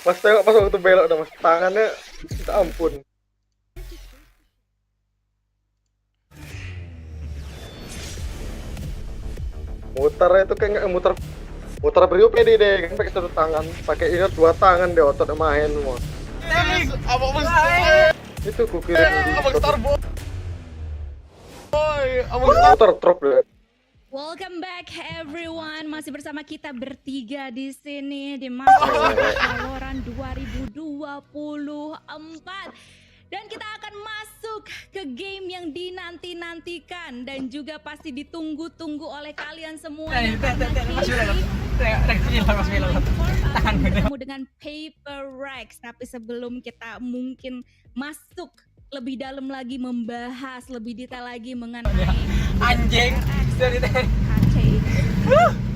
Mas tengok pas waktu belok udah mas tangannya minta ampun. Muter itu kayak nggak muter beriup pede deh kan pakai satu tangan, pakai ini dua tangan deh otot main semua. Abang Mas. Itu kukirin Abang Starboy. Abang muter truk deh. Welcome back everyone, masih bersama kita bertiga di sini di Valorant 2024 dan kita akan masuk ke game yang dinanti-nantikan dan juga pasti ditunggu-tunggu oleh kalian semua. Ketemu dengan PRX, tapi sebelum kita mungkin masuk lebih dalam lagi membahas lebih detail lagi mengenai anjing dari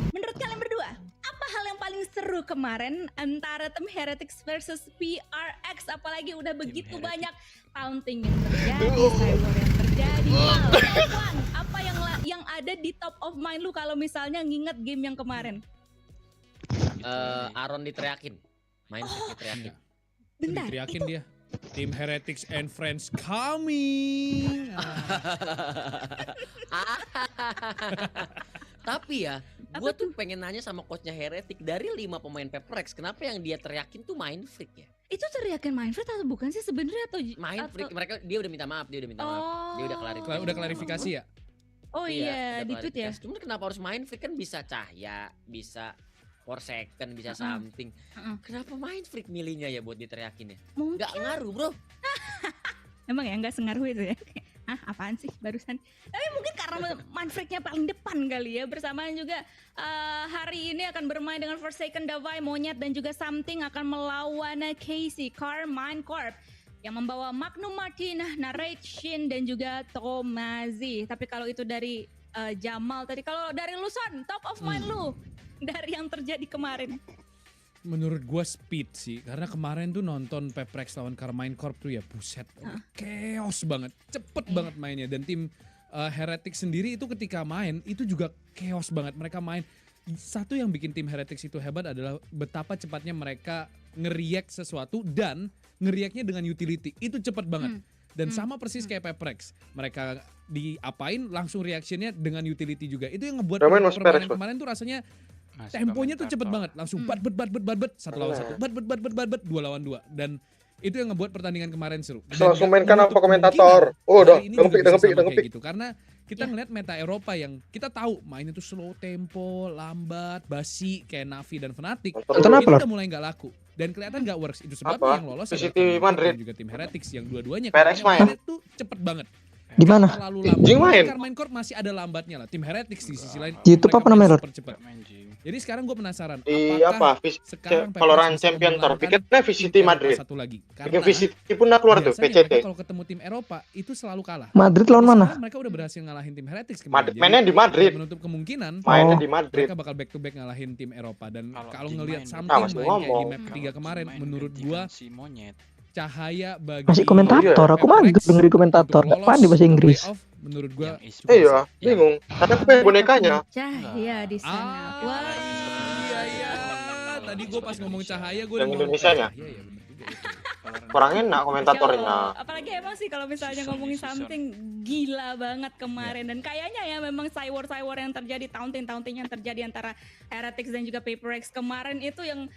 menurut kalian berdua apa hal yang paling seru kemarin antara tim Heretics versus PRX, apalagi udah begitu banyak taunting yang terjadi, cyber yang terjadi. Wan, apa yang ada di top of mind lu kalau misalnya nginget game yang kemarin? Aaron diteriakin, main diteriakin. Bentar, diteriakin dia. Tim Heretics and Friends coming. Tapi ya, gue tuh pengen nanya sama coachnya Heretic, dari 5 pemain PRX, kenapa yang dia teriakin tuh main freak ya? itu teriakin Mindfreak atau bukan sih sebenarnya atau Main freak, mereka dia udah minta maaf, dia udah klarifikasi. Udah klarifikasi ya? Oh iya, di tweet ya. Cuman kenapa harus main freak, kan bisa cahaya, bisa 4 second, bisa something. Kenapa main freak milihnya ya buat diteriakin ya? Mungkin. Gak ngaruh bro. Emang ya nggak sengaruh itu ya? Hah, apaan sih barusan? Tapi mungkin karena Mindfreak-nya paling depan kali ya. Bersamaan juga hari ini akan bermain dengan Forsaken, Davai, Monyet dan juga Something akan melawan Casey, Carmine Corp yang membawa Magnum Martin, Narration dan juga Tomazi. Tapi kalau itu dari Jamal tadi, kalau dari lu Son, top of mind lu dari yang terjadi kemarin? Menurut gue speed sih, karena kemarin tuh nonton PRX lawan Carmine Corp tuh ya buset, chaos banget, cepet banget mainnya. Dan tim Heretics sendiri itu ketika main itu juga chaos banget, mereka main. Satu yang bikin tim Heretics itu hebat adalah betapa cepatnya mereka ngeriak sesuatu dan ngeriaknya dengan utility, itu cepet banget. Dan sama persis kayak PRX, mereka diapain langsung reactionnya dengan utility juga. Itu yang ngebuat permainan kemarin tuh rasanya temponya tuh cepet banget, langsung bat satu lawan satu, bat dua lawan dua, dan itu yang ngebuat pertandingan kemarin seru. Langsung mainkan apa komentator? Oh, udah ngepik. Gitu. Karena kita ngeliat meta Eropa yang kita tahu mainnya tuh slow tempo, lambat, basi kayak Navi dan Fnatic. Ini udah mulai nggak laku dan kelihatan nggak works. Itu sebabnya yang lolos adalah Madrid dan juga tim Heretics yang dua-duanya PRX main tuh cepet banget. Di mana? Terlalu lambat. main. Carmine Corp masih ada lambatnya lah. Tim Heretics di sisi lain. YouTube apa namanya? Super cepat. Jadi sekarang gue penasaran. Di apa? Valorant Champion Tour. Bikinnya VCT Madrid. Satu lagi. Bikin VCT pun udah keluar tuh. PCT. Kalau ketemu tim Eropa itu selalu kalah. Madrid lawan mana? Mereka udah berhasil ngalahin tim Heretics kemarin. Mainnya di Madrid. Menutup kemungkinan. Mainnya di Madrid. Mereka bakal back to back ngalahin tim Eropa. Dan kalau ngelihat Something main kayak di map 3 kemarin, menurut gua cahaya bagi masih komentator, aku mah dengerin komentator apaan di bahasa Inggris. Menurut gua iya, bingung. Tapi aku pengen bonekanya. Cahaya di sana. Wah. Iya. Tadi gua pas ngomong cahaya gua yang Indonesianya. Iya, bener juga. Kurang enak komentatornya. Apalagi emang sih kalau misalnya ngomongin Something gila banget kemarin dan kayaknya ya memang cyber yang terjadi, taunting yang terjadi antara Heretics dan juga PRX kemarin itu yang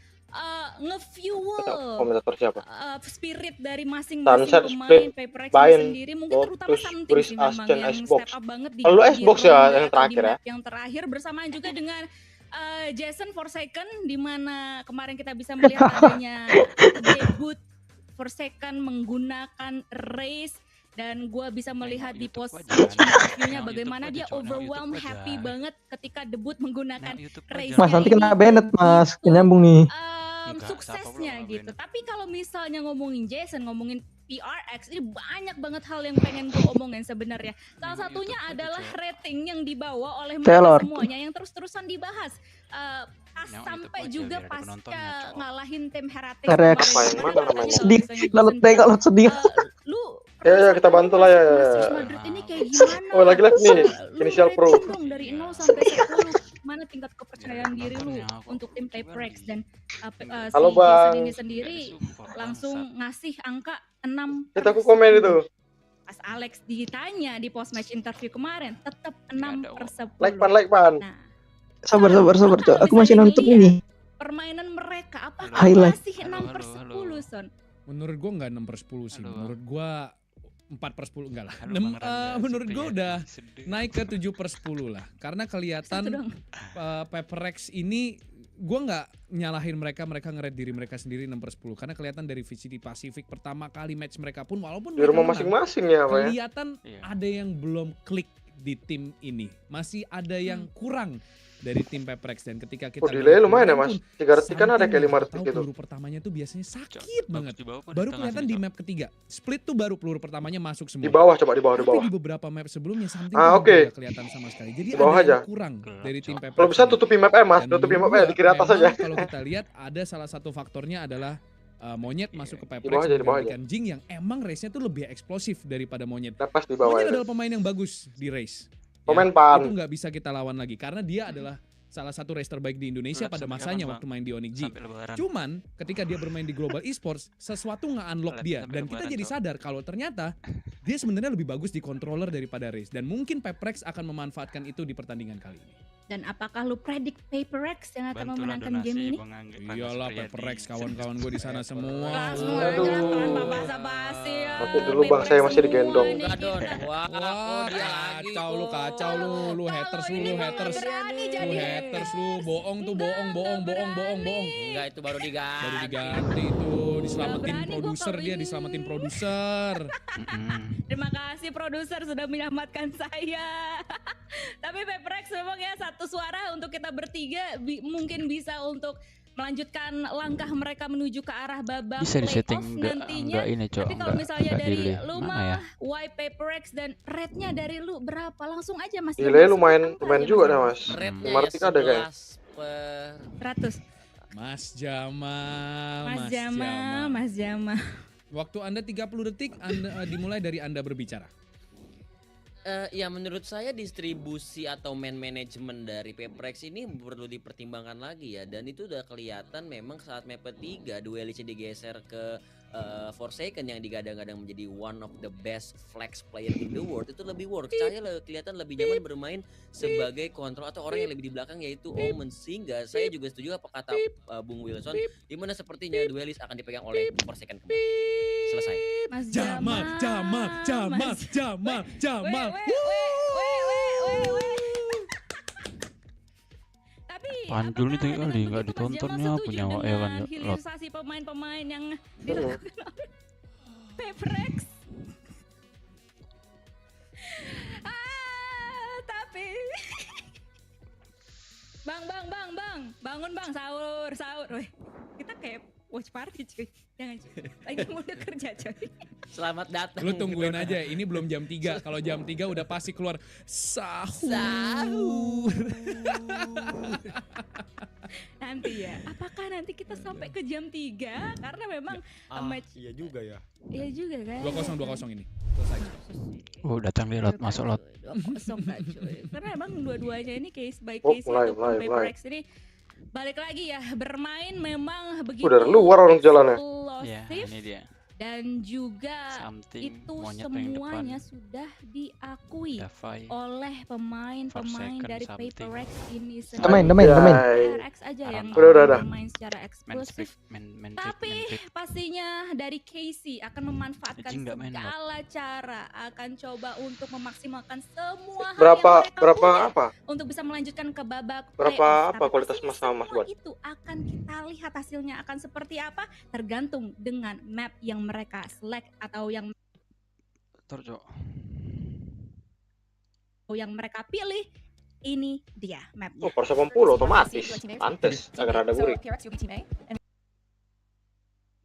nge-fuel komentator siapa? Spirit dari masing-masing pemain PRX sendiri, mungkin terutama Something sih memang yang step up banget di Xbox ya yang terakhir ya. Yang terakhir bersamaan juga dengan Jason Forsaken, di mana kemarin kita bisa melihat adanya debut Forsaken menggunakan race. Dan gue bisa melihat di post interviewnya bagaimana dia overwhelmed, happy banget ketika debut menggunakan race. Mas nanti kena banned mas, nyambung nih. Suksesnya gitu. Tapi kalau misalnya ngomongin Jason, ngomongin PRX, ini banyak banget hal yang pengen gue omongin sebenarnya. Salah satunya adalah rating yang dibawa oleh mereka semuanya yang terus-terusan dibahas. Sampai juga pasca ngalahin tim Heretics. Sedih, lalu tengok sedih. Lu Ya, kita bantu lah ya. Mas Madrid ini kayak gimana? Oh, lagi-lagi nih, Lu inisial pro. rating dong dari 0 sampai 10. Mana tingkat kepercayaan diri lu untuk tim PRX dan si Halo, Jason Bang. ini sendiri langsung ngasih angka 6. Kita aku komen itu. Pas Alex ditanya di post match interview kemarin, tetap 6/10. Like pan. Nah, Sabar, Cok. Aku masih nonton dilihat ini. permainan mereka apakah Highlight. masih 6/10, Son? Menurut gua nggak 6/10 sih. Halo. Menurut gua 4/10 enggak lah. Halo, Bang Rangga, Menurut gua Supriyadi, udah sedih. naik ke 7/10 lah. Karena Satu kelihatan dong. PRX ini gua nggak nyalahin mereka nge-rate diri mereka sendiri 6/10 karena kelihatan dari VCT Pacific pertama kali match mereka pun walaupun Di rumah mereka menang, masing-masing ya, Pak ya. kelihatan Iya. ada yang belum klik di tim ini. Masih ada yang kurang dari tim PRX dan ketika kita Oh, delay lumayan ya, pun, Mas. 3 detik kan ada something kayak 5 yang kita detik tahu gitu. peluru pertamanya tuh biasanya sakit banget. Di bawah apa Baru tengah kelihatan sini, di Cok? map ketiga. Split tuh baru peluru pertamanya masuk semua. Di bawah, coba di bawah. Tapi di beberapa map sebelumnya something Ah, tuh oke. nggak kelihatan sama sekali. Jadi Di bawah ada aja. yang kurang Gelap, dari tim Cok. PRX. Kalau bisa ini. tutupi map Mas, Dan tutupi menurut map gua di kiri atas memang aja. Kalau kita lihat ada salah satu faktornya adalah Monyet masuk ke Di bawah PRX aja, di bawah menggantikan Jing yang emang race-nya tuh lebih eksplosif daripada Monyet. Lepas di bawah Monyet itu. adalah pemain yang bagus di race. Pemain Itu pan. nggak bisa kita lawan lagi karena dia adalah salah satu race terbaik di Indonesia Lab pada sampai masanya kapan, waktu main di Onyx G. Sampai lebaran. Cuman ketika dia bermain di Global Esports, sesuatu nge-unlock Lab dia sampai dan kita lebaran, jadi Cok. sadar kalau ternyata dia sebenarnya lebih bagus di controller daripada race dan mungkin PRX akan memanfaatkan itu di pertandingan kali ini. Dan apakah lu predik PRX yang akan Bantulah memenangkan donasi, game ini? Bang Rangga Iyalah Supriyadi. PRX kawan-kawan gue di sana semua. Langsung aja lah, tanpa basa-basi ya. Tapi dulu Bang, saya masih PRX digendong. semua nih Enggak, Don. kita. Wah, oh dia lagi. kacau lu, kacau lu Kalau haters ini lu mah haters. berani Lu jadi haters lu, bohong tuh bohong. Enggak, itu baru diganti. Baru diganti tuh, diselamatin berani gua produser kalau dia, ini. diselamatin produser. Terima kasih produser sudah menyelamatkan saya. Tapi PRX memang ya satu suara untuk kita bertiga mungkin bisa untuk melanjutkan langkah mereka menuju ke arah babak Bisa disetting playoff enggak nantinya. ini, Cok. Tapi kalau misalnya enggak dari delay. lu Mana mah ya? Y PRX dan rate-nya dari lu berapa? Langsung aja Mas. Delay Yang lumayan masuk lumayan angka juga aja, dah, Mas. Mas. Rate-nya 5 detik ada kayak. 100. Mas Jamal, Mas Jamal. Waktu Anda 30 detik, Anda dimulai dari Anda berbicara. Ya menurut saya distribusi atau man management dari PRX ini perlu dipertimbangkan lagi ya, dan itu udah kelihatan memang saat map 3 duelisnya digeser ke Forsaken yang digadang-gadang menjadi one of the best flex player in the world, itu lebih work. Saya kelihatan lebih nyaman bermain sebagai kontrol atau orang yang lebih di belakang yaitu Omen, sehingga saya juga setuju apa kata Bung Wilson di mana sepertinya duelis akan dipegang oleh Forsaken kembali. Selesai. Mas Jamal. Tapi Pandul apakah itu dengan kali nggak begitu Mas ditontonnya Jamal setuju punya Evan dengan ya. hilirisasi pemain-pemain yang dilakukan oleh PRX? Tapi Bang, bangun bang, sahur. Weh, kita kayak watch party cuy. Jangan cuy. Lagi mau udah kerja cuy. Selamat datang. Lu tungguin aja, ini belum jam 3. Kalau jam 3 udah pasti keluar sahur. Nanti ya, apakah nanti kita sampai ke jam 3? Karena memang match. Iya juga ya. Iya juga kan. 2-0 ini. Selesai. Oh, datang dia lot, masuk lot. 2-0 kan cuy. Karena emang dua-duanya ini case by Oh, case mulai. untuk PRX ini balik lagi ya, bermain memang begitu Udah luar orang jalannya. Ya, eksplosif. ini dia. Dan juga Something itu monyet yang depan. semuanya sudah diakui Davai. oleh pemain-pemain Forsaken dari something. PRX ini Main. PRX aja yang Udah. bermain secara eksklusif. Tapi pastinya dari Casey akan memanfaatkan Jing nggak main, segala cara, akan coba untuk memaksimalkan semua hal Berapa yang mereka punya apa? untuk bisa melanjutkan ke babak Berapa playoff. apa Tapi kualitas pastinya Mas sama Mas semua Buat? itu akan kita lihat hasilnya akan seperti apa tergantung dengan map yang mereka select atau yang mereka pilih. Ini dia mapnya. Oh, Forza 10 otomatis. Pantes, agar ada gurik.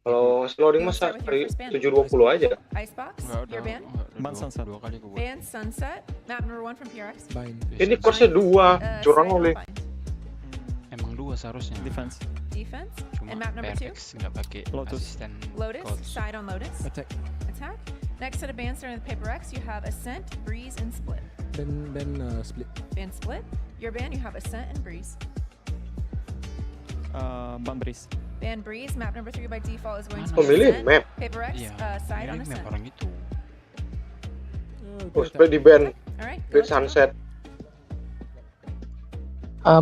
Kalau loading masa 720 aja. Icebox, your band. Ban Sunset. 2 kali gue. Band Sunset, map number 1 from PRX. Ini course-nya 2, curang Side oleh. or bind? Emang 2 seharusnya. Defense. Defense. Cuma And map number 2? PRX nggak pakai Lotus. asisten Lotus, coach. side on Lotus. Attack. Attack. Next set of bans starting with Paper X, you have Ascent, Breeze, and Split. Split. Ban Split. Your ban, you have Ascent and Breeze. Bang Breeze. Ban Breeze, map number 3 by default is going to Oh, be milih Ascent. map. Paper X, Iya. side on Mirip map Ascent. orang itu. Oh, split di band, Alright, split sunset.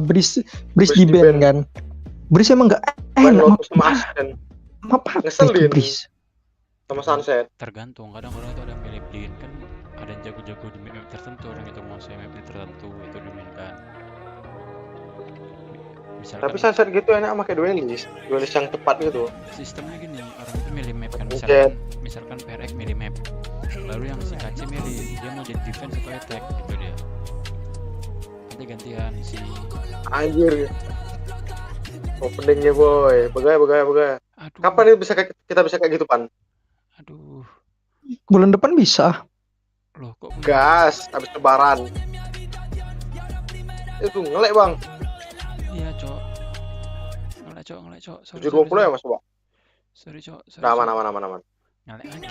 Breeze Breeze di di band ban. kan. Breeze emang nggak Band enak. Lotus sama Ascen Apa Ngeselin. Breeze? sama sunset. Tergantung, kadang-kadang itu ada yang milih Blin kan, ada yang jago-jago di map tertentu, orang itu mau saya map tertentu itu dimainkan. Misalkan Tapi sunset gitu enak pakai duelis yang tepat gitu. sistemnya gini, orang itu milih map kan, Mungkin. misalkan PRX milih map, lalu yang si KC milih dia mau jadi defense atau attack gitu dia. Nanti gantian si Anjir. Openingnya boy, begai. aduh, Kapan ini kita bisa kayak gitu pan? aduh, Bulan depan bisa. loh kok Gas, habis lebaran. Itu ngelek bang. iya cok, ngelek cok, 720 ya mas Pak? sorry cok, sorry, Nah, Cok. aman. Ngelek lagi.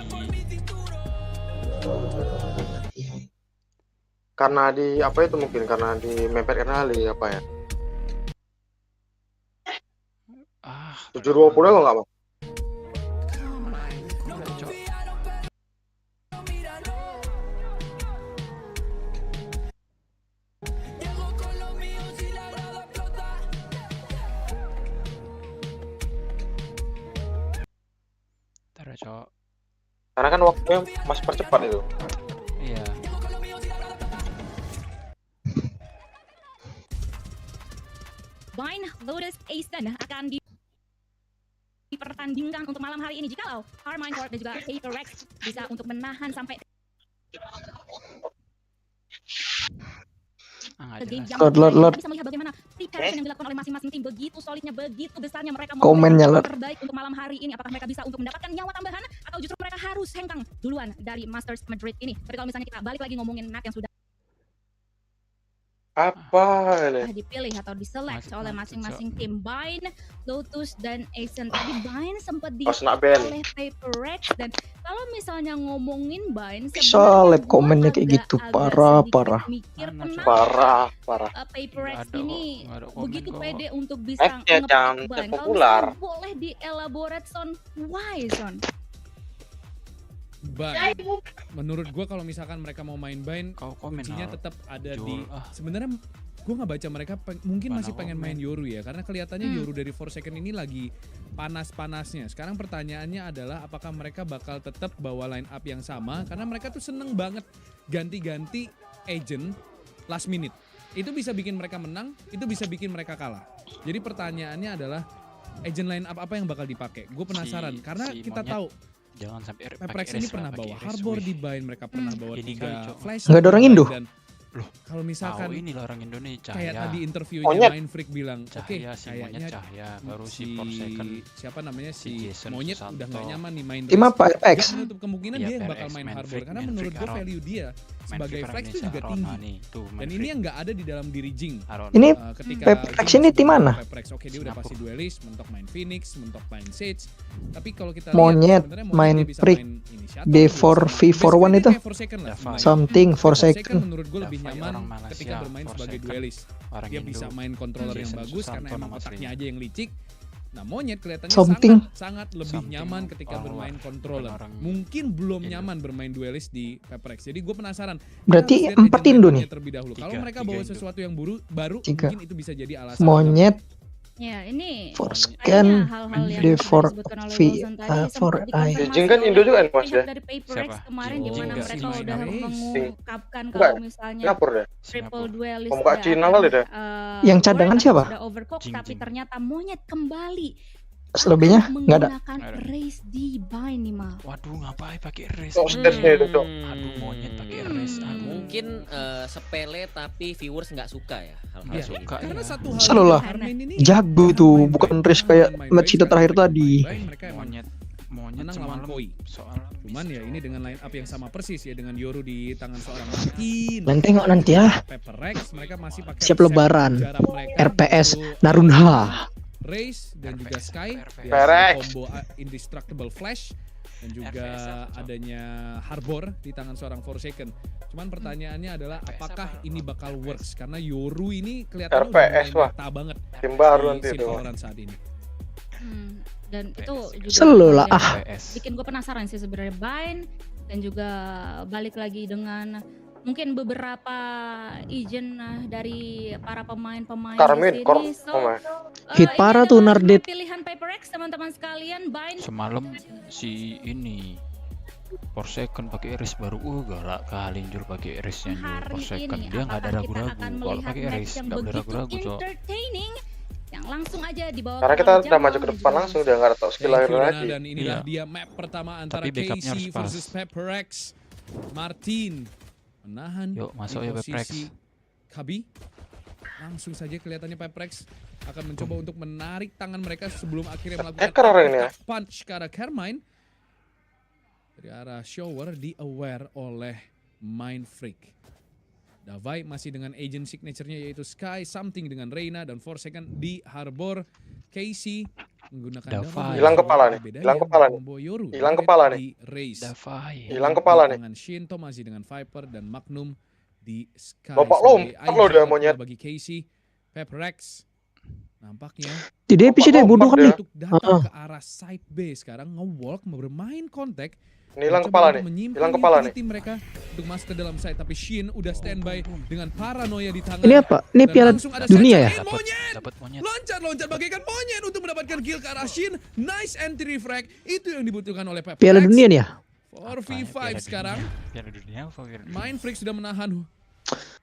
Karena di apa itu mungkin karena di mepet kali apa ya? 720 kok nggak bang? Ngelek cok. Ntar ya, cok. Karena kan waktunya masih percepat itu. Iya. Bind, Lotus, Ascent akan dipertandingkan untuk malam hari ini. Jikalau Carmine Corp dan juga Paper X bisa untuk menahan sampai ke game yang Lord. bisa melihat bagaimana preparation yang dilakukan oleh masing-masing tim, begitu solidnya, begitu besarnya mereka Komennya, yang Lord. terbaik untuk malam hari ini. Apakah mereka bisa untuk mendapatkan nyawa tambahan atau justru mereka harus hengkang duluan dari Masters Madrid ini? Tapi kalau misalnya kita balik lagi ngomongin map yang sudah Apa ini? dipilih atau diselect Masih oleh mantap, masing-masing tim, Bind, Lotus, dan Ascent. Tadi Bind sempat di Pas nak band. oleh Paper X, dan kalau misalnya ngomongin Bind Bisa sebenarnya lab komennya kayak gitu, parah. mikir Mana, kenapa Parah. Paper X Nggak ada ini kok, nggak ada komen begitu kok. pede untuk bisa X ya, Cam, nge-pick Bind. Kalau populer. misalnya boleh dielaborate Son, why Son? Bind. Menurut gua kalau misalkan mereka mau main bind, Kau komen kuncinya Al. tetap ada Jul, di ah. sebenarnya gue nggak baca mereka mungkin Mana masih pengen komen. main Yoru ya, karena kelihatannya Yoru dari 4 second ini lagi panas-panasnya. Sekarang pertanyaannya adalah apakah mereka bakal tetap bawa line up yang sama, karena mereka tuh seneng banget ganti-ganti agent last minute. Itu bisa bikin mereka menang, itu bisa bikin mereka kalah. Jadi pertanyaannya adalah agent line up apa yang bakal dipakai. Gue penasaran karena si kita monyet tahu Jangan sampai PRX ini pernah bawa Harbor di bind, mereka pernah bawa Ini 3 kali, Cok. flash. Nggak ada orang Indo? Dan Loh, kalau misalkan tahu ini lah orang Indonesia. kayak Cahaya. tadi interviewnya Monyet. Main Freak bilang, oke Cahaya si kayaknya monyet Cahaya baru si Forsaken. siapa namanya si si Jason monyet Susanto. udah nggak nyaman nih main Tim race. apa? Nggak PRX? menutup kemungkinan Iya, dia yang bakal PRX, main main Harbor Freak, karena main menurut Freak gue Aron. value dia Main sebagai Freak flex itu Indonesia, juga Aron tinggi. nih, tuh, main Dan ini Freak. yang nggak ada di dalam diri Jing. Aron. Ini Ketika PRX Jing ini tim sebagai mana? PRX, oke dia udah pasti duelist, mentok main Phoenix, mentok main Sage. Tapi kalau kita Monyet, sebenarnya main dia bisa Freak, main Initiator, D4 dia bisa main- V41 basically dia itu? kayak Forsaken lah. Dava. Something for Forsaken second. menurut gue lebih Dava nyaman orang Malaysia, ketika bermain sebagai Forsaken. duelist. Orang Dia Indo. bisa main controller yang Jason bagus Susanto karena emang nama otaknya aslinya. aja yang licik. Nah monyet kelihatannya Something. sangat lebih Something nyaman ketika orang bermain luar, controller. bukan orang Mungkin belum Indo. nyaman bermain duelist di PRX. Jadi gue penasaran. Berarti Kita harus lihat 4 agent Indo line-nya nih? terlebih dahulu. Kalau Tiga, mereka tiga bawa Indo. sesuatu yang baru, Tiga. mungkin itu bisa jadi alasan. Monyet, Ya ini Forscan, hal-hal yang D4 sudah disebutkan oleh V Wilson tadi sempat 4I. dikonfirmasi Jing kan Indo juga kan, Mas, pihak ya? dari Paper X Siapa? kemarin Jing di mana enggak, mereka Jing udah main race. mengungkapkan Enggak. kalau misalnya Singapura deh. triple duelist Pemuka tidak Cina akan, kali deh. Yang cadangan work, siapa? sudah overcooked, Jing, tapi Jing. ternyata monyet kembali Selebihnya akan nggak ada. menggunakan Nggak ada. race di bind nih Mal. Waduh, ngapain pakai race? Kok stepnya itu cok? Aduh, monyet pakai race. Aduh. Mungkin sepele tapi viewers nggak suka ya hal-hal Iya, kayak suka gitu. karena ya. satu hal Selalu lah. Harmain ini Jago jarang tuh, main bukan bind, race jarang kayak main match bind. kita terakhir Sekarang tadi. main bind, mereka emang Monyet menang lawan semalam Koi. soal Cuman ya ini dengan line up yang sama persis ya, dengan Yoru di tangan seorang Martin. Dan tengok nanti ya. PRX mereka masih pakai Siap resep lebaran. jarak mereka RPS, untuk Narunha. Race dan juga RPS, Sky RPS. ya, PRX. combo indestructible flash. dan juga adanya Harbor di tangan seorang Forsaken. Cuman pertanyaannya adalah apakah ini bakal works karena Yoru ini kelihatannya RPS, udah Wah. meta banget Tim baru di nanti scene itu. Valorant saat ini. Dan itu juga Selalu lah, bikin gue penasaran sih sebenarnya Bain, dan juga balik lagi dengan mungkin beberapa izin dari para pemain-pemain di Karmin, Korp, sini. So, Hit ini parah tuh adalah Nardit. pilihan PRX teman-teman sekalian. Bain Semalam si ini Forsaken pakai iris baru, galak kali Jul pakai irisnya Jul. hari Forsaken ini dia nggak ada apakah kita ragu-ragu akan kalau melihat pakai match iris, yang nggak boleh begitu ragu-ragu Cok. entertaining yang langsung aja di bawah Karena kita kepala udah maju Jamal ke dan depan juga langsung, dia nggak ada tahu skill Thank akhir you, Dona, lagi. dan inilah Iya. dia map pertama antara Tapi backupnya KC harus pas. versus PRX. Martin menahan Yuk, masuk di ya, PRX. posisi Kabi. Langsung saja kelihatannya PRX akan mencoba untuk menarik tangan mereka sebelum akhirnya melakukan Hacker orang ini ya. uppercut punch ke arah Carmine. Dari arah shower di aware oleh Mind Freak. Davai masih dengan agent signature-nya yaitu Sky, something dengan Reina dan Forsaken di Harbor. Casey menggunakan Davai. Hilang kepala nih, Bedanya hilang kepala nih. combo Yoru Hilang Red kepala nih. di Raze. Davai. Hilang kepala nih. Dengan Shinto masih dengan Viper dan Magnum di Sky. Bapak sebagai lompat loh dia, IG monyet. bagi Casey. PRX nampaknya Di DP sih dia bodoh kan nih. untuk datang ke arah side B sekarang nge-walk bermain kontak. Ini hilang Mencoba kepala untuk nih, menyimpan hilang kepala nih. utility mereka untuk masuk ke dalam side, tapi Shin udah standby dengan paranoia di tangan. Ini apa? Ini Dan Piala langsung ada Dunia ya? side monyet. Dapat monyet. Loncat bagaikan monyet untuk mendapatkan kill ke arah Shin. Nice entry frag. Itu yang dibutuhkan oleh PRX. Piala Dunia nih ya? 4v5 sekarang. Piala dunia apa Piala dunia? Mind Freak sudah menahan.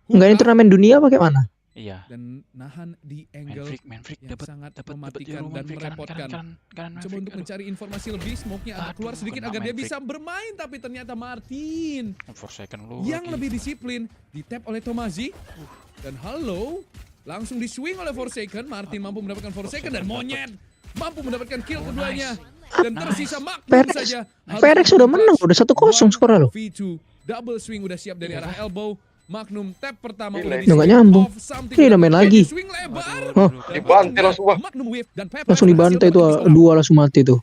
Enggak, ini turnamen dunia apa kayak mana? Iya. Dan nahan di angle Main freak yang dapat sangat dapat mematikan Euro, dan Main Freak, merepotkan. kanan, Coba untuk mencari informasi lebih, smoke-nya agak keluar Aduh, sedikit kena agar dia Main bisa bermain, tapi ternyata Martin Forsaken lu yang lagi. lebih disiplin di tap oleh Tomazi. Dan halo, langsung di swing oleh Forsaken. Martin mampu mendapatkan Forsaken dan monyet mampu mendapatkan kill keduanya. Dan tersisa Magnum PRX saja. PRX sudah menang, udah 1-0 skornya loh. V2 double swing udah siap dari arah elbow. Magnum tap pertama Gila. udah Udah nggak nyambung. off something. Ini udah main lagi. Swing lebar. Oh. Dibantai langsung, wah. Magnum wave dan PRX Langsung dibantai tuh, dua langsung mati tuh.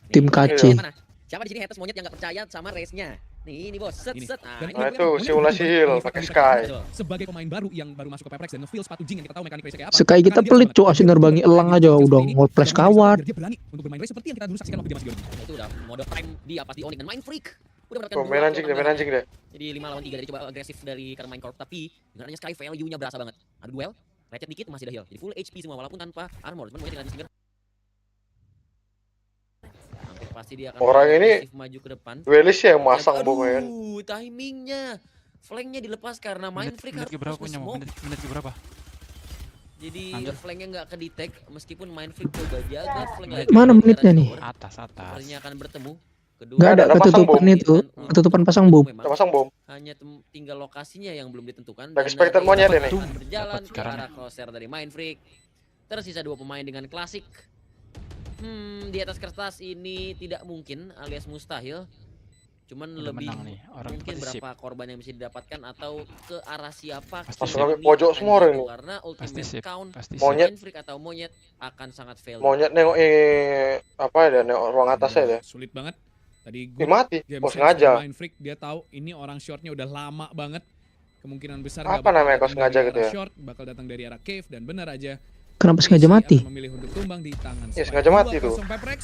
Tim KC. Mana? Siapa di sini haters monyet yang nggak percaya sama race-nya? Nih, ini bos, set Ini. set. Dan Nah, ini itu monyet simulasi betul, heal betul, pakai betul, Sky. betul. Sebagai pemain baru yang baru masuk ke PRX dan nge-feel sepatu jing yang kita tahu mekanik race kayak apa. Sekali kita Karena pelit dia cok, sudah asin nerbangi elang aja udah ngoples kawat. Dia berani untuk bermain race seperti yang kita dulu saksikan waktu dia masih Gordon. Itu udah mode prime dia pasti Onyx dan Mind Freak. Udah mendapatkan Oh, main anjing deh, main anjing deh. Jadi 5 lawan 3 dari coba agresif dari Carmine Corp, tapi dengan adanya Sky value-nya berasa banget. Adu duel, lecet dikit masih ada heal. Jadi full HP semua walaupun tanpa armor. Cuman monyet tinggal hampir pasti dia akan Orang ini agresif maju ke depan. Duelis ya yang masang Aduh, bom kan. timingnya. Flanknya dilepas karena Mind Freak Menit harus ke berapa terus punya nge-smoke. menit ke berapa? Jadi Lanjut. flanknya nggak ke-detect meskipun Mind Freak coba jaga flank lagi. Mana menitnya nih? Atas. Sepertinya akan bertemu. Kedua, Nggak ada Ada pasang ketutupan bom. itu, ketutupan pasang bom. Memang Kita pasang bom. hanya tinggal lokasinya yang belum ditentukan. Lagi dan spectate nanti monyet akan ini. berjalan Dapat ke sekarang arah crosshair dari Mind Freak. Tersisa 2 pemain dengan klasik. Di atas kertas ini tidak mungkin alias mustahil. Cuman Udah lebih menang nih, orang mungkin pasti sip. berapa korban yang bisa didapatkan atau ke arah siapa Pasti Masuk sip. ke pojok semua orang ini. karena Pasti ultimate sip. count Pasti sip. Monyet. Mind Freak atau monyet akan sangat fail. Monyet nengok apa ya, nengok ruang atasnya deh. Sulit banget. Tadi Ih, gue mati. game Oh, sense sengaja. Mind Freak dia tahu ini orang shortnya udah lama banget. Kemungkinan besar Apa nggak bakal namanya kalau datang sengaja dari gitu arah ya? Short, bakal datang dari arah cave dan benar aja. Kenapa sengaja Casey mati? akan memilih untuk tumbang di tangan. Iya, Spike. sengaja mati tuh. 2-0 PRX.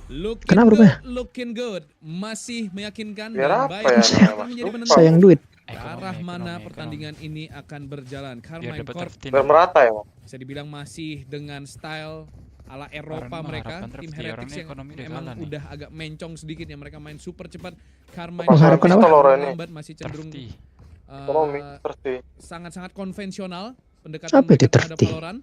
Looking Kenapa good, rupanya? looking good. Masih meyakinkan Biar dan apa baik. ya, Siapa namanya, menjadi Mas? penentu? Sayang duit. Ke arah mana pertandingan ini akan berjalan. Biar Carmine dapat Corp terftin. Biar merata ya, Bang. bisa dibilang masih dengan style ala Eropa Karena mereka. harapan Tim terftin, Heretics orangnya yang ekonomi udah emang kalah nih. udah agak mencong sedikit ya. Mereka main super cepat. Carmine Pasaran Harapan apa? pistol orang ini. lambat, masih cenderung Terftin. Ekonomi, pasti. sangat-sangat konvensional pendekatan Siapa itu mereka terhadap Terftin? Valorant.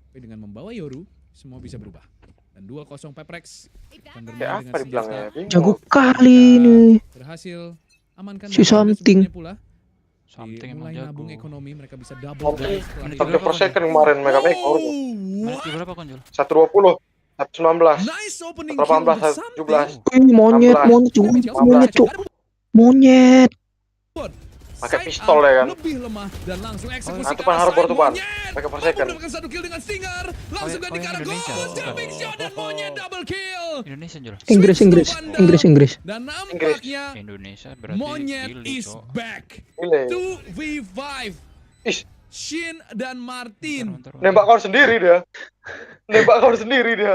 Tapi dengan membawa Yoru, semua bisa berubah. Dan 2-0 PRX akan bermain Kayak dengan apa dibilangnya? senjata. Bingung. Jago kali ini. Berhasil amankan Si dan something. sebelumnya pula Something emang mulai jago. nabung ekonomi, mereka bisa double Something. dive setelah Tapi itu. Forsaken kemarin Mega Make Menit ke berapa Konjol? 120, 119, Nice opening 18, kill 17. Monyet, 16. monyet, cuk. Monyet, cuk. Monyet. Pakai Side pistol up ya kan. lebih lemah dan langsung eksekusi Nah, itu ke pan arah harbor side tuh, Pan. Monyet. Pakai per Mampu second. mendapatkan 1 kill dengan Stinger. Langsung Oh, ganti ke yang arah Indonesia. Ghost. Jumping shot dan Monyet double kill. Indonesia jual. Inggris, Switch to Inggris, Vandal. Inggris, Inggris. Dan nampaknya Indonesia berarti Monyet Gili, is Cok. back. Gile. 2v5. Ih, Shin dan Martin. Bentar. nembak kawan sendiri dia. Nembak kawan sendiri dia.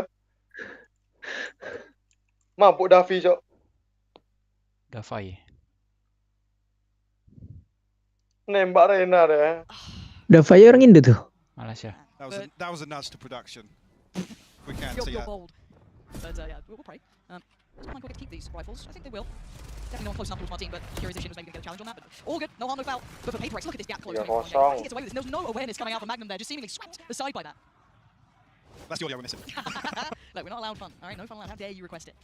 Mampu Davi, Cok. Davai. Nembak Rena deh. Davaya orang Indo tuh. Malaysia. That was a nudge to production. We can't You're, see you're that. bold. But yeah, we'll pray. Does Michael get to keep these rifles? I think they will. Definitely not close enough towards Martin, but curious if Shin was maybe going to get a challenge on that. But all good, no harm, no foul. But for PRX, look at this gap closing. Yeah, kosong. He gets away with this. There's no awareness coming out from Magnum there, just seemingly swept aside by that. That's the audio we're missing. Look, we're not allowed fun. All right, no fun allowed. How dare you request it?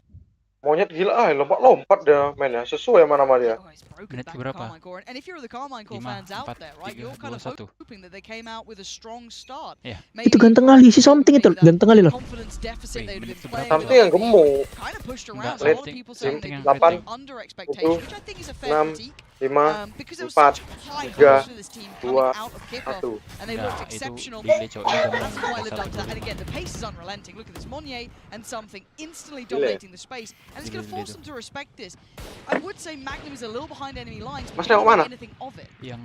Monyet gila, lompat-lompat dia mainnya. Sesuai mana sama dia. Oh, it's broken Menit back berapa? Carmine Core. And if you're the Carmine Core 5, fans out 4, there, right, 3, you're kind of 2, 1. hoping that they came out with a strong start. Iya. Itu ganteng kali si Something itu, ganteng kali loh. Confidence deficit they'd been Itu playing berapa? Something yang gemuk. kind of pushed Enggak, around. So a lot of Something- people saying Something they've yang been rating. under expectation, which I think is a fair 6, critique. 5, Because there was 4, such high 3, hopes for this team coming 2, out of kickoff, 1. and they Nah, looked itu exceptional. delay, Cok. Ini gampang That's why I lived masalah up to that. And dulu. again, the pace is unrelenting. Look at this, Monnier and Something instantly dominating the space, and it's going to Delay, force delay. them to respect this. I would say Magnum is a little behind enemy lines, but Mas, they lewat don't mana? make anything of it. Yang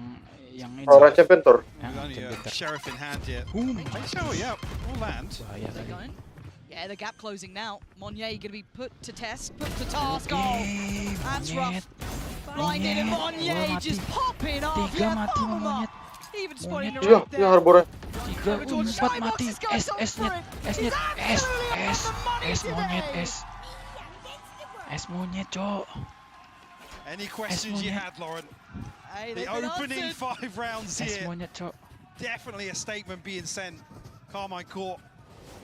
ini. Valorant Champion Tour. Yang With only a bentar. sheriff in hand yet. Oh yeah, all land. Bahaya They're kali. going. Yeah, the gap closing now. Monnier going to be put to test, put to task. Oh, that's rough. Blinded and Monnier just popping off. Tiga Yeah, mati pop him Monyet. up. Even spotting her Iya, right iya there. harbornya. 3, Over towards 4 Skybox, mati. this guy's going S for net. it. S He's net. S. absolutely on S. the money S Monyet. today. S. S Monyet, Cok. Any questions you Monyet. had, Lauren? Hey, The they've been opening answered. 5 rounds S here. Monyet, Cok. Definitely a statement being sent. Carmine Court.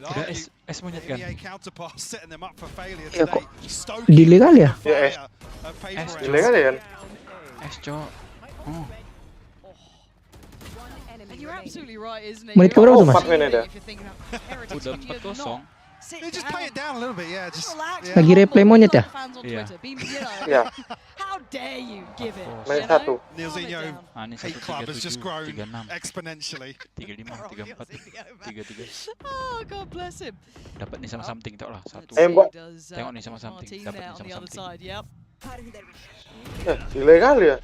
Udah S Monyet kan. NBA counterpart setting them up for failure Iya, today. kok Stoking delay kali ya? the Iya, fire of S. PRX. Gile kali kan? S, Cok. Oh. And you're absolutely right, isn't it? Menit You're keberapa tuh, Mas? absolutely Menit ya? right if you're thinking about Heretics, Udah but you're 4-0. not. Sit They just down. play it down a little bit, yeah. Just Just relax. yeah. Lagi replay Humble. Monyet Be ya? like the fans on Iya. Twitter. Be, you know, Iya. how dare you give it? Menit you know? 1. Calm it Nilzinho down. Ah, ini hate club has just 1-3-7, grown 3-6, exponentially. 3-5, 3-4, 3-3. Oh, God bless him. Dapat nih sama Something tok lah. Let's 1. Eh, Mbak. see, does, Tengok nih sama Something. Martin Dapat there nih on sama the other Something. side, yep. Gile kali ya.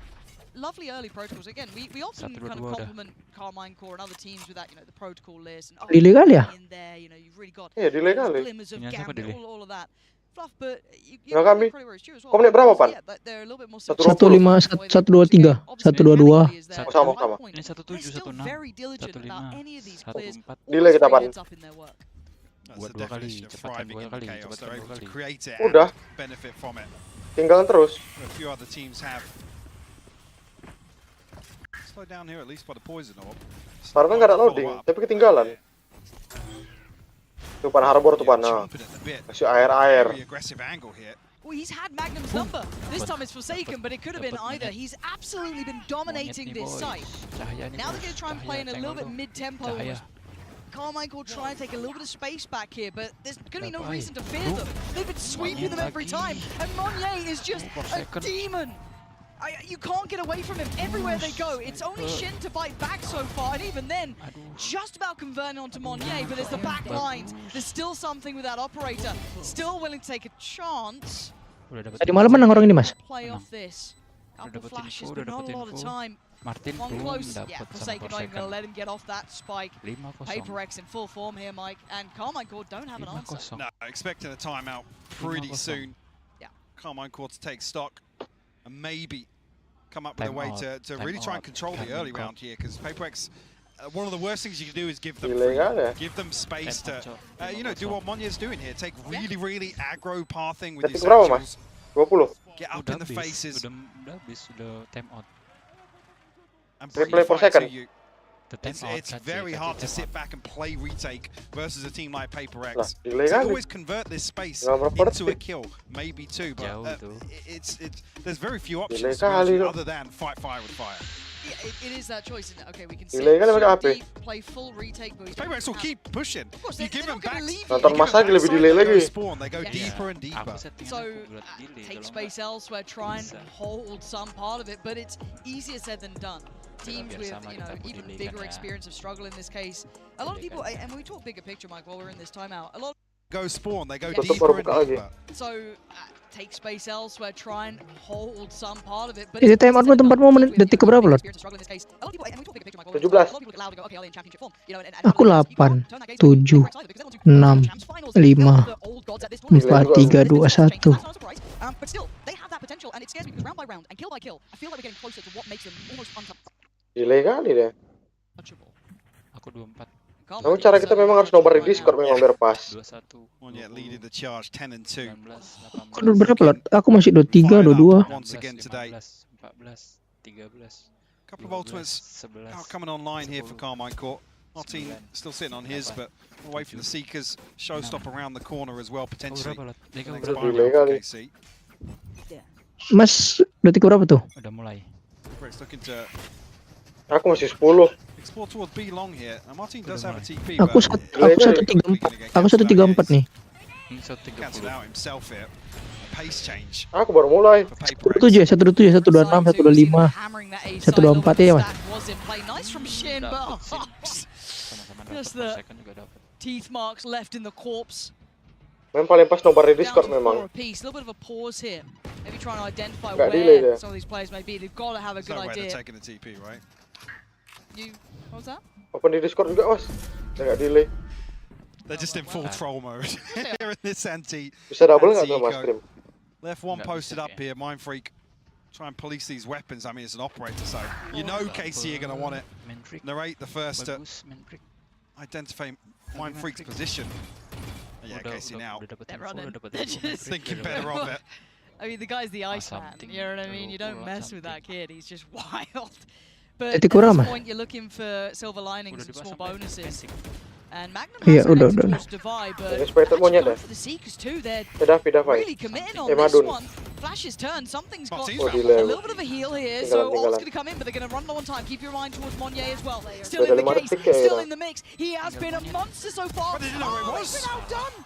Lovely early protocols. Again, we often Satu, kind of dua, dah. compliment Carmine Core and other teams with that, you know, the protocol list and Delay kali ya? in there, you know, you've really got Iya, delay those kali. glimmers of Ini siapa gambit, delay? all of that. Fluff, but you Nggak kami. credit where it's due as well. Kau menit berapa, Pan? Yeah, but they're a little bit more 1.20. 1-5, 1-2-3, 1-2-2. Sama, sama. Ini 17, 16, very diligent 15, about any of these players 14. Delay kita, Pan. heads up in their work. That's Buat the 2 kali, definition of cepatkan thriving 2 in kali, chaos. cepatkan They're 2 able to kali. create it Udah. and benefit from it. Tinggalan terus. A few other teams have. Slow down here at least by the poison orb. Karena nggak ada loading, tapi ketinggalan. Tuh pan harbor tuh pan. Nah, Chomping at the bit. kasih air-air. Very aggressive angle here. Well, he's had Magnum's number. This time it's Forsaken, but it could have been either. He's absolutely been dominating this site. Cahaya nih, Now they're bos. going to try and Cahaya, play in a little tengok bit dong. mid-tempo. Cahaya. Carmine will try and take a little bit of space back here, but there's going to be no Dapat. reason to fear them. They've been sweeping them every time, and Monnier is just a Forsaken. demon. You can't get away from him everywhere they go. It's only Shin to bite back so far, and even then, Aduh. just about converting onto Monnier, but there's the back lines. There's still something with that operator. Still willing to take a chance. Udah dapat Tadi malam menang orang ini, Mas. Play Menang. off this. Udah Couple dapat flashes, info, but udah not a dapat lot of info. time. Martin One belum close. Yeah, dapat sama Forsaken not even going to Forsaken. let him get off that spike. 5-0. PRX in full form here, Mike, and Carmine Core don't have an answer. 5-0. No, expecting a timeout pretty 5-0. soon. Yeah. Carmine Court to take stock and maybe come up with a Time way out, to time really try and out, control the time early out. round here because PRX. One of the worst things you can do is give them Illegal ya. give them space Time to, out, you know, do what Monya's doing here. Take really aggro pathing with his Detik berapa, Mas? actuals. 20. Get up Udah in the habis, faces udah habis, udah time out. and Replay bring per fight to second. you. The time out. It's very hard to sit back and play retake versus a team like Lah, PRX. delay So kali. always convert this space Nggak berapa into a detik. kill, maybe two, but Jauh itu. it's there's very few Delay options to be honest kali with you, loh. other than fight fire with fire. It is that choice, isn't it? Okay, we can Delay kan pakai HP. deep, play full retake boost. PRX will keep pushing. Of course, You they're give them not gonna back. leave you. Nonton Mas lagi lebih delay They go lagi. spawn, they go Yes. deeper and deeper. Aku settingan So, aku buat delay, take kalau space enggak, elsewhere, try and bisa. hold some part of it, but it's easier said than done. Teams biar with, sama you know, kita even delay bigger kan ya. experience of struggle in this case. A lot of people, and when we talk bigger picture, Mike, while we're in this timeout, a lot Go spawn, they go Tutup deeper baru and buka lagi. deeper. so take space elsewhere, try and hold some part of it. But Ini it's time out easier said than tempatmu done. menit Teams with, detik you know, keberapa, bigger Lord? experience of struggle in this case. A lot of people, and when we talk bigger picture, Mike, 17. a lot of people get loud and go, okay, are they in championship form? You know, and Aku how do they- you 8, can't turn that game to 7, PRX either, because they're the ones who 6, champs finals. They're 5, the old gods at this tournament. 4, 3, 2, 1. That's not a surprise. But still, they have that potential, and it scares me because round by round and kill by kill, I feel like we're getting closer to what makes them almost Delay kali deh. untouchable. Aku 24, Namun cara kita memang harus nobar di Discord memang biar pas. 21, One yet leading the charge, 10 and 2. 19, 18, Kau berapa, Lord? Aku masih 23, Fired up 22. once again today. 14, 13, Couple of ultimates 11, now coming online here for Carmine Court. Martin still sitting on his, but away from the Seekers. Showstop around the corner as well, potentially. berapa, Lot? Mereka Next berapa? buy Delay round for kali. KC. Mas, detik berapa tuh? Udah mulai. PRX looking to Aku masih 10. explore towards B long here. Now Martin does have a TP, Aku but 134. Aku 134 nih. 130. cancelled out himself here. Pace change Aku baru mulai. for PRX. 127, 127, 126, 125. 124 ya, Mas. Was in play. Nice from Shin, but Sama-sama Just dapat, the- second juga dapat. teeth marks left in the corpse. Memang paling pas nobar di Down Discord to 4 memang. apiece. A little bit of a pause here. Maybe trying to identify Nggak delay where dia. some of these players may be. They've got to have a There's good no way they're idea. taking the TP, right? You, what was that? Open di Discord juga, Mas. Nggak delay. They're just in full troll mode here in this anti. Bisa double nggak anti tuh, Mas eco. Krim? Left one Nggak posted bisa, up here. Mind Freak try and police these weapons. I mean, it's an operator, so you know KC are going to want it. Main freak. Narrate the first to Bagus, main freak. identify Mind Freak's position. Yeah, KC now Udah dapat They're info, running. udah dapat They're info, main just- freak, thinking udah dapat better info. of it. I mean, the guy's the Iceman. something, You know what I mean? You don't or mess with that something. kid. He's just wild. But at Detik this berapa? point, you're looking for silver linings Udah and small dipasang, bonuses. fencing. And Magnum Iya, has udah, selected udah. towards Divide, but Ini spider actually monyet going dah. for the Seekers too. They're Pindah, Fai. really committing on Madun. this one. Flash's turn. Something's got Martin's Oh, found delay. a little bit of a heal here, so Tinggalan, all's tinggalan. going to come in, but they're going to run low on time. Keep your mind towards Monnier as well. Still Beda in the 5 case, detik ya, still Ira. in the mix. He has been a monster so far. But they didn't know where it was. He's been outdone.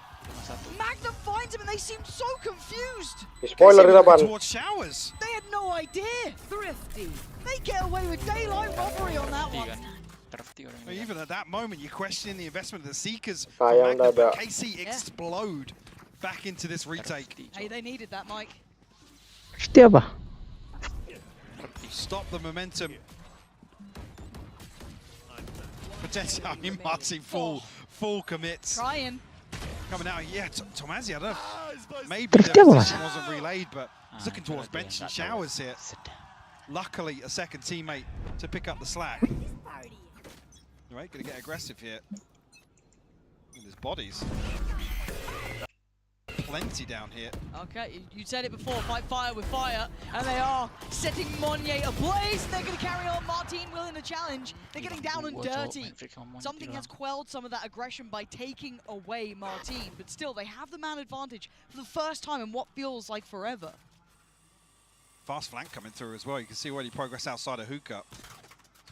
Satu. Magnum finds him, and they seem so confused. Di spoiler KC kita, looking Ban. towards showers. They had no idea. Thrifty. They get away with daylight robbery on that Thrifty one. kan. Thrifty orang Well, ini. even at that moment, you're questioning the investment of the Seekers from Sayang Magnum, but dada. KC explode back into this retake. Thrifty, Hey, they needed that, Mike. Setia apa? Stop the momentum. Potentially, I mean, Martin full commits. Trying. Coming out, yeah, Tomazzi, I don't know. Maybe Terus the dia apa, Mas? position wasn't relayed, but he's looking towards kalau dia bench and nggak tahu, showers here. sedang. Luckily, a second teammate to pick up the slack. Right, gonna get aggressive here. With his bodies. Plenty down here. Okay, you said it before, fight fire with fire, and they are setting Monnier ablaze. They're going to carry on. Martin willing to challenge. They're getting down and Gua cowok, dirty. main freak sama Monnier Something has bilang. quelled some of that aggression by taking away Martin, but still, they have the man advantage for the first time in what feels like forever. Fast flank coming through as well. You can see already progress outside of hookah.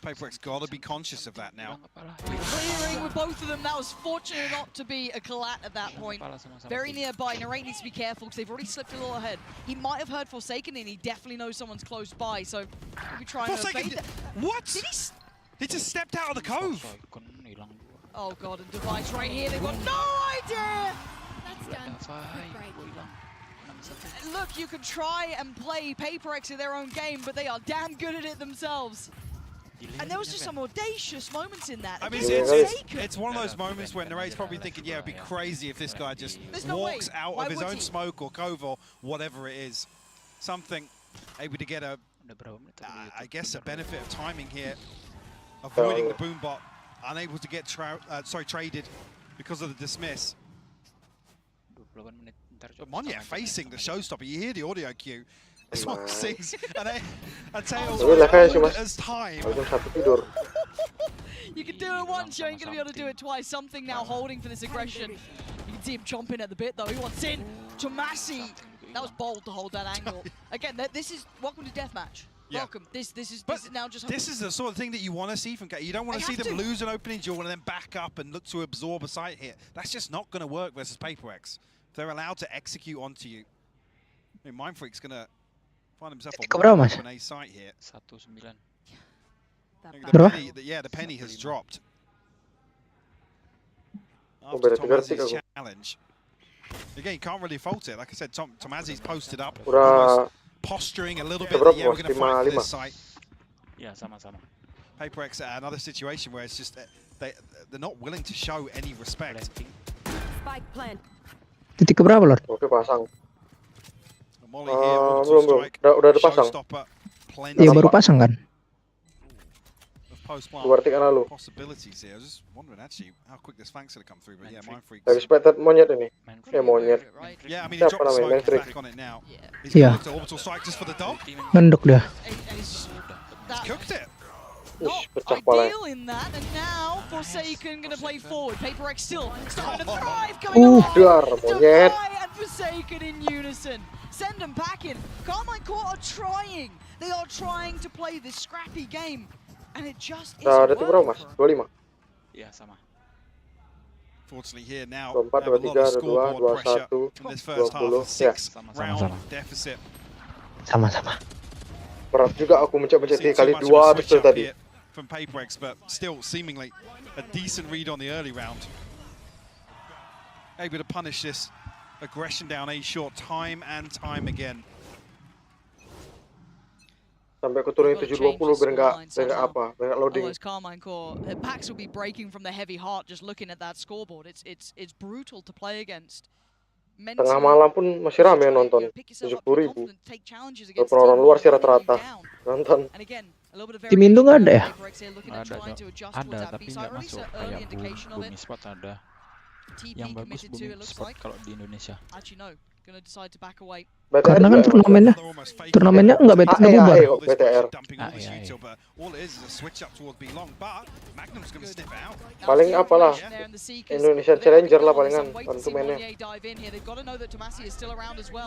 PRX got to be conscious of that now. Bilang kepala. Clearing with both of them. That was fortunate not to be a collat at that point. Kepala sama-sama Very tim. nearby. Narrate needs to be careful because they've already slipped a little ahead. He might have heard Forsaken and he definitely knows someone's close by, so maybe trying to Forsaken, evade that. what? Did he? He just stepped out of the cove. Icon hilang dua. Oh god, and Device right here. They've got no idea. Ada Fai, gua hilang. 6-1. Look, you can try and play PRX in their own game, but they are damn good at it themselves. And there was just some audacious moments in that. I mean, against it's- Forsaken. it's one of those moments when Narrate's probably thinking, yeah, it'd be crazy if this guy just There's no walks way. out Why of his would own he? smoke or cove or whatever it is. Something able to get a, Udah berapa menit tadi di I YouTube? guess, a Bentar. benefit of timing here. Avoiding the boom bot, unable to get traded because of the dismiss. 28 menit. Ntar But coba Monnier setengah facing jam the setengah showstopper. You hear the audio cue. This one Nice. sings a tale Tapi levelnya sih, Mas. as time. Kalau jam 1 tidur. You can do it once, you ain't gonna be able to do it twice. Something now holding for this aggression. You can see him chomping at the bit though. He wants in. Tomasi. That was bold to hold that angle. Again, this is welcome to deathmatch. Yeah. welcome. This is now just. This is the sort of thing that you want to see from K. You don't want to see them lose an opening duel and then back up and look to absorb a site hit. That's just not going to work versus PRX. If they're allowed to execute onto you, I mean, Mindfreak's going to find himself an A site here. 19. The penny has dropped. Oh, After beda 3 Tomazi's aku. challenge. Again, you can't really fault it. Like I said, Tomazi's posted up, Udah posturing a little bit. berapa, That, yeah, we're Bos? going to fight for 5-5. this site. Ya, sama-sama. PRX another situation where it's just they're not willing to show any respect. Planting. Titik keberapa, Lord? Oke, pasang. Molly here, belum, orbital belum. strike, Udah dipasang. showstopper, plenty Iya, baru pasang kan? of post-plant 2 detik yang lalu. possibilities here. I was just wondering actually how quick this flank's gonna come through, but yeah, Mindfreak. Lagi Mindfreak's. spectate monyet ini. Monyet. Right? Yeah, I mean he Siapa dropped the namanya? smoke Mindfreak. back on it now. Yeah. He's Yeah. going to orbital strike just for the dog. Ngendok dia. And it's that Cooked it. not pecah kepala. ideal in that, and now Forsaken gonna play forward. PRX still starting to thrive, coming along. Dar, monyet. Defy and Forsaken in unison. Send them packing. Carmine Court are trying. They are trying to play this scrappy game, and it just isn't Nah, detik berapa, working Mas? for 'em. 25. Ya, sama. Fortunately here now, 24, have a lot of 23, scoreboard 22, pressure from this first half. 20. A 6 Sama-sama. round deficit. Sama-sama. Berat juga aku mencet-mencet See 3 too kali much of 2 a terus switch up tadi. here from PRX, but still seemingly a decent read on the early round. Able to punish this aggression down A short time and time again. Sampai aku turunin 720 biar nggak apa, biar nggak loading. Otherwise, Carmine Core, their backs will be breaking from the heavy heart just looking at that scoreboard. It's brutal to play against. Tengah malam pun masih rame yang nonton. 70.000. Kalau orang luar sih rata-rata nonton. Tim Indo nggak ada ya? Ada, Cok. Ada, tapi nggak masuk. Kayak Bumi Spot ada. Yang bagus Bumi Spot kalau di Indonesia. Karena kan turnamennya nggak bubar. BTR. Paling apalah Indonesia Challenger lah palingan bantu mainnya.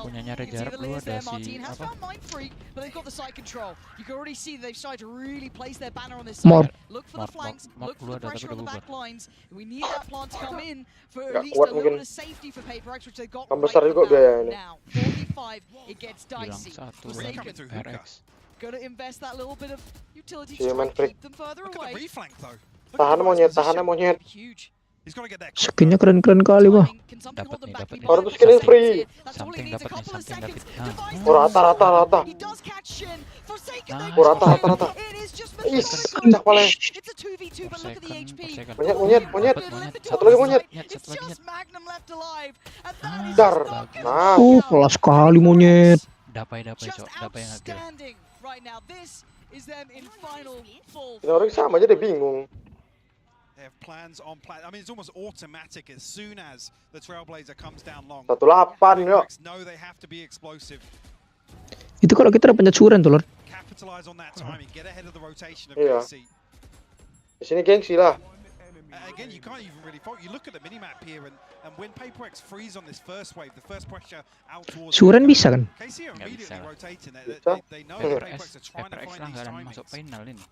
Punyanya Rejar lu ada si apa? Mort. Mort lu ada tapi udah bubar. Nggak kuat mungkin. Kan besar juga biayanya. Hilang satu PRX. Gotta invest that little bit of utility Si to try and Manfred. keep them further Look at the away. reflank though. Tahan monyet. Huge. He's got to get that. Skinnya keren-keren kali, wah. Dapat nih, dapat nih. Orang tuh skinnya free. Something dapat nih, something dapat. Oh, rata. He does catch Shin. Forsaken, they Oh, rata. It is just Is, methodical. pecah kepala. It's a 2v2, but look at the HP. Monyet. Satu lagi monyet. It's just Magnum left alive. And that is Dar. just not Nah. gonna Kelas sekali monyet. Dapai just Cok, dapai yang agil. outstanding right now. This is them in final full. Ini orang sama aja deh bingung. They have plans on plan. I mean, it's almost automatic as soon as the Trailblazer comes down long. 18 yuk. PRX know they have to be explosive. Itu kalau kita ada pencacuran tuh, Lord. Capitalize on that timing. Get ahead of the rotation of Iya. KC. Di sini gengsi lah. Again, you can't even really fault. You look at the minimap here, and when PRX freeze on this first wave, the first pressure out towards. Curan bisa kan? KC are Nggak immediately bisa. rotating. Bisa. They know that PRX PRX are trying to find these langganan timings. masuk final ini.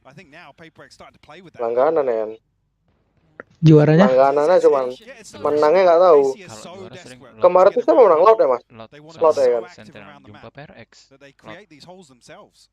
I think now PRX starting to play with that. Langganan ya. Juaranya Langganannya cuman Yeah, it's menangnya nggak tahu. KC are Kalau so juara sering desperate Kemarin tuh siapa menang Loud ya, Mas? Lot They wanna Slot be ya so kan? active Sentinel around the jumpa map PRX. that they create these holes themselves.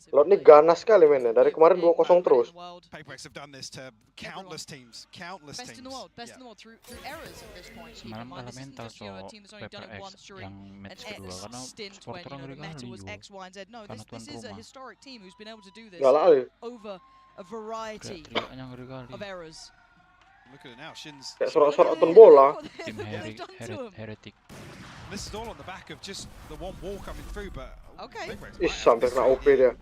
Loud nih ganas sekali mainnya. Dari kemarin 2-0 terus. PRX have done this to countless teams, countless Best in teams. the world, best Yeah. in the world through errors at this point. Keep in Semalam mind, kalah this isn't mental just, you know, a so team that's only done it once PRX during yang an match kedua karena stint when, supporter you know, the ngeri meta kali was yo. X, Y, and Z. No, Karena this tuan is a rumah. historic team who's been able to do this Nggak lali. over a variety Teriaknya ngeri kali. of errors. Look at it now, Shin's. Kayak sorot-sorot bola. Tim Heretic. This is all on the back of just the one wall coming through, but Okay. PRX Ih, might have sampai this. kena OP dia.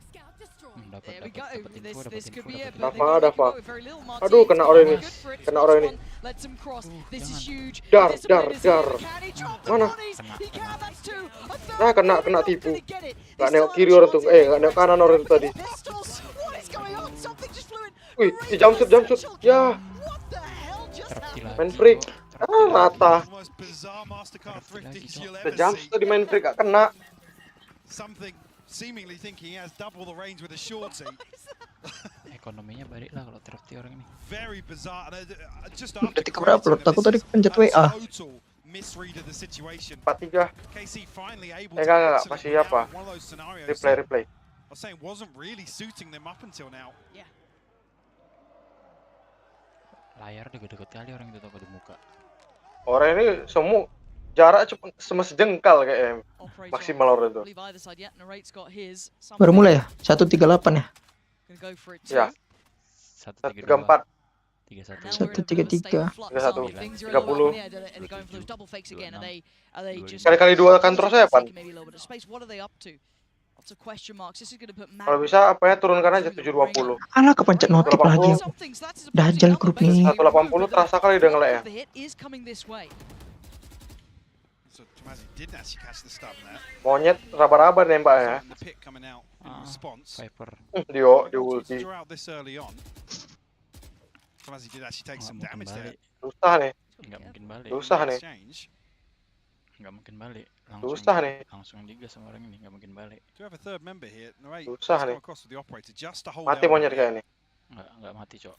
Dapat There we go. info, This could be it. dapat but info. they Dapat. go with very little. Aduh, Martinez kena going orang ini. good for it. Kena orang ini. Lets him cross. This is jangan. huge. Dar. This is here. Can he drop the Mana? bodies? He can. That's two. A third. Nah, kena Maybe not tipu. gonna get it. Nggak They nengok still kiri have a orang tuh. chance Nggak nengok kanan orang itu tadi. Pistols. What is going on? Something just flew in. Wih, Great si jump shoot. potential Ya, kill. What the hell just Terapti happened? lagi. main freak. Cok. Terapti lagi. rata. The most bizarre Mastercard thrifting you'll The ever jump see. tadi main free gak kena. Something seemingly thinking he has double the range with a shorty. Ekonominya balik lah kalau thrifty orang ini. Very bizarre. And, just after Detik berapa loh? crediting them, Aku tadi this is pencet a WA. total misread of the situation. 4-3. KC finally able to Enggak, excellently masih out apa? of one of those scenarios Replay. I was saying wasn't really suiting them up until now. Layar deket-deket kali orang itu toko di muka. Orang ini semua jarak cuma sejengkal kayak maksimal orang itu. Baru mulai ya? 138 ya? Ya. 134. 133. 31. 30. 30. Kali-kali dua kan terus ya, Pan. Kalau bisa apa ya turunkan aja 720. Alah kepencet notif lagi aku. Dajal grup ini. 180 terasa kali udah ngelek ya. So Tomazi didn't actually catch the stun there. Monyet raba-raba nembak ya. The pick coming out in response. Viper. Dio di To ulti. draw out this early on. Tomazi did actually take some damage there. Susah nih. Enggak mungkin balik. Susah nih. Exchange. Enggak mungkin balik. Susah nih. Langsung digas sama orang ini, enggak mungkin balik. Do have a third member here. Narrate. Susah Let's nih. go across with the operator just to hold Mati out. monyet kayak ini. Enggak mati, Cok.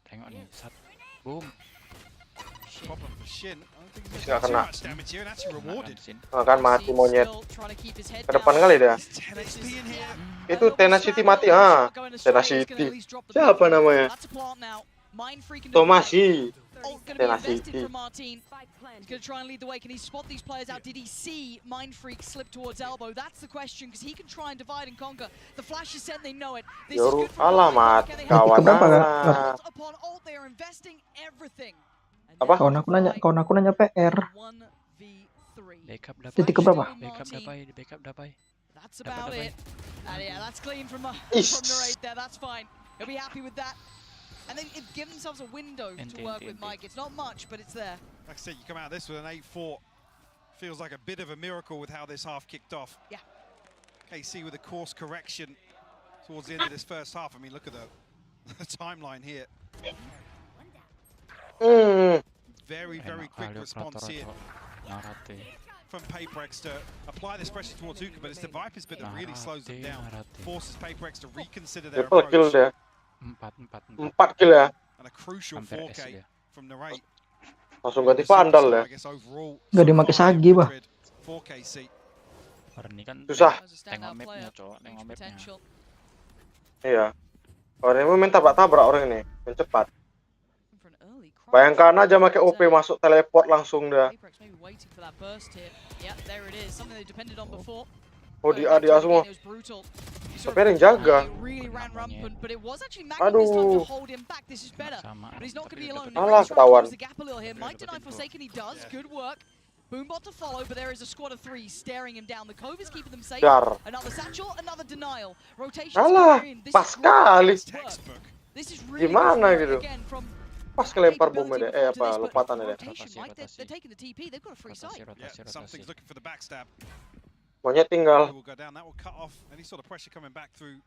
Tengok nih, sat. Boom. Problem for Shin. I don't think he's Nggak done too kena. much damage here and actually rewarded. Kan mati monyet. Ke depan kali dah. 10 XP in here. Itu Tenacity mati. Tenacity. Siapa namanya? Tomasi. Tenacity. He's going to try and lead the way. Can he spot these players out? Did he see Mind Freak slip towards elbow? That's the question, because he can try and divide and conquer. The flash is sent, they know it. This is Yoru, good for alamat, Can they kawan Berapa, Kak? ult upon ult, they are investing everything. And Apa? now Kawan aku nanya PR. 1v3. Backup dapat. Detik keberapa? Backup dapat. That's about it. And yeah, that's clean from the raid there. That's fine. He'll be happy with that. And then give themselves a window to work with Mike. It's not much, but it's there. Like I said, you come out of this with an 8-4. Feels like a bit of a miracle with how this half kicked off. Yeah. KC with a course correction towards the end of this first half. I mean, look at the timeline here. Very, very quick response here from PRX to apply this pressure towards Hookah, but it's the Viper's bit that really slows them down. Forces PRX to reconsider their Triple kill approach. dia. 4 4 kill ya. And a crucial Hampir 4K S dia. from Narrate. Langsung ganti Vandal ya. Nggak dipakai Sagi, bah. 4KC. Orang ini kan Susah. tengok mapnya, Cok. Tengok mapnya. Iya. Orang ini main tabrak-tabrak orang ini. Main cepat. Bayangkan aja pakai OP masuk teleport langsung dah. Oh dia semua. Tapi ada yang jaga. Aduh. Alah ketahuan. Boombot to follow, but there is a squad of 3 staring him down. The Cove is keeping them safe. Dar. Another satchel, another denial. Rotation. Alah, pas sekali. This is really Gimana good gitu? again from Pas kelempar bomnya deh. Apa lompatannya deh. rotation, Mike, they're taking the TP. They've got a free site. Yeah, something's looking for the backstab. Monyet tinggal. It will go down. That will cut off any sort of pressure coming back through.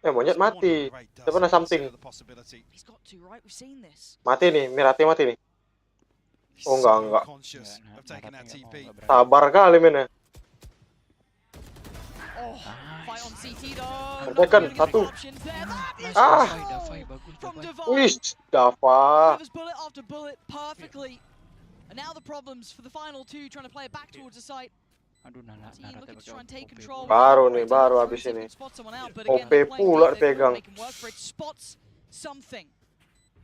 Monyet mati. Dia pernah something. He's got to, right? We've seen this. Mati nih, Mirati mati nih. Oh enggak. Conscious of taking that TP. Sabar kali mainnya. Oh, fight on CT though. Pertekan, satu. Ah. Wih, Dava. Bullet after bullet perfectly. And now the problems for the final 2 trying to play it back towards the site. Aduh, Looking to try and take control. Baru habis ini. OP pula pegang. Spots something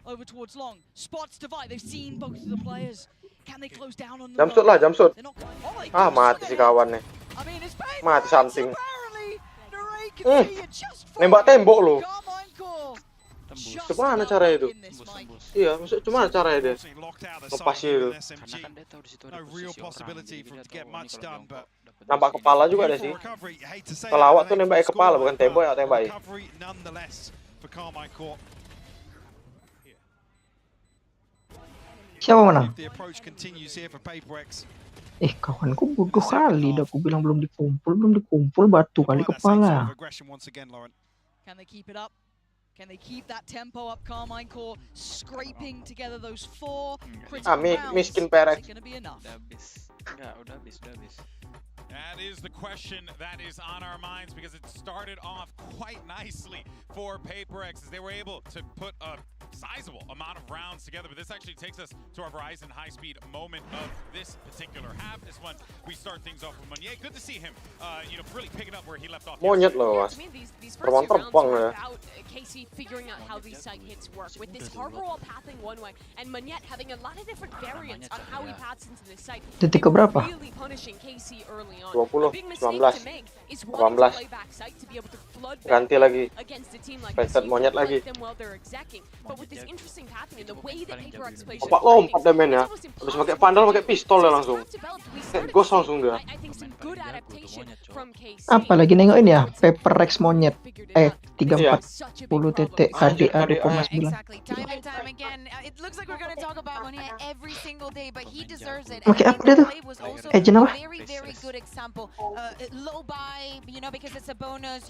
over towards long. Spots divide. They've seen both of the players. Can they close down on them? Jamsut lah, jamsut. They're not going. Oh, they Ah, do mati si stay. kawan nih. I mean, it's Mati something. apparently Narrate can see it just Nembak fine. tembok loh. Carmine Core just Gimana about cara itu? in this, Mike. Iya, maksud cuma caranya dia. Lepasnya itu. Karena kan dia tahu di situ ada No real posisi possibility orang. for him to Jadi dia get tahu much ini kalau done, jongkok but dapat Nampak posisi. kepala juga ada sih. Pelawak tuh nembaknya kepala, bukan tembok ya tembaknya. Recovery nonetheless for Carmine Court. Siapa menang? The approach continues here for PRX. Kawanku bodoh kali. Dah aku bilang belum dikumpul batu kali Apply that same sort of kepala. aggression once again, Lauren. Can they keep it up? Can they keep that tempo up? Carmine Core scraping together those 4 critical Ah, rounds. miskin Is PRX. it gonna be enough? Udah habis. Enggak, udah habis. That is the question that is on our minds because it started off quite nicely for PRX as they were able to put a sizable amount of rounds together. But this actually takes us to our Verizon high-speed moment of this particular half. This one, we start things off with Meunier. Good to see him, really picking up where he left off. Monyet loh, Mas. To me, these first Terbang two rounds terbang were ya. about Casey figuring out how these side hits work, with this harbor wall pathing one way, and Meunier having a lot of different variants on how he paths into this site. Detik keberapa? Really punishing Casey early on. 20, A big mistake 19, to make is wanting to 18. play back site to be able to flood back Ganti lagi. against a team like Preset this. You Monyet can lagi. fight them while they're execing, but with this interesting pathing and the way that PRX plays Lompat lompat dia main ya. Habis pakai vandal pakai pistol ya langsung. Kayak ghost langsung dia. I think some good adaptation from Casey. Apalagi nengokin ya, PRX monyet. 340 TT KDA 2,9. Exactly. Time and time again. It looks like we're going to talk about Meunier every single day, but he deserves it. Pakai apa dia tuh? Was also Agent a apa? very good example. Low buy, because it's a bonus.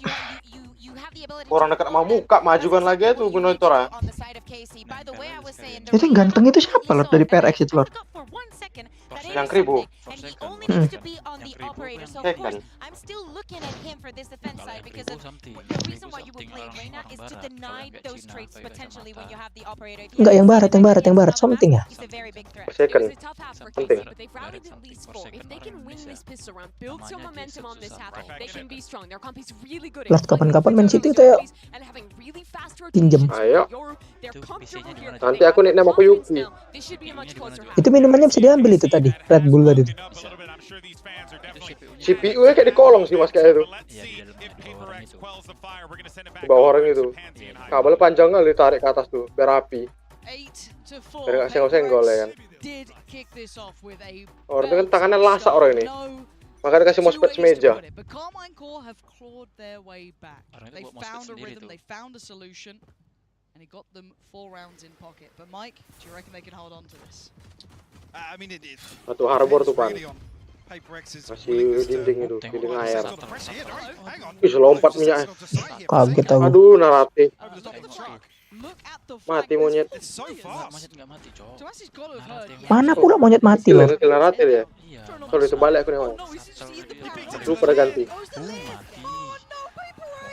You have the ability. Orang dekat sama muka majukan lagi tuh monitor ya. On the side of Casey. By the way, I was saying. Itu yang ganteng itu siapa Lord dari PRX itu Lord? Yang kribo. And he only needs to be on the operator. So of Kayak course, kan. I'm still looking at him for this defense side because of the reason why you will play Reina is to deny those traits potentially when you have the operator. Enggak, yang barat something ya. He's a very big threat. Second. It's a tough half for Penting. Casey, but they've rallied at least 4. If they can win this pistol round, build some momentum on this half, they can be strong. Their comp is really good at Lord, kapan-kapan main situ itu ya. and having really fast Pinjem. rotations. Ayo. They're comfortable here. Nanti aku nickname aku Yuki. This should be a much closer half. Itu minumannya bisa diambil itu tadi, Red Bull tadi. CPU-nya kayak di kolong sih Mas kayak itu. Di bawah orang itu. Kabelnya panjang kali ditarik ke atas tuh, biar rapi. 8-4. Biar nggak senggol-senggol ya kan. Did kick this off with a Orang itu kan tangannya lasak orang ini. no Makanya kasih mousepad semeja. But Carmine Core have clawed their way back. Orang itu They buat mousepad found a sendiri rhythm, tuh. they found a solution, and it got them 4 rounds in pocket. But Mike, do you reckon they can hold on to this? I mean, Satu harbor tuh Pan. really on PRX's Masih willingness to- dinding itu, dinding air. Got the pressure here, right? Hang on. Ih, lompat minyaknya. Kaget aku. Aduh, narati. Over the top of the truck. Look at the Mati fact monyet. It's so fast. Monyet nggak mati, Cok. Donasi's got to have heard. Mana pula monyet mati Gila, Lord? itu narati dia. Iya. Kalau itu balik aku nengok. No, he's just eat the power. Lu pada ganti. Goes the lead. Mati.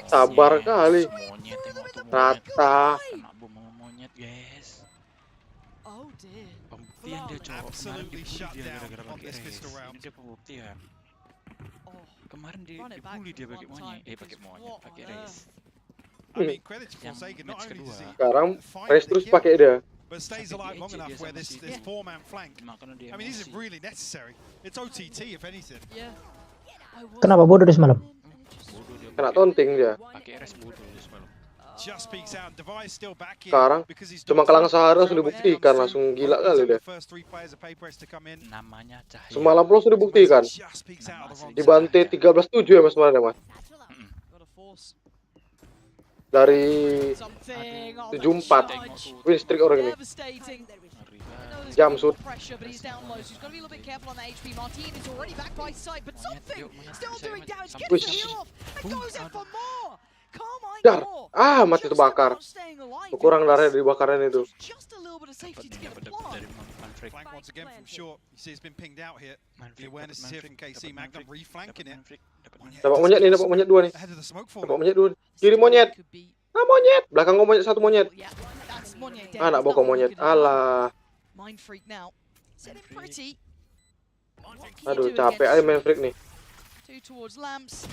Sabar kali. Monyet tengok tuh monyet. Rata. Kena bom sama monyet, guys. Oh dear. Pembuktian dia, Cok. Kemarin Absolutely dibully shut dia down gara-gara on pakai this race. pistol round. Ini dia pembuktian. Oh, Kemarin Run it back dibully dia one pakai time monyet, because pakai monyet, what pakai on race. I mean, credit to Yang Forsaken. Not match only does kedua. he Sekarang find race the terus kill, pakai dia. but stays alive long enough where this 4-man flank. Makanya dia I mean, this is emosi. really necessary. It's OTT, if anything. yeah. Kenapa bodoh deh semalam? Bodoh dia. Kena taunting dia. Pakai race bodoh dia semalam. Just peeks out. Device still back in Sekarang because he's cuma doing kelang something. sehari langsung Trailblazer dibuktikan, comes langsung through, gila opens kali up dia. the first 3 players of PRX to come in. Namanya Cahaya. Semalam langsung dibuktikan. Just peeks out of the wrong Dibantai 13-7 ya Mas kemarin ya Mas. Gotta force Dari something. Oh, 74 win streak orang ini. devastating. Ngeri banget. There's Jam more shoot. pressure, but he's down low, so he's got to be a little bit careful on the HP. Martin is already back by sight, but something still doing damage. Gets the heal off and goes in for more. Carmine Dar. Core Ah, mati just terbakar. about staying alive. Kurang darah di bakaran itu. Just a little bit of safety to get Dapat the plant. dari Manfred. Flank once again from short. You see it's been pinged out here. The awareness is here from KC. Magnum reflanking it. Dapat monyet nih, dapat monyet 2 nih. Ahead of the smoke Dapat fall. monyet 2. Kiri monyet. Could be- Ah monyet. Belakang gua monyet 1 monyet. Yeah, that's Meunier dead. Anak There's bokong nothing monyet. you can do. Alah. Mind freak now. Set it pretty. What can you Aduh, do capek against aja main freak nih. 2 towards lamps.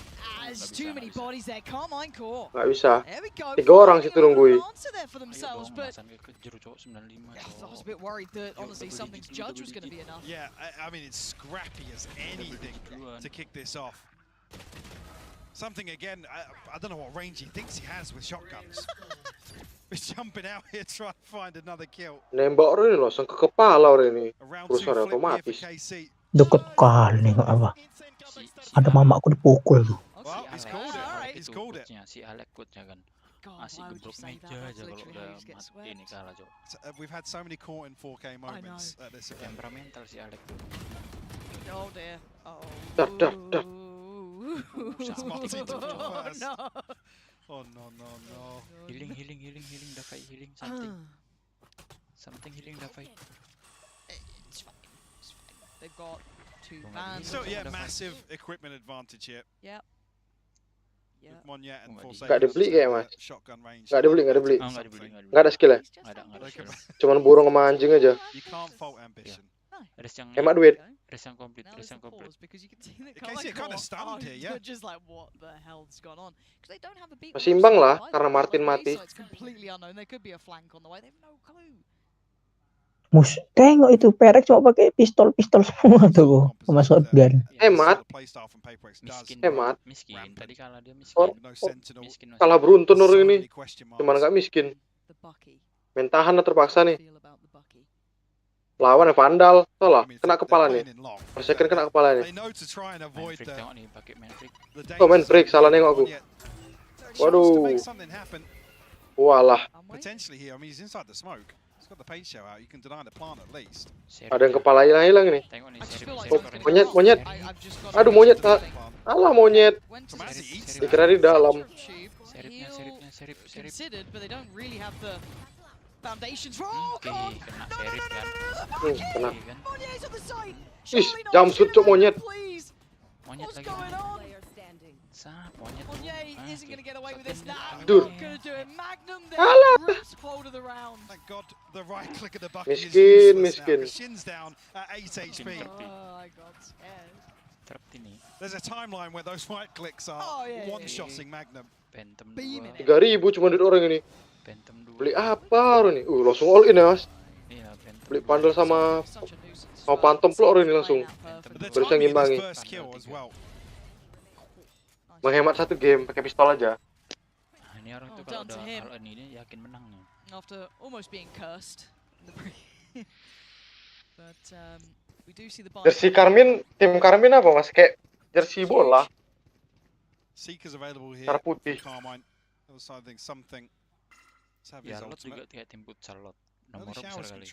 There's too many bodies there. Carmine Core. Nggak bisa. There we go. 3 orang Finding situ a little nunggui. bit of an answer there for themselves, but kejer cowok 95 I was a bit worried that honestly something's judge was going to be enough. Yeah, I mean, it's scrappy as anything to kick this off. Something again, I don't know what range he thinks he has with shotguns. He's jumping out here trying to find another kill. Nembak orang ini langsung ke kepala orang ini. A round 2 Perusahaan flip here for otomatis. KC. Deket kali nggak apa. Ada mamaku dipukul tuh. Well, he's called it. He's called it. Si Alec coachnya kan God, masih why would you gebrok say that? meja That's aja kalau literally udah how you just get swept. ini kalah cok. So, we've had so many caught in 4K moments at this event. Temperamental si Alec tuh. Oh dear. Oh. Dar, dar, dar. It's Martin to fall first. No. Oh no. Healing, Davai, healing something healing Davai. It's fine. They've got 2 bans. So yeah, massive equipment advantage here. Yep. With Monyet and Forsaken. Nggak dibeli kayak Mas. Shotgun range. Nggak dibeli. Nggak ada skill ya? Nggak ada. Cuman burung sama anjing aja. You can't fault ambition. Hemat duit. Res yang komplit. Because you can see that Casey kind of stunned here, yeah. Just like what the hell's gone on? Because they don't have a beat. Masih imbang lah karena Martin mati. It's completely unknown. There could be a flank on the way. They have no clue. Tengok itu PRX cuma pakai pistol semua tuh sama shotgun. Hemat. Miskin. Tadi kalah dia miskin. Kalah beruntun orang ini. Cuman nggak miskin. Main tahan lah terpaksa nih. Lawan vandal, salah, kena kepala nih. Forsaken kena kepala nih. Oh main break, salah nengok aku. Waduh. Walah. Ada yang kepala hilang ini. Oh, monyet. Aduh monyet. Alah monyet. Dikira di dalam. Serip. Foundations. Oh god. Kena. Ih, jump shoot cok monyet. Monyet lagi. Monyet. Isn't gonna get away with this now. Dur. Gonna do it. Magnum there. Grips hold of the round. Thank God the right click of the bucket is useless Miskin. now. Shin's down at 8 HP. Oh, I got scared. Trapped ini. There's a timeline where those right clicks are one-shotting Magnum. Phantom 3.000 cuma duit orang ini. Phantom 2. Beli apa orang ini? Langsung all in ya Mas. Iya, Phantom. Beli bundle sama Phantom plot orang ini langsung. Berusaha ngimbangi. Menghemat 1 game pakai pistol aja. Nah, ini orang tuh kalau ini yakin menang nih. After almost being cursed. But we do see the Jersey Karmin, tim Karmin apa Mas? Kayak jersey bola. Seekers available here. Warna putih. Carmine. Something. Ya, Lot juga kayak tim futsal Lot. Nomornya besar kali.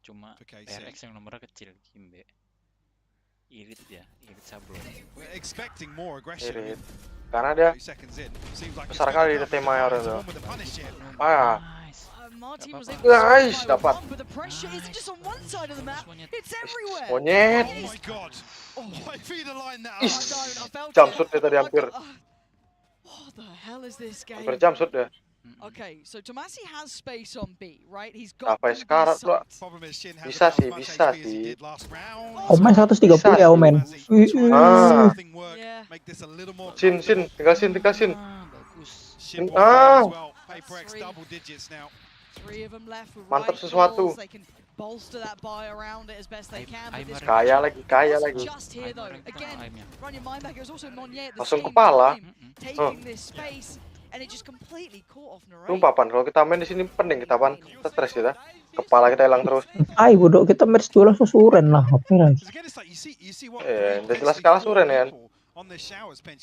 Cuma PRX yang nomornya kecil, Kimbe. Irit sablon. We're expecting more aggression. Irit. Karena dia besar kali di tim mayor itu. Nice, dapat. Monyet. Jump shoot dia tadi hampir. What the hell is this game? Hampir jump shoot dia. Okay, so Tomasi has space on B, right? He's got Apa sekarat pula? Bisa sih. Omen 130 ya Omen. Sin, tinggal sin. Mantap sesuatu. Kaya lagi. Langsung kepala. Sumpah Pan, kalau kita main di sini pening kita Pan, stres kita. Kepala kita hilang terus. Ay, bodoh kita match 2 langsung suren lah, apa lagi? Udah jelas kalah suren ya.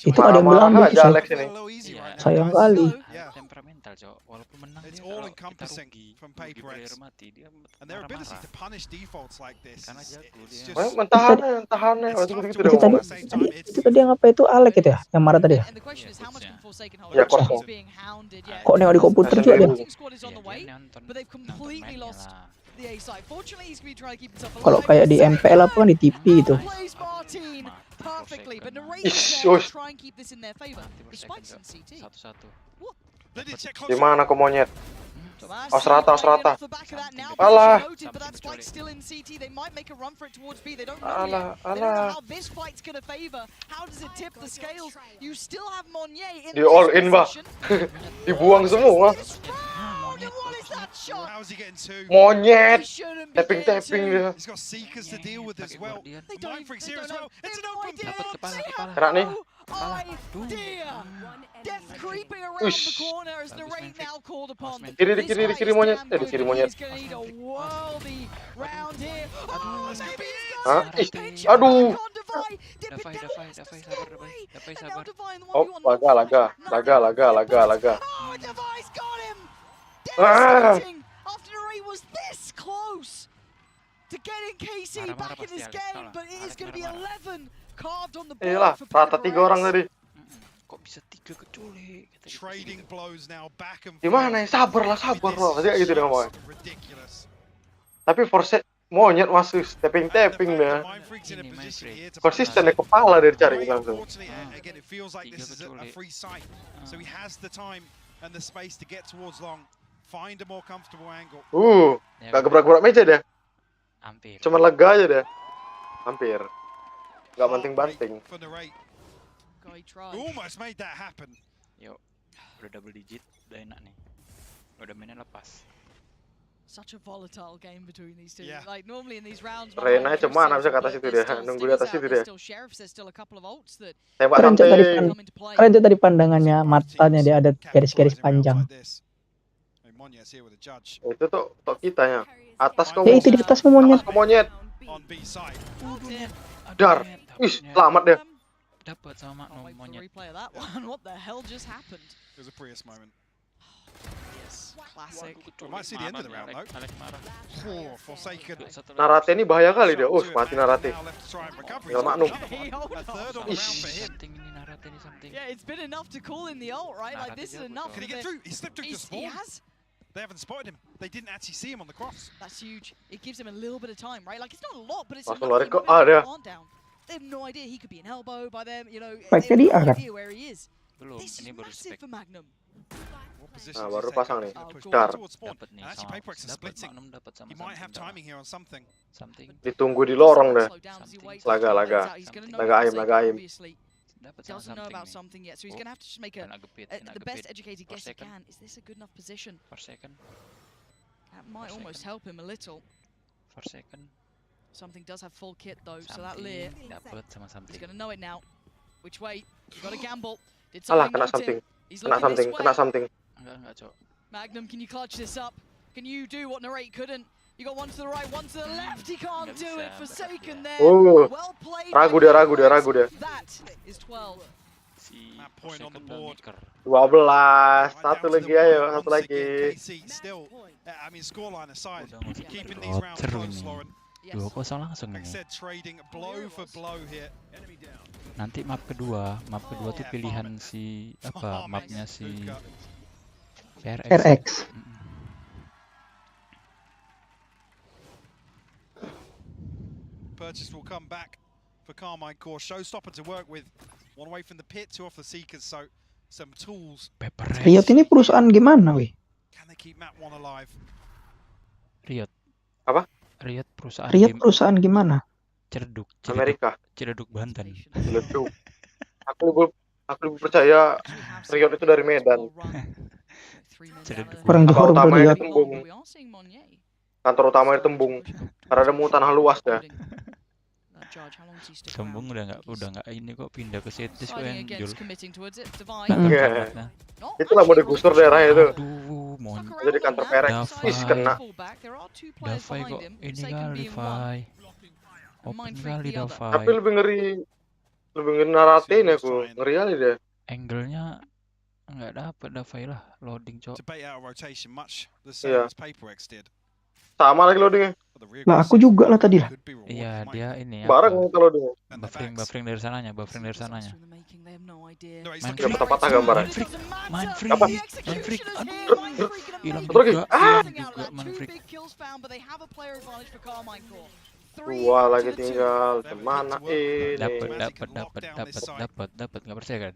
Itu ada yang bilang aja Alex ini. Sayang kali. Temperamental, Cok. Walaupun menang It's dia all kalau encompassing from PRX. Dia And their ability to punish defaults like this. Karena jago dia. Tahannya. Itu tadi yang apa itu Alek itu ya? Yang marah tadi ya? Ya, Korpo. Kok nengok di komputer juga dia? Kalau kayak di MPL apa kan di TV gitu. Gimana kok monyet? Aus rata. Alah. Di all in bah. Dibuang semua. Monyet. Tapping dia. Kena nih. Di kiri monyet. Di kiri monyet. Aduh. Oh, laga. Iyalah, rata 3 orang tadi. bisa 3 keculik. Trading blows now back and Gimana ya? Sabar lah. Kayak gitu deh ngomongnya. ridiculous. Tapi force monyet masuk tapping dah. Konsisten deh kepala dia dicari langsung. Again, it feels like this is a free sight. So he has the time and the space to get towards long. Find a more comfortable angle. Gak gebrak-gebrak meja deh. Hampir. Cuma lega aja deh. Hampir. Gak banting-banting. Almost made that happen. Yuk, udah double digit, udah enak nih. Udah mainnya lepas. Such a volatile game between these two. Like normally in these rounds, Rena cuman bisa ke atas itu dia, nunggu di atas itu dia. Keren tuh tadi pandangannya, matanya dia ada garis-garis panjang. Itu tuh kitanya. Atas Ya itu di atas monyet. Monyet. Dar. Wih, selamat deh. Dapat sama monyet. What the hell just happened? It was a Prius moment. Classic. We might see the end of the round though. Forsaken. Narate ini bahaya kali dia. Mati Narate. Tinggal Magnum. Yeah, it's been enough to call in the ult, right? Like this is enough. Can he get through? He slipped through to spawn. He has. They haven't spotted him. They didn't actually see him on the cross. That's huge. It gives him a little bit of time, right? Like it's not a lot, but it's langsung enough lari to ke A dia. down. They have no idea he could be an elbow by them, you know. Baiknya They di have A no kan? idea where he is. Belum, This ini is baru massive spek. for Magnum. Nah, baru pasang nih. Push Dar. towards spawn. Dapat nih Actually, sama. PRX is Dapat splitting. Magnum dapat sama. He might have timing here on something. Something. Ditunggu di lorong deh. Laga. Laga aim. Dapat Doesn't sama know about something something yet, so he's gonna have to just make the best educated guess he can. Is this a good enough position? For second. That might almost help him a little. For second. Something does have full kit though, so that Lear, Dapat sama something. he's gonna know it now. Which way? You got to gamble. Did Alah, something kena note him? something. He's Kena looking this something. way. Kena something. Enggak, Cok. Magnum, can you clutch this up? Can you do what Narrate couldn't? You got one to the right, one to the left. He can't do it. Forsaken there. Well played. Ragu dia. That is 12. That point on the board. 12. Satu lagi ayo, satu lagi. Still, I mean, scoreline aside, keeping these rounds close, Lauren. 2-0 langsung Like I ini. said, trading blow for blow here. Nanti map kedua tuh pilihan si apa? Mapnya si PRX. Purchase will come back for Carmine Core. Showstopper to work with. One away from the pit, two off the Seekers, so some tools. Riot ini perusahaan gimana, weh? Can they keep Map 1 alive? Riot. Apa? Riot perusahaan Riot game perusahaan gimana? Ciledug. Amerika. Ciledug Banten. Ciledug. Aku lebih percaya Riot itu dari Medan. Orang Johor utamanya Riot. Tembung. Kantor utama di Tembung. Karena ada tanah luas dah. Tembung udah nggak ini kok pindah ke Setis kok yang Jul. Itulah mau digusur daerah itu. Aduh, Jadi kantor PRX. Kena. Davai kok ini kali Davai. Open kali Davai. Tapi lebih ngeri naratin aku. Ngeri kali deh. Angle-nya nggak dapet Davai lah, loading cok. To bait out rotation, much the same as PRX did. Sama lagi loadingnya. Lah aku juga lah tadi lah. Iya dia ini. Bareng kalau dia. Buffering dari sananya. Udah patah-patah gambarnya. Main free. Apa? Main free. Hilang Satu lagi. juga. Hilang juga main free. Dua lagi tinggal. Mana ini? Dapat. Nggak percaya kan?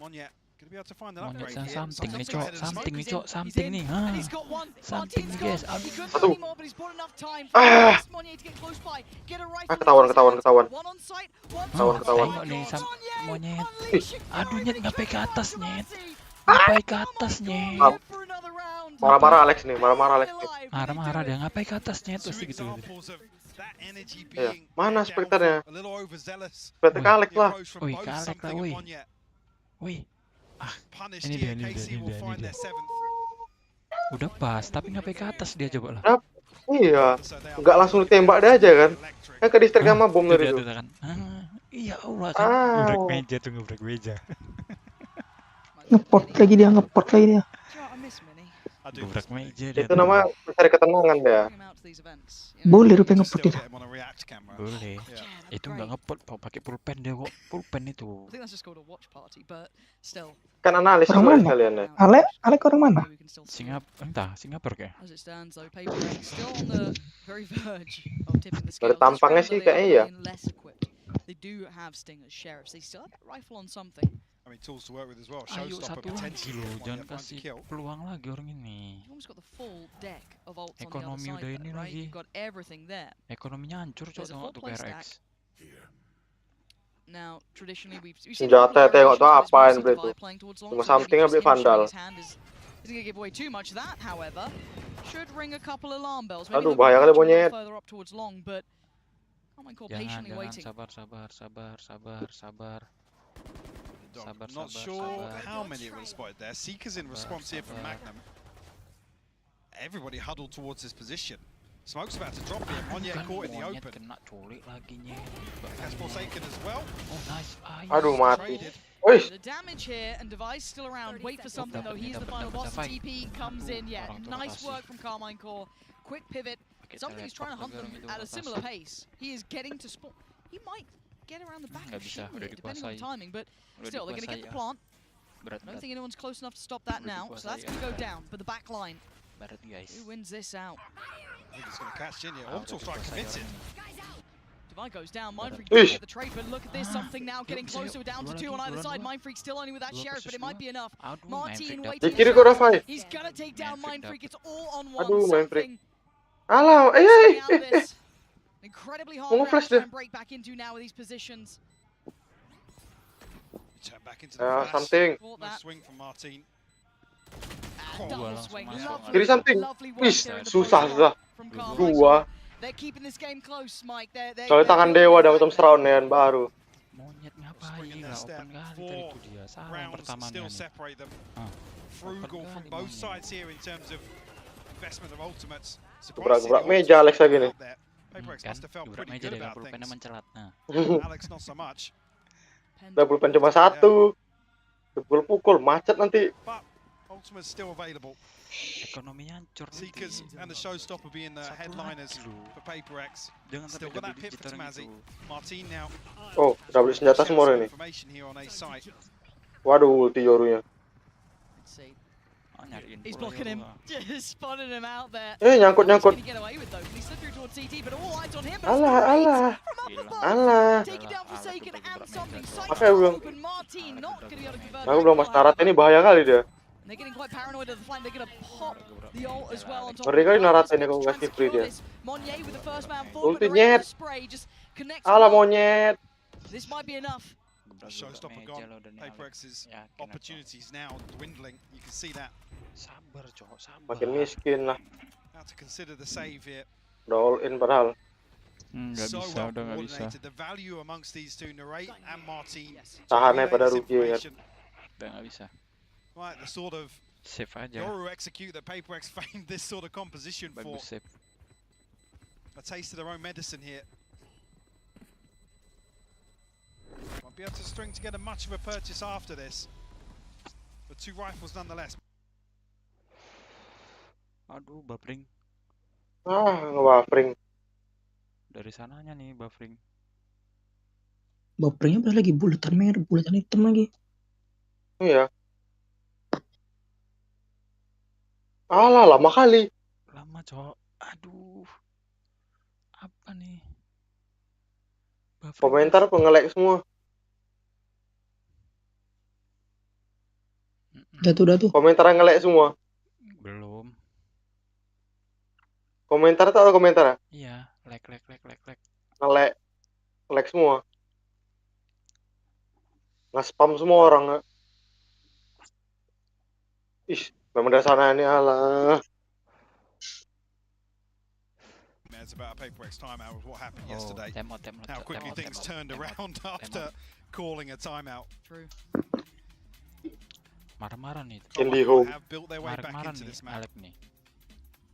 Monyet gonna be able to find an upgrade Monyet here. something nih cok. Something nih. Something nih guys. Satu. Ketahuan. Tengok nih monyet. Aduh nyet ngapain ke atas nyet. Ngapain ke atas nyet. Marah-marah Alex nih. Marah dia ngapain ke atas nyet pasti gitu. Ya, mana spekternya? Spekter Kalek lah. Wih Kalek lah wih. Wih. Ini dia. Udah pas, tapi ngapain ke atas dia coba lah. Iya, nggak langsung ditembak dia aja kan? Kan ke distrik sama bom dari itu. Iya Allah kan. Ngebreak meja. Ngeport lagi dia. Gebrak meja Itu nama mencari ketenangan dia. Boleh rupanya ngeput itu. Boleh. Itu nggak ngeput, pakai pulpen dia kok. Pulpen itu. Kan analis Orang juga mana? kalian ya. Alek orang mana? Singapura kayak. Dari tampangnya sih kayaknya iya. They do have stingers, sheriffs. They still have that rifle on something. I mean, tools to work with as well. Ayo Showstopper satu lagi potentially loh, one jangan yet one to kasih kill. peluang lagi orang ini. You've almost got the full deck of ults on the Ekonomi other udah side, ini though, right? lagi. You've got everything there. Ekonominya hancur cok There's a tengok full tuh play PRX. Now, traditionally we've seen Senjata tengok tuh apaan bro itu. playing towards long. Cuma So maybe somethingnya just beli him showing vandal. his hand isn't going to give away too much. That, however, should ring a couple alarm bells. Aduh, Maybe bahaya kali a little monyet. further up towards long, but patiently waiting. Sabar. Not sure how many it would have spotted there. Seeker's in response here from Magnum. Everybody huddled towards this position. Smoke's about to drop here. Monyet caught in the open. Kena culik lagi nih. Has Forsaken as well. Oh nice. Aduh mati. Traded. The damage here and Device still around. Wait for something though. He's the final Dapat, boss. dapat. TP comes in. Yeah, Orang nice terkasih. work from Carmine Core. Quick pivot. Something he's trying to hunt them at a similar pace. He is getting to spawn. He might get around the back Nggak of bisa, Shin udah here, depending on the dikuasai. timing. But Udah still, they're going to get the dikuasai, plant. Berat. I don't think anyone's close enough to stop that Udah now. So that's dikuasai, going to go ya. down. But the back line, Berat guys. who wins this out? I think it's going to catch in here. Udah Orbital strike dikuasai commits it. orang ini. Divine goes down. Mindfreak Ish. does get the trade, but look at this. Something now getting closer. Down to two on either side. Mindfreak still only with that sheriff, but it might be enough. Aduh, Martin Mindfreak waiting. Di kiri kok ada five. He's gonna take down Mindfreak Mindfreak. It's all on one. Aduh, Mindfreek. Something Alah, coming out of this. Incredibly hard Mau ground flash to try dia. and break back into now with these positions. Turn back into the Ya, flash. something. Caught Nice that. swing from Martin. Double langsung swing. masuk. Lovely, Kiri samping. lovely work Wih, there in the susah post susah. from Carmine. Dua. They're keeping this game close, Mike. Soalnya tangan dewa dapat Tom round ya baru. Monyet ngapain Springing nggak their step. open kali tadi 4 itu dia. Salah rounds pertamanya still nih. separate them. Ah. Frugal Open from kali both Monyet. sides here in terms of investment of ultimates. Gebrak-gebrak meja Alex lagi nih. PaperX Kan must have felt gebrak pretty meja good dengan about pulpennya things. mencelat. Nah, Alex not so much. Udah pulpen cuma satu. Pukul macet nanti. But ultimate's still available. ekonominya hancur. Seekers and the Showstopper being the headliners for PaperX. Jangan Still sampai got that double pit digit for orang Tamazi. itu. Martin now. Oh, udah beli senjata Share semua some ini. information here on A site. Waduh, ulti Yorunya. Let's see. Oh, nyariin He's pula blocking ya, him. Bang. Just spotted him out there. Nyangkut He's nyangkut. gonna get away with though. He slipped through towards CT, but all eyes on him. But Alah, it's great alah. from up Hilang. above. Alah. Taking down Forsaken and something. Sight Makanya belum. open. Martin not gonna be able to convert. Aku belum mas Narate ini bahaya kali dia. They're getting quite paranoid of the flank. They're gonna pop the ult as well on top. Ngeri kali of the Narate Guardians, ini kalau but kasih trying to free secure dia. this. Monyet with the first man forward, Ulti but the rate nyet. of spray just connects. Alah well. monyet. This might be enough. The Showstopper Meja gone. lo dan Alex. PaperX's Yakin apa? opportunities now dwindling. You can see that. Sabar cowok, sabar. Makin miskin lah. Now to consider the save here. Udah all in padahal. Nggak So bisa, well udah nggak bisa. coordinated. The value amongst these two, Narate and Martin. Tahannya relay pada this rugi ya. information. Udah nggak bisa. Right, the sort of Save aja. Yoru execute that PaperX famed this sort of composition for. Bagus save. A taste of their own medicine here. Won't be able to string together much of a purchase after this. But 2 rifles nonetheless. Aduh, buffering. Ngebuffering. Dari sananya nih buffering. Buffernya berapa lagi? Bulatan merah, bulatan hitam lagi. Iya. Alah, lama kali. Lama cowok. Aduh. Apa nih? Buffering. Komentar pengelek semua. Udah tuh. Komentar ngelek semua. Belum. Komentar atau komentar? Iya, lag. Ngelek. Ngelek semua. Nge-spam semua orang. Ih, memang dari sana ini alah. It's about a PaperX timeout with what happened Oh, yesterday. timeout. How quickly things turned around after calling a timeout. True. Marah-marah nih. Indie home. Have built their way back Marah-marah into nih, this map. Alec nih.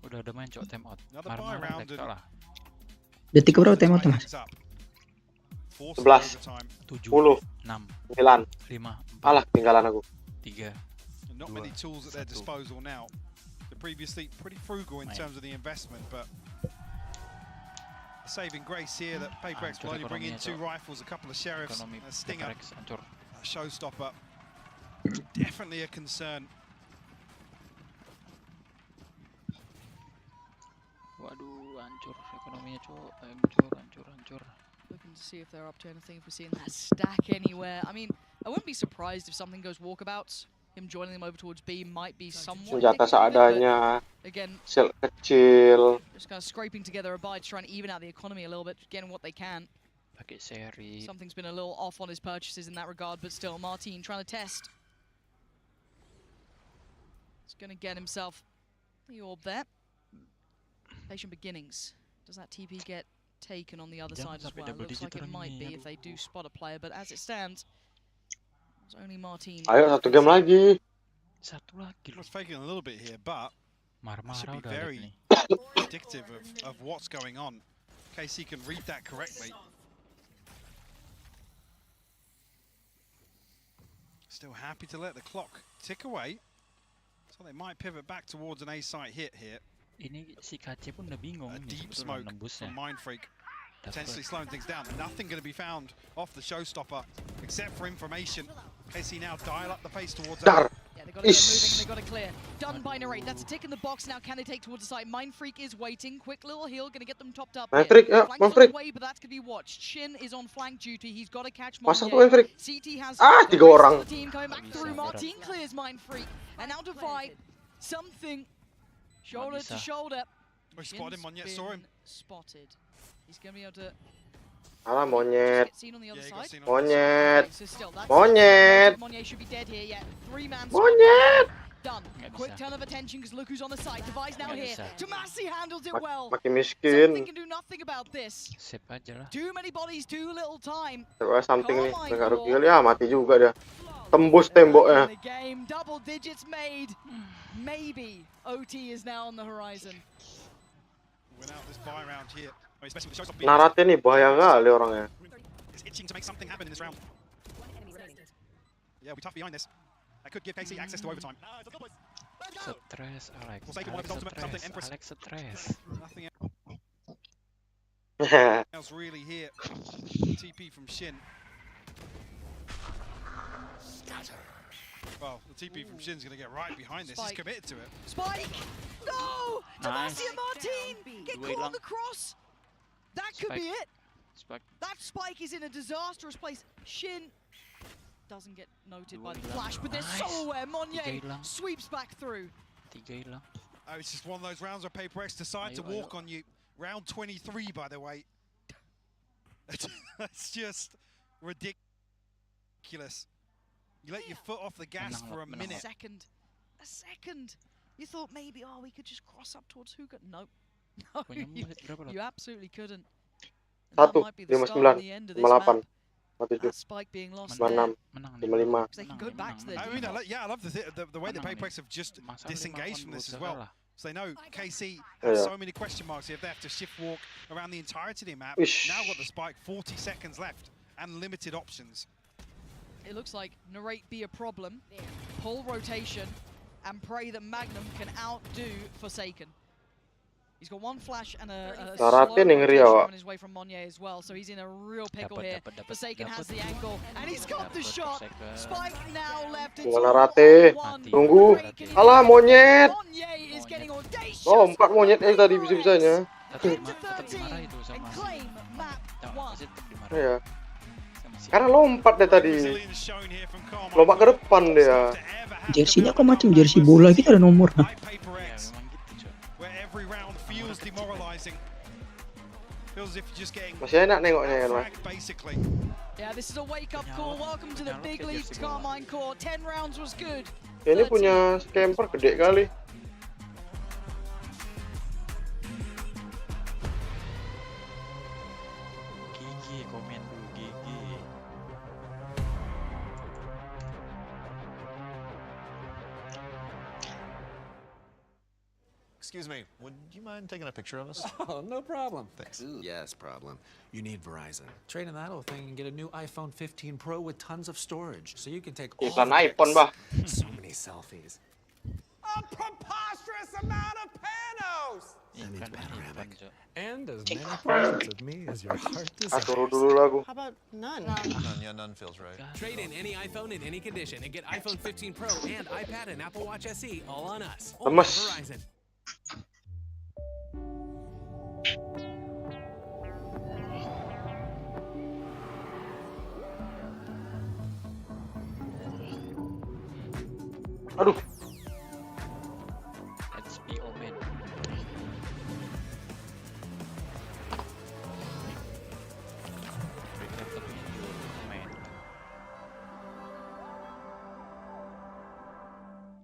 Udah main cowok timeout. Another buy Marah-marah round Alec and lah. Detik berapa timeout mas? 11. 7, 10. 6, 9. 5, 4, Alah, tinggalan aku. 3. And not Dua, many tools at their satu. disposal now to previously, pretty frugal in terms of the investment, but a saving grace here that PRX will only bring in 2 rifles, a couple of sheriffs, a stinger, a showstopper. Definitely a concern. Waduh, hancur ekonominya, Cuk. Hancur. Looking to see if they're up to anything, if we're seeing that stack anywhere. I mean, I wouldn't be surprised if something goes walkabouts. Him joining them over towards B might be somewhat Senjata seadanya, again, shield kecil. just kind of scraping together a buy to try and even out the economy a little bit, getting what they can. Pakai seri. Something's been a little off on his purchases in that regard, but still, Martin trying to test. He's going to get himself the orb there. Patient beginnings. Does that TP get taken on the other side as well? Looks like it might be if they do spot a player, but as it stands, it's only Martin. Ayo, 1 game lagi. I was faking a little bit here, but it should be very predictive of what's going on. KC can read that correctly. Still happy to let the clock tick away. So they might pivot back towards an A site hit here. Ini si KC pun udah bingung. A deep smoke from Mindfreak, potentially slowing things down. Nothing going to be found off the showstopper except for information. KC now dial up the pace towards Dar. Yeah, they've got to get moving and they've got to clear. Done by Narrate. That's a tick in the box now. Can they take towards the site? Mindfreak is waiting. Quick little heal, going to get them topped up. Mindfreak, yeah, Flank's on Mindfreak. the way, but that's going to be watched. Shin is on flank duty. He's got to catch Pasang tuh Monye. Mindfreak. CT has Ah, the 3 rest orang. of the team coming back through. Martin clears Mindfreak. And now Divide. Something. Shoulder to shoulder. We spotted him, Monye saw him. Spotted. He's going to be able to Alah, monyet. get seen on the other Yeah, he got side. seen on the Monyet. So still, that's Monyet. Monye should be dead here, yeah. 3-man Monyet. done. Quick turn of attention because look who's on the side. Device now here. Tomasi handles it well. Makin Something miskin. can do nothing about this. Sip aja lah. Too many bodies, too little time. Coba something nih, nggak rugi kali ya, mati juga dia. Tembus temboknya. The game, double digits made. Maybe OT is now on the horizon. Without this buy round here, especially with the showstopper. Narate nih bahaya kali orangnya. It's itching to make something happen in this round. Yeah, we tough behind this. That could give KC access to overtime. Stres, Alex. We'll take one of his ultimate, something Empress. Alex stres. Nothing else really here. TP from Shin. Well, the TP from Shin's going to get right behind this. He's committed to it. Spike! No! Nice. Tomasi and Martin! Get caught on the cross! That could be it! Spike. That Spike is in a disastrous place. Shin doesn't get noted by the flash, but they're so aware. Monye sweeps back through. 3 hilang. Oh, it's just one of those rounds where PRX decide to walk on you. Round 23, by the way. That's just ridiculous. You let your foot off the gas for a minute. A second. You thought maybe, oh, we could just cross up towards Hookah. No. No, you absolutely couldn't. And that 1, might be the 59, start and the end of this 58, map. 57, That Spike being lost 56, there. 55. They can go back to their I mean, default. I love the way the PRX have just disengaged from this as well. So they know KC Yeah. has so many question marks here. If they have to shift walk around the entirety of the map, Ish. now got the Spike, 40 seconds left and limited options. It looks like Narrate be a problem, pull rotation, and pray that Magnum can outdo Forsaken. He's got 1 flash and a slow Narate nih ngeri rotation awak. coming his way from Monye as well, so he's in a real pickle here. Forsaken has the angle, and he's got the shot. Spike now left. It's Tunggu all Narate. on one. Tunggu. Narrate can Alah, monyet. Monye is getting audacious. Lompat monyet tadi bisa-bisanya. Into 13 and claim map 1. Ya. Karena lompat deh tadi. Lompat ke depan dia. Jersey-nya kok macam jersey bola gitu, ada nomor. Nah. Masih enak nengoknya kan, Mas. Yeah, this is a wake-up call. Welcome to the big leagues, Carmine Core. 10 rounds was good. Ini punya scamper gede kali. Gigi, komen dulu Gigi. Excuse me, would you mind taking a picture of us? Oh, no problem. Thanks. Yes, problem. You need Verizon. Trade in that old thing and get a new iPhone 15 Pro with tons of storage, so you can take all Iklan the iPhone, pics. bah. So many selfies. A preposterous amount needs panoramic. And as many portraits of me as your heart desires. Turu dulu lagu. How about none? None, yeah, none feels right. Trade in any iPhone in any condition and get iPhone 15 Pro and iPad and Apple Watch SE all on us. Only on Verizon. Aduh. Let's be omen.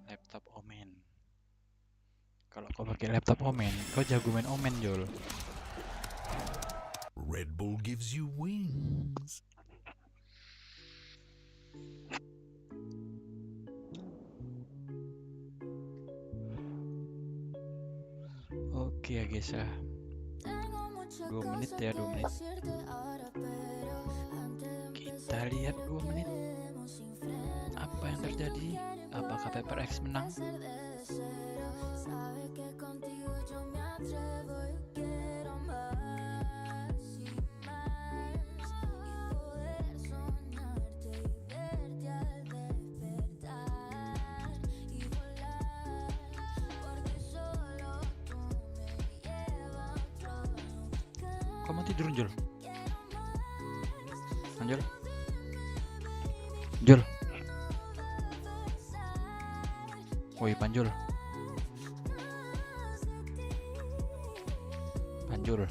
Laptop omen. Kalau kau pakai laptop omen, kau jago main omen, Jol. Red Bull gives you wings. Oke ya guys ya. 2 menit ya, 2 menit. Kita lihat 2 menit. Apa yang terjadi? Apakah PRX menang? Kamu tidur, Jul? Jul? Jul? Woi, Panjul. Panjul.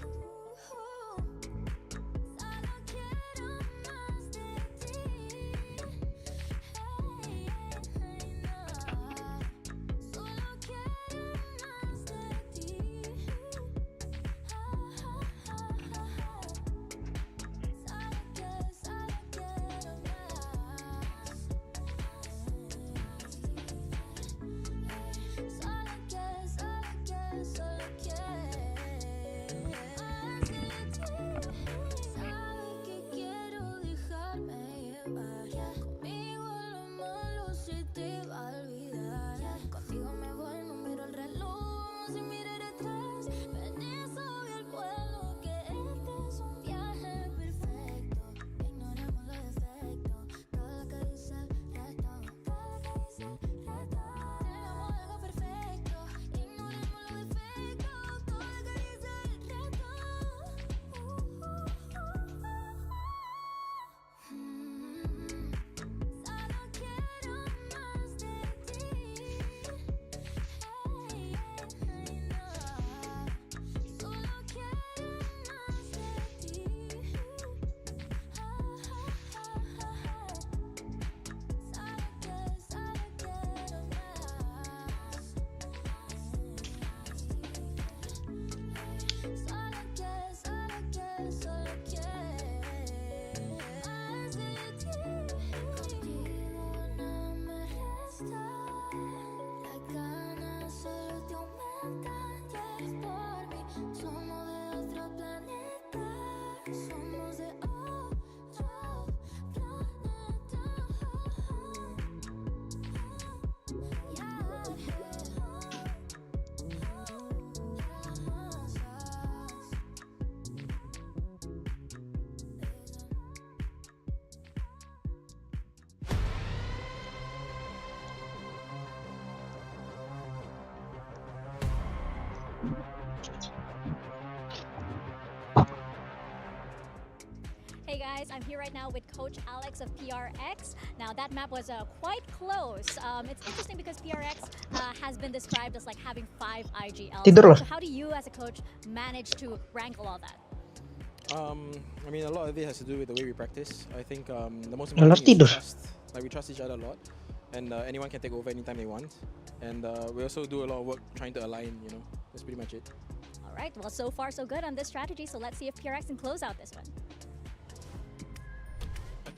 Hey guys, I'm here right now with Coach Alex of PRX. Now that map was quite close. It's interesting because PRX has been described as like having 5 IGLs. So how do you as a coach manage to wrangle all that? I mean, a lot of it has to do with the way we practice. I think the most important thing is trust. Like we trust each other a lot, and anyone can take over anytime they want. And we also do a lot of work trying to align. You know, that's pretty much it. All right. Well, so far so good on this strategy. So let's see if PRX can close out this one.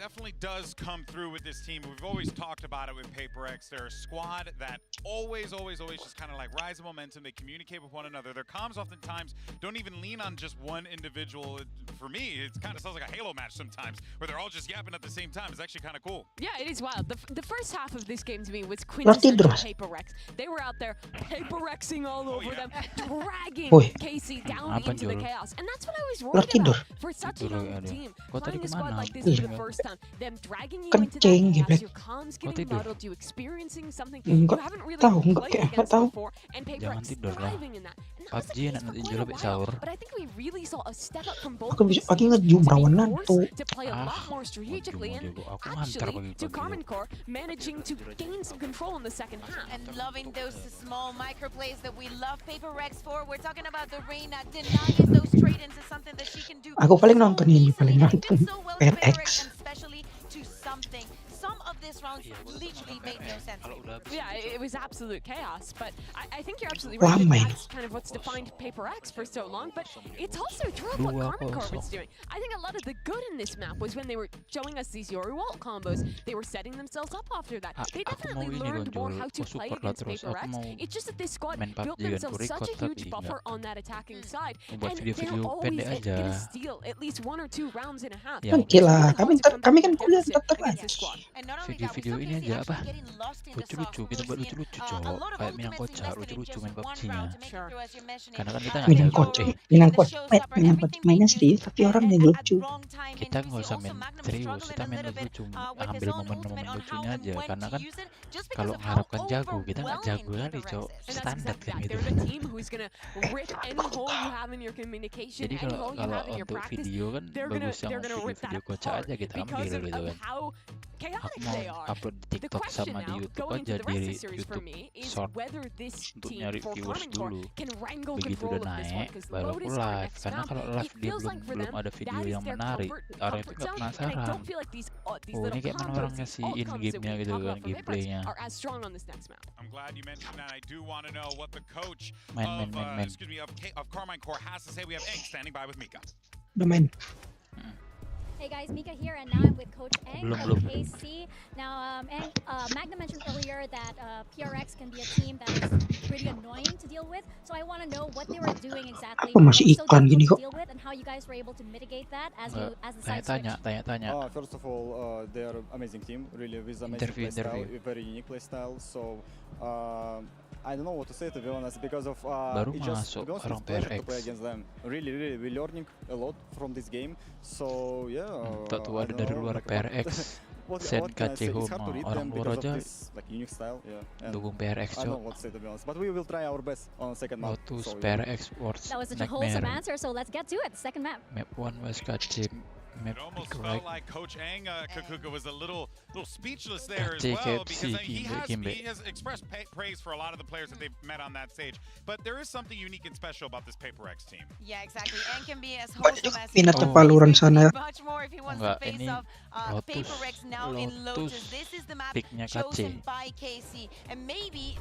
definitely does come through with this team. We've always talked about it with PRX. They're a squad that always just kind of like rise in momentum. They communicate with one another. Their comms oftentimes don't even lean on just one individual. For me, it kind of sounds like a Halo match sometimes, where they're all just yapping at the same time. It's actually kind of cool. Yeah, it is wild. The first half of this game to me was quintessential PRX. They were out there PRXing all over them, dragging Casey down into the chaos. And that's what I was worried about for such a young team. Playing a squad like this for the first time, them dragging you into that chaos, your comms getting muddled, you experiencing something you haven't really played against before, and PRX thriving in that. PUBG enak nanti dulu sahur. But I think we really saw a step up from both. Aku bisa pagi ngejum rawan nanto. To play a lot more strategically and actually to Carmen Core managing to gain some control in the second half. And loving those small micro plays that we love PRX for. We're talking about the Reina denying those trade-ins is something that she can do. Aku paling nonton ini, paling nonton PRX. Especially to something. Some of this round literally made no sense. Yeah, it was absolute chaos, but I think you're absolutely right. That's kind of what's defined PRX for so long, but it's also true of what Carmen Core was doing. I think a lot of the good in this map was when they were showing us these Yori Walt combos, they were setting themselves up after that. They definitely learned more how to play against PRX. It's just that this squad built themselves such a huge buffer on that attacking side, and they're always going to steal at least 1 or 2 rounds and a half. Gila, kami kan punya tetap lagi. Video ini aja apa? Lucu-lucu, kita buat lucu-lucu cowok. Kayak Minang Kocak, lucu-lucu main PUBG-nya. Karena kan kita Minang Kocak mainnya serius, tapi orangnya lucu. Kita nggak usah main serius, kita main lucu, ambil momen-momen lucunya aja. Karena kan kalau mengharapkan jago, kita nggak jago kali cowok. Standar kan gitu. Jadi kalau untuk video kan bagus yang video Kocak aja kita ambil gitu kan. Aku mau upload di TikTok sama di YouTube aja, di YouTube Short untuk nyari viewers dulu. Begitu udah naik, baru aku live. Karena kalau live dia belum ada video yang menarik, orang itu nggak penasaran. Oh ini kayak mana orangnya si in game-nya gitu kan, gameplaynya. Main. Udah main. Hey guys, Mika here, and now I'm with Coach Eng from KC. Now, Magna mentioned earlier that PRX can be a team that is pretty annoying to deal with. So I want to know what they were doing exactly, masih iklan gini kok. deal with, and how you guys were able to mitigate that as the side Tanya. First of all, they are amazing team, really with amazing play style, very unique play style. So I don't know what to say, to be honest, because of it just to be honest, it's pleasure to play against them. Really, we're learning a lot from this game. So yeah. Tak tahu ada dari luar PRX. Sen KC Home orang luar aja dukung PRX cok. But we will try our best on second map. Lotus PRX Words That was such a wholesome answer, so let's get to it. Second map. Map 1 was KC. It almost felt like Coach Eng Kakuka was a little speechless there as well, because he has expressed praise for a lot of the players that they've met on that stage. But there is something unique and special about this PRX team. Yeah, exactly. Eng can be as wholesome as Minat Valorant sana. much more if he wants to face off PRX now in Lotus. This is the map chosen by KC, and maybe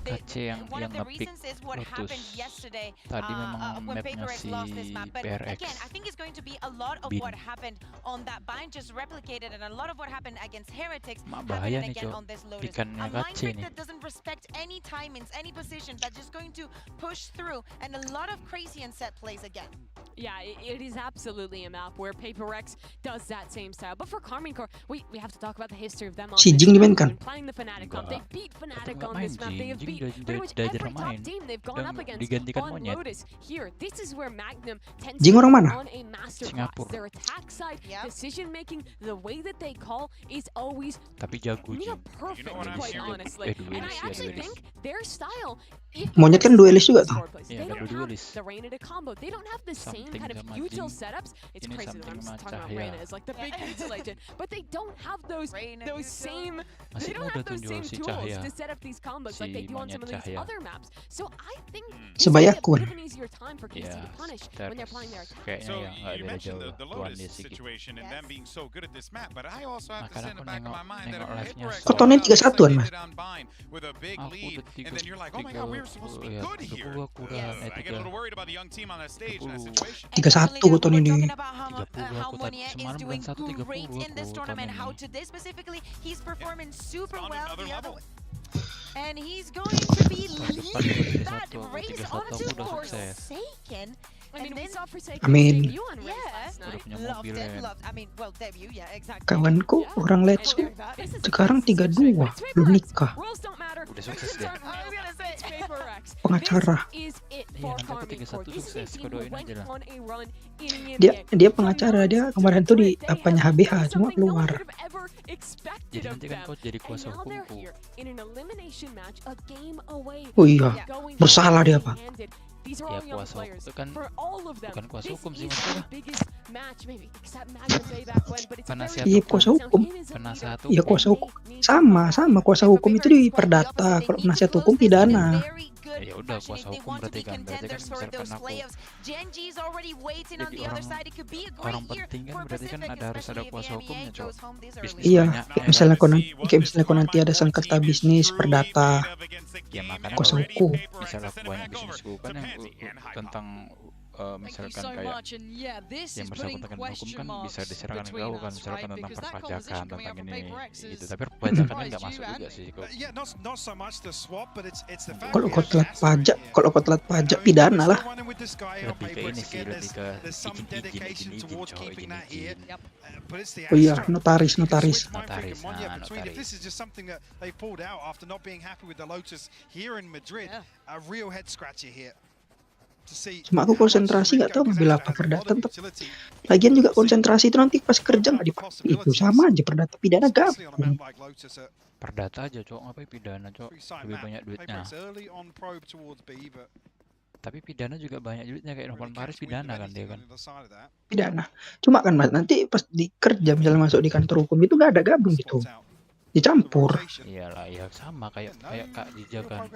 one of the reasons is what happened yesterday when PRX lost this map. But again, I think it's going to be a lot of what happened on that bind just replicated, and a lot of what happened against Heretics happening again on this Lotus. A mindset that doesn't respect any timings, any position, that's just going to push through, and a lot of crazy and set plays again. Yeah, it is absolutely a map where PRX does that same style. But for Carmen Core, we have to talk about the history of them on Si Jing dimainkan. playing the Fnatic comp. They beat Fnatic on this map. They have beat pretty much every top team they've gone up against on Lotus. Here, this is where Magnum tends to Jing orang mana? on a masterclass. Their attack side, decision making, the way that they call is always near perfect, quite honestly. And I actually think their style, Monyet kan duelis juga tuh. they don't have the Reina to combo. They don't have the same kind of usual setups. It's crazy that I'm talking about Reina as like the big util agent, but they don't have those same tools to set up these combos like they do on some of these other maps. So I think this is a bit of an easier time for KC to punish when they're playing their attack. So you mentioned the Lotus situation. situation and them being so good at this map, but I also have to Makanya send aku it back in my mind that if live-nya PRX Tontonnya all of a sudden 3-1-an, Mas. get on Bind with a big Aku lead, udah and then you're like, oh my god, we were supposed to be ya, good here. 30 aku udah, I get a little worried about the young team on that stage in that situation. 3-1 gue tahun ini. 30 aku tadi semalam bilang 1-30 aku tahun ini. How today specifically, he's performing super well. The other and he's going to be leading that race onto Forsaken. I mean, we saw Forsaken Amin. debut on Race last night. Loved it, loved. I mean, well, debut, yeah, exactly. Kawanku orang Let's sekarang 32 belum nikah. Udah sukses deh. Pengacara. Iya, nanti aku 31 sukses, aku doain aja lah. Dia pengacara, dia kemarin tuh di apanya HBH cuma keluar. Jadi nanti kan kau jadi kuasa hukumku. Oh iya, bersalah dia Pak. Ya kuasa hukum kan bukan kuasa hukum sih maksudnya. Penasihat Iya kuasa hukum. Penasihat hukum. Iya kuasa hukum. Sama kuasa hukum itu di perdata. Kalau penasihat hukum pidana. Ya udah kuasa hukum berarti kan misalkan aku jadi orang penting kan berarti kan harus ada kuasa hukumnya cowok. Iya, kayak misalnya kau nanti ada sengketa bisnis perdata. Ya makanya kuasa hukum. Misalnya banyak bisnisku kan yang tentang misalkan kayak yang bersangkutan dengan hukum kan bisa diserahkan ke kau kan misalkan tentang perpajakan tentang ini gitu tapi perpajakan kan nggak masuk juga sih kok. Kalau kau telat pajak pidana lah. Lebih ke ini sih lebih ke izin cowok izin. Oh iya notaris. Notaris. This is just something that they pulled out after not being happy with the Lotus here in Madrid. A real head scratcher here. Cuma aku konsentrasi nggak tahu mobil apa perdata. Lagian juga konsentrasi itu nanti pas kerja nggak dipakai. Itu sama aja perdata pidana gabung. Perdata aja cowok ngapain pidana cowok lebih banyak duitnya. Tapi pidana juga banyak duitnya kayak Novan Paris pidana kan dia kan. Pidana. Cuma kan Mas nanti pas di kerja misalnya masuk di kantor hukum itu nggak ada gabung gitu. Dicampur. Iyalah ya sama kayak Kak Dija kan.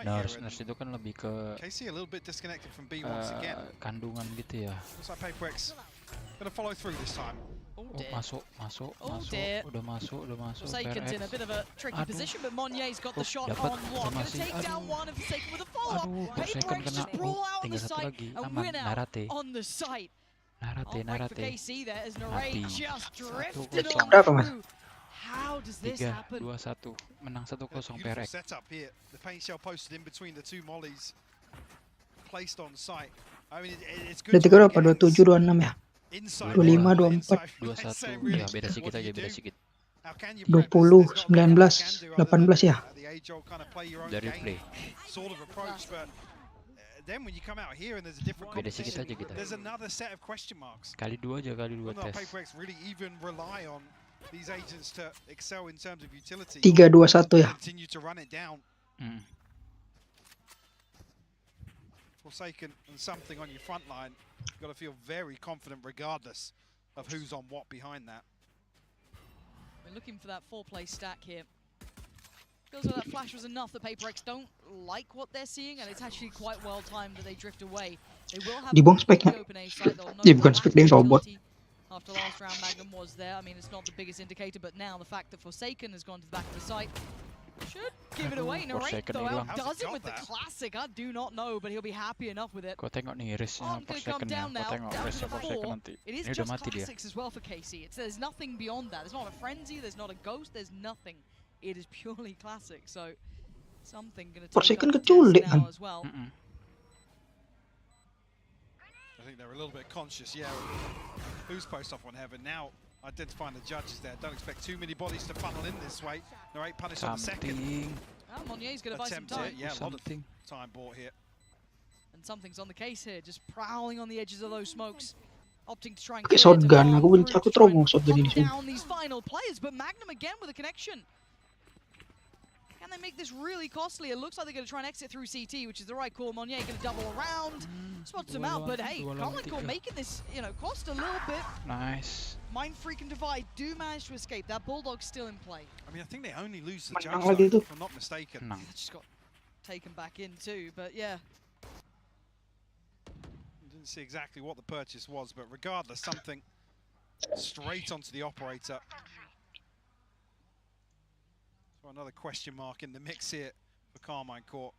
Nurse itu kan lebih ke kandungan gitu ya. Masuk. Udah masuk. Forsaken's in a bit of a tricky position, but Monier's got the shot on one. Gonna take down one of Forsaken with a follow-up. Forsaken kena. Tinggal satu lagi. Aman. Narate. On the site. Narate. KC there as Narate just drifted on berapa Mas? How does this happen? 3-2-1 menang 1-0 PRX. Setup here. The paint shell posted in between the two mollies placed on site. I mean it's good. Detik berapa? 27 26 ya? 25 24 21 ya beda sedikit aja beda sedikit. 20 19 18 ya. Dari play. Beda sedikit aja kita. Kali 2 aja kali 2 tes. 3-2-1 ya. Forsaken and something on your front line. You've got to feel very confident regardless of who's on what behind that. We're looking for that 4-play stack here. Feels like that flash was enough. The PRX don't like what they're seeing, and it's actually quite well timed that they drift away. They will have Dibuang speknya. Dia bukan spek dia robot. After last round, Magnum was there. I mean, it's not the biggest indicator, but now the fact that Forsaken has gone to the back of the site should give it away. Narrate though outdoes it with the classic. I do not know, but he'll be happy enough with it. Kau tengok nih risknya Forsaken ya. Kau tengok risknya Forsaken nanti. It is Ini udah just mati dia. classics as well for KC. There's nothing beyond that. There's not a frenzy. There's not a ghost. There's nothing. It is purely classic. So something gonna take Forsaken up keculik now kan. as well. I think they're a little bit conscious, yeah. Who's post off on Heaven now? Identifying the judges there. Don't expect too many bodies to funnel in this way. Narrate punish on the second. Monier's gonna buy some time. Yeah, a lot of time bought here. And something's on the case here, just prowling on the edges of those smokes. Opting to try and Pakai shotgun, aku terobong shotgun ini sih. down these final players, but Magnum again with a connection. Can they make this really costly? It looks like they're going to try and exit through CT, which is the right call. Monier going to double around, spots him out, but hey, Comical making this, cost a little bit. Nice. Mind Freak and Divide do manage to escape. That Bulldog's still in play. I mean, I think they only lose the judge, though, if I'm not mistaken. That just got taken back in too, but yeah. Didn't see exactly what the purchase was, but regardless, something straight onto the operator. So another question mark in the mix here for Carmine Corp.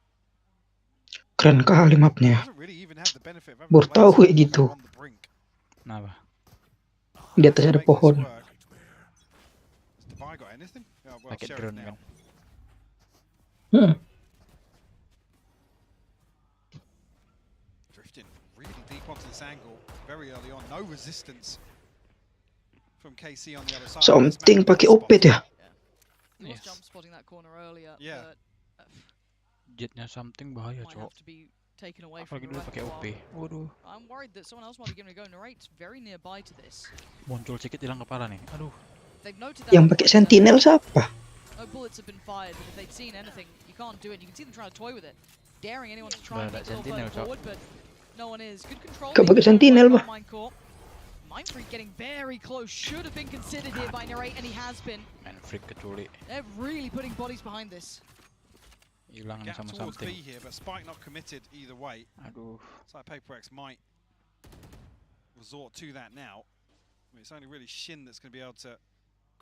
Keren kali mapnya. Doesn't really even have the benefit of having Baru tahu kayak players gitu. on the brink. Kenapa? Di atas ada pohon. Has Dubai got anything? Oh, well, Pakai Sheriff drone now. Hmm. Drifting really deep onto this angle very early on. No resistance from KC on the other side. Something pakai OP ya. He was jump spotting that corner earlier, Yeah. but Jetnya something bahaya, might cok. have to be taken away from Apalagi the dulu pakai OP. Waduh. I'm worried that someone else might be giving it a go. Narrate's very nearby to this. Muncul sedikit hilang kepala nih. Aduh. They've noted that Yang pakai sentinel siapa? no bullets have been fired, but if they'd seen anything, you can't do it. You can see them trying to toy with it, daring anyone to try and Nggak make a little sentinel, further Cok. forward, but no one is. Good control. Gak pakai sentinel, bah. Mindfreak getting very close. Should have been considered here by Narrate, and he has been. Man freak kecuali They're really putting bodies behind this. hilang Gap sama towards B something. here, but Spike not committed either way. Aduh. So PaperX might resort to that now. I mean, it's only really Shin that's going to be able to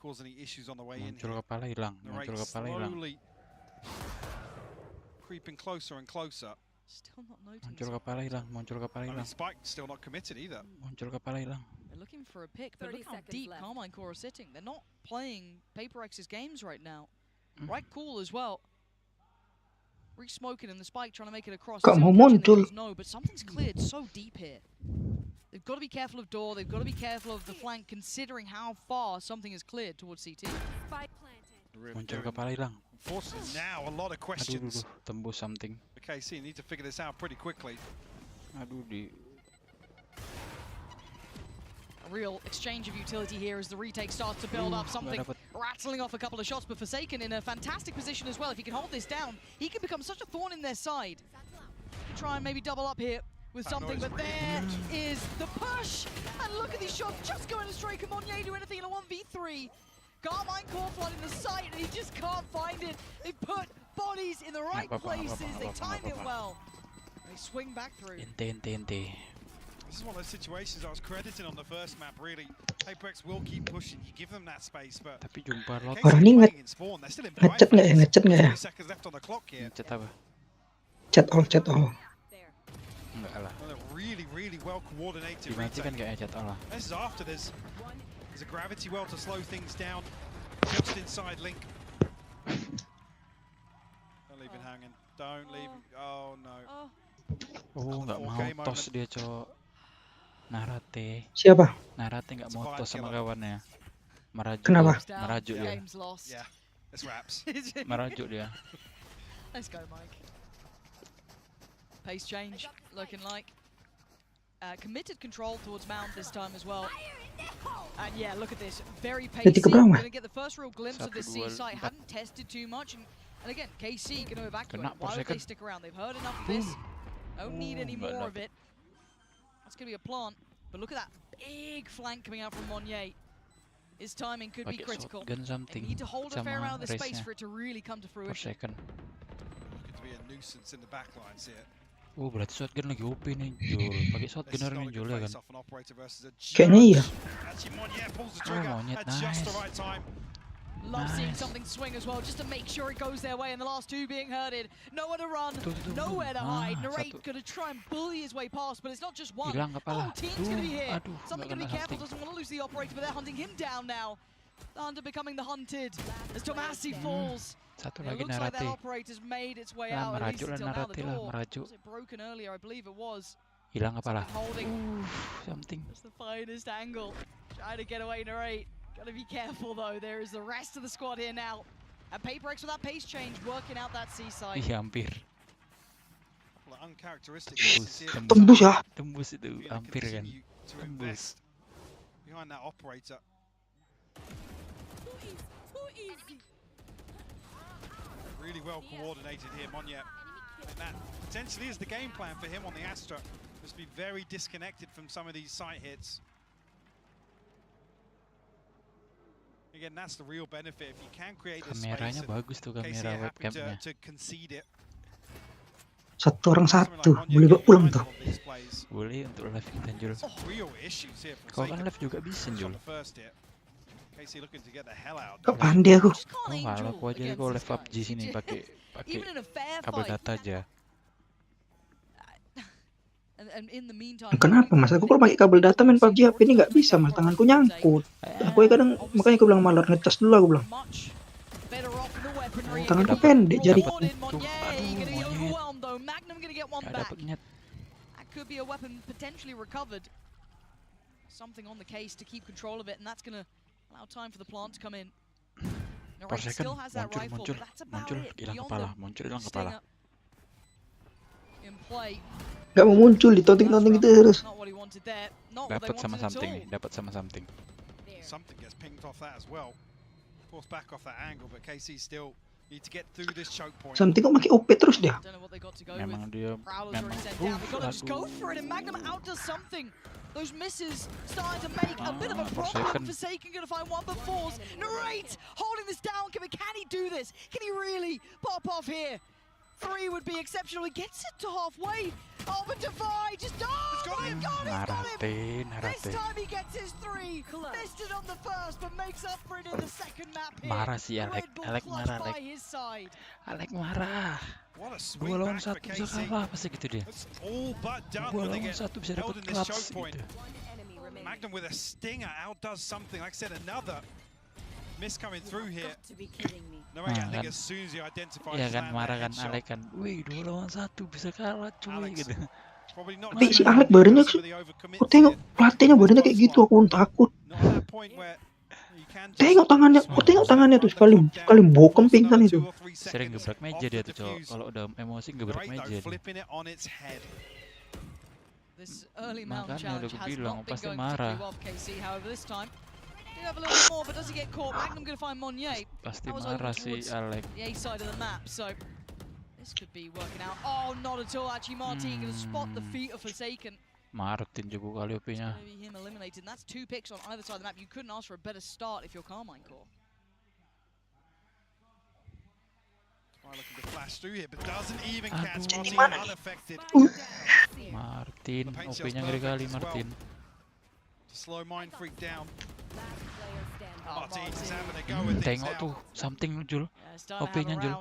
cause any issues on the way in Muncul here. kepala hilang. Narrate Muncul kepala hilang. slowly creeping closer and closer. Still not noting Muncul this. kepala hilang. Muncul kepala I mean, hilang. Spike still not committed either. Muncul kepala hilang. They're looking for a pick, but 30 look how seconds deep left. Carmine Core are sitting. They're not playing PaperX's games right now. Hmm. Right cool as well. Re-smoking and the Spike trying to make it across. Gak Still mau catching the muncul. kills, no, but something's cleared so deep here. They've got to be careful of door. They've got to be careful of the flank, considering how far something is cleared towards CT. Spike planted. Muncul kepala hilang. Unfortunately, now a lot of Aduh, questions. tembus something. The KC need to figure this out pretty quickly. Aduh di. A real exchange of utility here as the retake starts to build up. Something dapat. rattling off a couple of shots, but Forsaken in a fantastic position as well. If he can hold this down, he can become such a thorn in their side. Try and maybe double up here with something, but there is the push. And look at these shots just going astray. Can Monnier do anything in a 1v3? Carmine Core flooding the site and he just can't find it. They put bodies in the right places. They timed it well. They swing back through. Ente. This is one of those situations I was crediting on the first map, really. PaperX will keep pushing. You give them that space, but Tapi jumpa lot. Orang ini playing in spawn. They're still in ngechat nggak ya? Ngechat nggak ya? 20 seconds left on the clock here. Chat apa? Chat all. Enggak lah. And a really, really well coordinated Dimatikan retake. kayaknya chat Allah. This is after there's a gravity well to slow things down. Just inside Link. Don't leave it hanging. Don't leave it. Oh no. Oh, nggak mau tos dia, cok. Narate. Siapa? Narate nggak mau tos sama kawannya. Merajuk. Kenapa? Merajuk dia. Game's lost. Yeah, it's wraps. Merajuk dia. Let's go, Mike. Pace change, looking like. Committed control towards Mount this time as well. And yeah, look at this. Very pacey. Gonna get the first real glimpse of this C site. Hadn't tested too much. And again, KC gonna evacuate. Why would they stick around? They've heard enough of this. Don't need any more of it. That's gonna be a plant. But look at that big flank coming out from Monnier. His timing could be critical. They need to hold a fair amount of the space for it to really come to fruition. Looking to be a nuisance in the backlines here. Oh, berarti shotgun lagi OP nih, Jul. Pakai shotgun orang nih, Jul ya kan? Kayaknya iya. Monyet, nice. Love seeing something swing as well, just to make sure it goes their way. And the last two being herded. Nowhere to run, nowhere to hide. Narrate gonna try and bully his way past, but it's not just one. Whole team's gonna be here. Something gonna be careful, doesn't want to lose the operator, but they're hunting him down now. The hunter becoming the hunted. As DONASI falls. Satu It lagi looks like that Narate. operator's made its way Lah, out, at least merajuk lah until now. The Narate lah, door merajuk. was it broken earlier? I believe it was. Hilang apa lah? Holding. Something. That's the finest angle. Trying to get away, Narrate. Gotta be careful though. There is the rest of the squad here now. And PaperX with that pace change, working out that seaside. Iya, hampir. Uncharacteristic. Tembus ya. Tembus itu, hampir kan. Tembus. Behind that operator. Really well coordinated here, Monnier. And that potentially is the game plan for him on the Astra. Must be very disconnected from some of these site hits. Again, that's the real benefit. If you can create this space, Kameranya bagus tuh, kamera webcamnya. to concede it. Satu orang satu, boleh pulang tuh. These plays. Boleh untuk live kita Jul. Real issues here for Kau kan live juga bisa Jul. Kok pandai aku. Oh malah aku aja kalau live PUBG sini pakai kabel data aja. Kenapa mas? Aku kalau pakai kabel data main PUBG HP ini nggak bisa mas, tanganku nyangkut. Aku kadang makanya aku bilang malah ngecas dulu aku bilang. Tanganku pendek jadi. Could be a weapon potentially recovered. Something on the case to keep control of it, and that's going to allow time for the plant to come in. Per second muncul, hilang kepala, In play. Gak mau muncul di tonting-tonting itu terus. Dapat sama something nih, Something gets pinged off that as well. Force back off that angle, but KC still need to get through this choke point. Something kok pakai OP terus dia. Memang dia Go for it, and Magnum outdoes something. Those misses starting to make a bit of a problem. Forsaken gonna find one but falls. Narrate holding this down. Can he do this? Can he really pop off here? 3 would be exceptional. He gets it to halfway. Oh, but Divide just my God, he's got him. This time he gets his 3. Missed it on the first, but makes up for it in the second map here. Marah si Alec marah. Alec marah. 2 lawan 1 bisa kalah pasti gitu dia. 2 lawan 1 bisa dapat clutch gitu. Magnum with a stinger outdoes something. Like I said, another miss coming through here. No, I think as soon as you identify. Iya kan marah kan Alec kan. Wih 2 lawan 1 bisa kalah cuy gitu. Tapi si Alec badannya, aku tengok pelatihnya badannya kayak gitu, aku takut. Tengok tangannya tuh sekali bokem pingsan itu. Sering gebrak meja dia tuh cowok. Kalau udah emosi gebrak meja. Makanya udah gue bilang pasti marah. Pasti marah si Alec. This could be working out. Oh, not at all. Actually, Martin going to spot the feet of Forsaken. Martin juga kali OP-nya. Maybe him eliminated. That's 2 picks on either side of the map. You couldn't ask for a better start if you're Carmine Core. Looking to flash through here, but doesn't even catch Martin unaffected. Martin, OP-nya ngeri kali Martin. Slow mind freak down. Martin's having a go with this. Tengok tuh, something Jul. OP-nya Jul.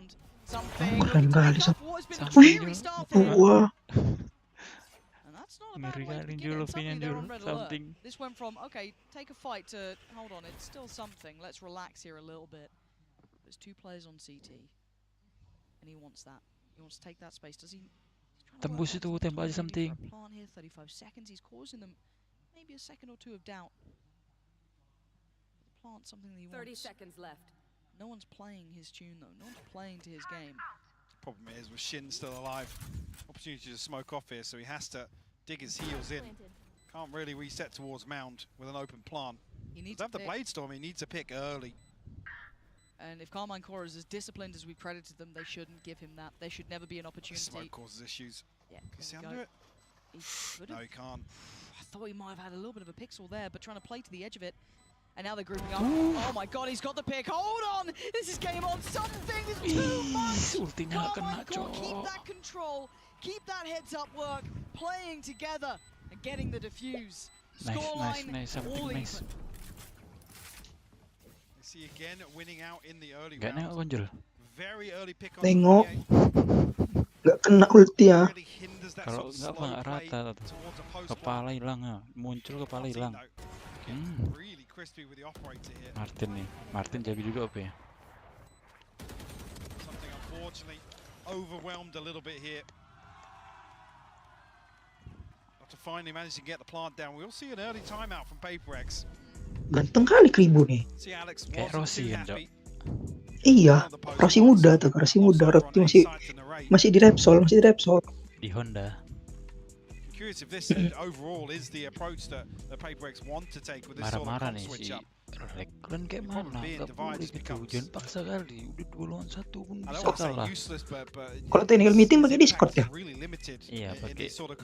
Keren kali wih, wah. Ngeri kali Jul, OP-nya Jul. Something. This went from okay, take a fight to hold on, it's still something. Let's relax here a little bit. There's 2 players on CT, and he wants that. He wants to take that space. Does he? Tembus itu, tembak aja something. Plant here, 35 seconds. He's causing them maybe a second or 2 of doubt. The plant something that he wants. 30 seconds left. No one's playing his tune though. No one's playing to his game. Problem is with Shin still alive. Opportunity to smoke off here, so he has to dig his heels in. Can't really reset towards Mound with an open plant. He needs to have the Blade Storm. He needs to pick early. And if Carmine Core is as disciplined as we credited them, they shouldn't give him that. There should never be an opportunity. Smoke causes issues. Yeah, can he under it? No, he can't. I thought he might have had a little bit of a pixel there, but trying to play to the edge of it. And now they're grouping up. Oh my God, he's got the pick. Hold on! This is game on. Something is too much! Carmine Core, keep that control. Keep that heads up work. Playing together and getting the defuse. Scoreline all even. See again winning out in the early round. Nengok Jul. Very early pick on. Nengok. Gak kena ulti ya. Kalau nggak rata tuh. Kepala hilang ya. Muncul kepala hilang. Martin nih. Martin jago juga OP ya. Something unfortunately overwhelmed a little bit here. To finally manage to get the plant down. We'll see an early timeout from PRX. Ganteng kali Kribo nih. Kayak Rossi kan, Cok. Iya, Rossi muda tuh, Rossi masih di Repsol, Di Honda. Curious if this overall is the approach that the PRX want to take with this sort of switch up. Reklan kayak mana? Gak boleh gitu, jangan paksa kali. Udah 2 lawan 1 pun bisa kalah. Kalau technical meeting pakai Discord ya? Iya, pakai Discord.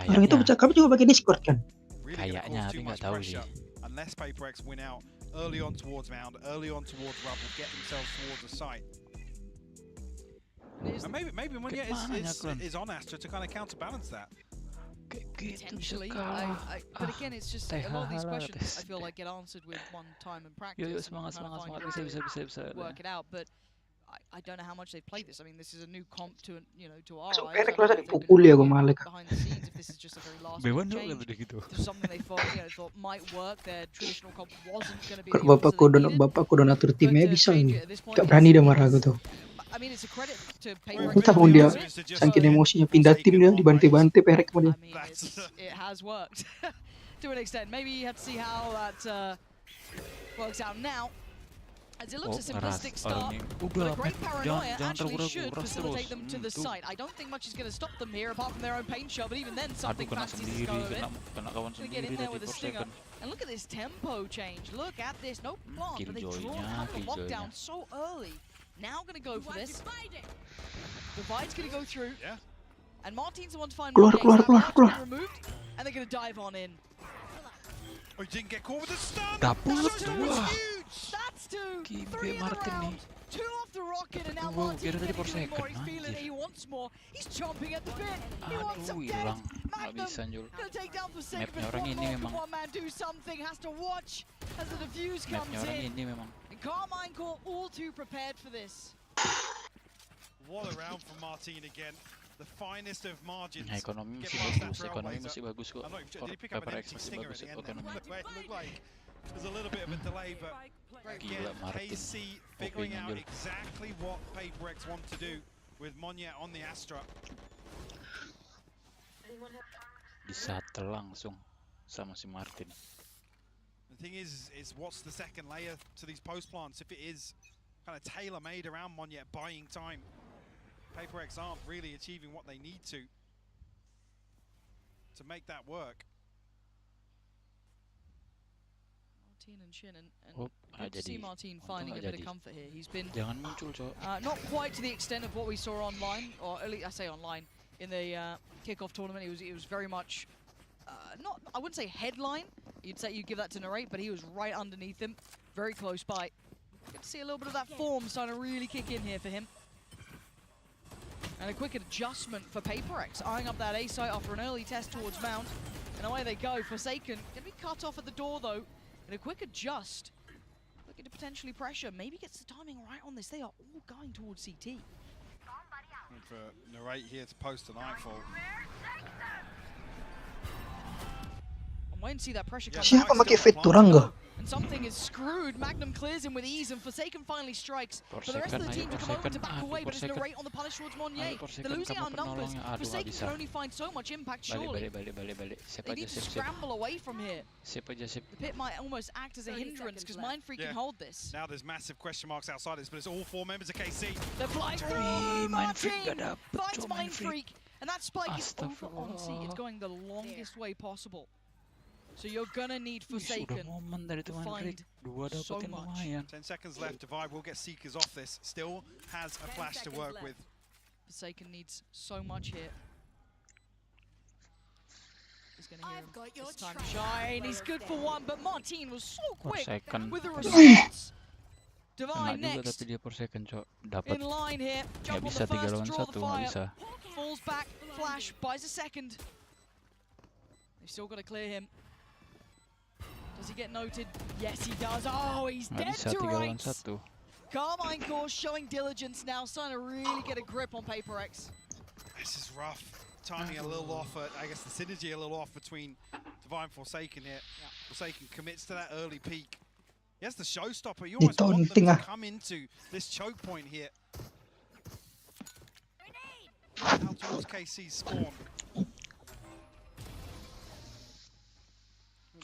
Yang itu bercakap juga pakai Discord kan? Kayaknya, tapi nggak tahu sih. Unless PRX win out early on towards Mound, early on towards Rubble, get themselves towards the site. And maybe Monya is on Astra to kind of counterbalance that. Potentially, but again, it's just a lot of these questions I feel like get answered with one time in practice. Semangat, bisa. Work it out, but I don't know how much they've played this. I mean, this is a new comp to to our So eyes. PRX masa dipukul ya gue malah. Behind the scenes, if this is just a very last minute change, this is something they thought might work. Their traditional comp wasn't going to be. Bapakku donatur timnya bisa nih. Gak berani dia marah gue tuh. I mean, it's a credit to PRX. Entah pun dia saking emosinya pindah tim dia dibantai-bantai PRX sama dia. I mean, it has worked to an extent. Maybe you have to see how that works out now. As it looks a simplistic start, but a great paranoia actually should facilitate them to the site. I don't think much is going to stop them here apart from their own paint shot, but even then something fancies to go of it. Going to get in there with a stinger. And look at this tempo change. Look at this. No plant, but they draw the lockdown so early. Now going to go for this. Divide's going to go through. Yeah. And Martin's the one to find Keluar. removed. And they're going to dive on in. Oh, he didn't get caught with the stun! Dapet! That's two! Gimbe 3 in the Martin round! nih. 2 off the rocket, and now Wow, Martin kira tadi getting per more. second, He's feeling it, anjir. he wants more. He's chomping at the bit. He wants some Aduh, death. hilang. Gak Magnum bisa, Jul. gonna take down for second, Mapnya but orang one ini more. memang. Can one man do something? Has to watch as the defuse comes Mapnya orang in. ini memang. And Carmine Core all too prepared for this. What a round from Martin again. The finest of margins. Nah, ekonomi Get masih past that bagus, ekonomi trailblazer. masih bagus kok. I'm not even sure. Did he pick up an PRX empty masih stinger bagus at the end? ekonomi. It looked like there's a little bit of a delay, but again, Gila, Martin. KC figuring OP-nya, out Jul. exactly what PRX want to do with Monya on the Astra. Disatel langsung sama si Martin. The thing is what's the second layer to these post plants? If it is kind of tailor-made around Monya, buying time, PRX aren't really achieving what they need to make that work. Martin and Shin, and Nggak good to see jadi. Martin Untung finding a nggak bit of jadi. comfort here. He's been Jangan muncul, Cok. not quite to the extent of what we saw online, or at least I say online, in the kickoff tournament. It was very much not, I wouldn't say headline. You'd say you'd give that to Narrate, but he was right underneath him, very close by. Good to see a little bit of that form starting to really kick in here for him. And a quick adjustment for PRX, eyeing up that A site after an early test towards Mount. And away they go. Forsaken going to be cut off at the door though. And a quick adjust, looking to potentially pressure. Maybe gets the timing right on this. They are all going towards CT. And for Narrate here to post the nightfall. I'm waiting to see that pressure come. Siapa pakai fit turang gak? And something is screwed. Magnum clears him with ease, and Forsaken finally strikes. For the rest of the team took a moment to back away, but it's Narrate on the punish towards Monnier. They're losing out numbers. Forsaken can only find so much impact, surely. Balik. Sip They aja, need to sip. scramble away from here. Sip aja, sip. The pit might almost act as a hindrance, because Mindfreak can hold this. Now there's massive question marks outside this, but it's all 4 members of KC. They're flying through. Mindfreak gak Martin dapet, finds Cok, Mindfreak. And that spike is over on C. It's Astagfirullah. going the longest way possible. So you're gonna need Wih, sudah Forsaken momen dari to teman find Rick. Dua so dapetin much. lumayan. 10 seconds left. Divide will get Seekers off this. Still has a flash to work with. Forsaken needs so much here. He's gonna hear him. It's time to shine. He's good for one, but Martin was so quick Forsaken. with the response. Kena Divine juga next tapi dia per second, Cok. Dapat. in line here. Nggak Jump on bisa the 3 first, lawan draw the 1, nggak bisa. fire. Falls back, flash, buys a second. They've still got to clear him. Does he get noted? Yes, he does. Oh, he's Nggak dead bisa to 3 lawan rights. 1. Carmine Core showing diligence now, starting to really get a grip on PRX. This is rough. Timing a little off. I guess the synergy a little off between Divine and Forsaken here. Forsaken commits to that early peak. He has the showstopper. You almost want them to come into this choke point here. Out towards KC's spawn.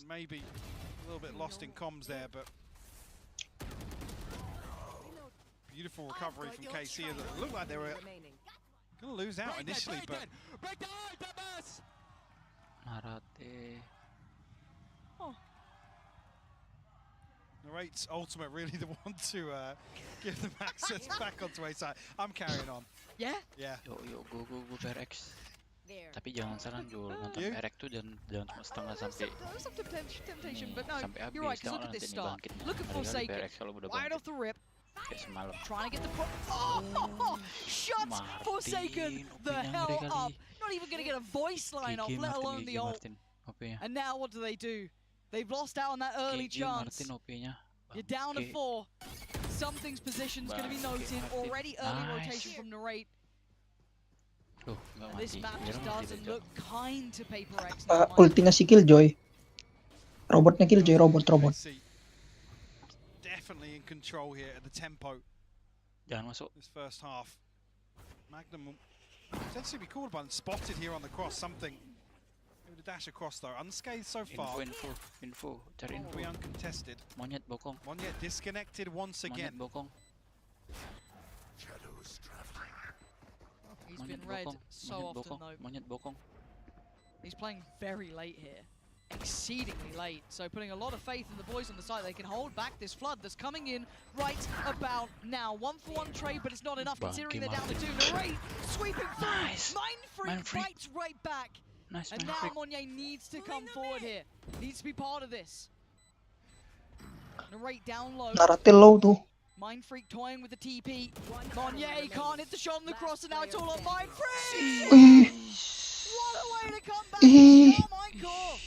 Maybe a little bit lost in comms there, but beautiful recovery from KC. It looked like they were going to lose out initially, but Narate. Narrate's ultimate really the one to give them access back onto A side. I'm carrying on. Yeah? Yeah. Yo, go PRX. Tapi jangan salah, Jul. Nonton PRX tuh jangan cuma setengah sampai There was some temptation, but no, sampai habis. you're right, because Jangan look at this nanti start. bangkit. Look at Hari-hari Forsaken. PRX kalau udah Right bangkit. off the rip, Kayak semalam. Trying to get the shots Forsaken the hell up. Not even gonna get a voice line off, let alone the ult. And now what do? They've lost out on that early chance. You're down to 4. Something's position's gonna be noted. Already early rotation from Narrate. And this map just doesn't look kind to PRX. Ultinya si Killjoy. Robotnya Killjoy, robot. Definitely in control here at the tempo. Jangan masuk. This first half. Magnum will potentially be called upon, spotted here on the cross. Something. Maybe the dash across though. Unscathed so far. Info. Cari info. Will be uncontested. Monyet bokong. Monyet disconnected once again. Monyet bokong. He's been read so often though. Monyet bokong. He's playing very late here. Exceedingly late. So putting a lot of faith in the boys on the side. They can hold back this flood that's coming in right about now. 1-for-1 trade, but it's not enough considering they're down to 2. Narrate sweeping through. Nice. Mind Freak bites right back. Nice. And now Monye needs to come forward here. Needs to be part of this. Narrate down low. Narate low tuh. Mind Freak toying with the TP. Monye can't hit the shot on the cross, and now it's all on Mind Freak. What a way to come back. Oh my god.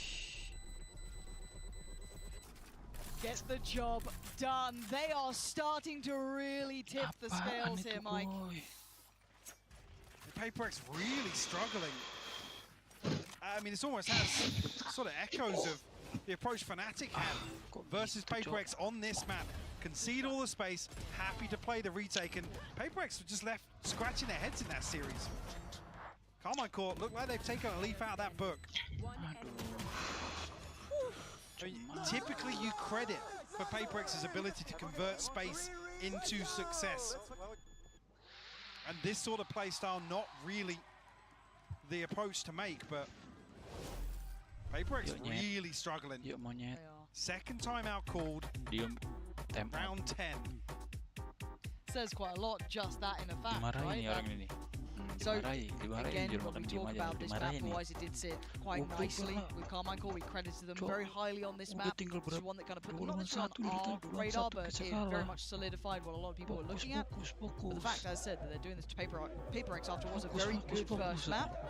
Get the job done. They are starting to really tip the scales here, Mike. PRX really struggling. I mean, this almost has sort of echoes of the approach Fnatic had versus PRX on this map. Concede all the space, happy to play the retake, and PRX were just left scratching their heads in that series. Carmine Court look like they've taken a leaf out of that book. I mean, typically you credit for PRX's ability to convert space into success. And this sort of playstyle, not really the approach to make, but PRX really struggling. Second timeout called, round 10. Says quite a lot, just that in a fact, right? So, again, when we talk about this map-wise, it did sit quite nicely with Carmine Core. We credited them very highly on this map. This is one that kind of put them not necessarily on our radar, but it very much solidified what a lot of people were looking at. But the fact, as I said, that they're doing this to PRX after was a very good first map.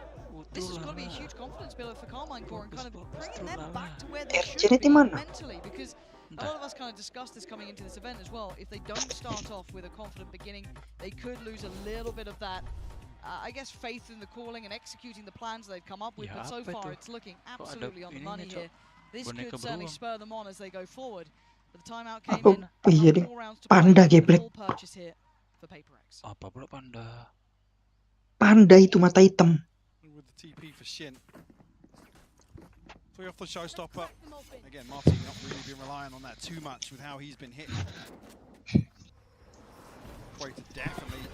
This is going to be a huge confidence builder for Carmine Core and kind of bringing them back to where they should be mentally, because a lot of us kind of discussed this coming into this event as well. If they don't start off with a confident beginning, they could lose a little bit of that I guess faith in the calling and executing the plans they've come up with, but so far it's looking absolutely on the money here. This could certainly spur them on as they go forward. But the timeout came in, 4 rounds to play, full purchase here for PRX. Apa pula panda? Panda itu mata hitam. With the TP for Shin. 3 off the showstopper. Again, Martin not really been relying on that too much with how he's been hit. Definitely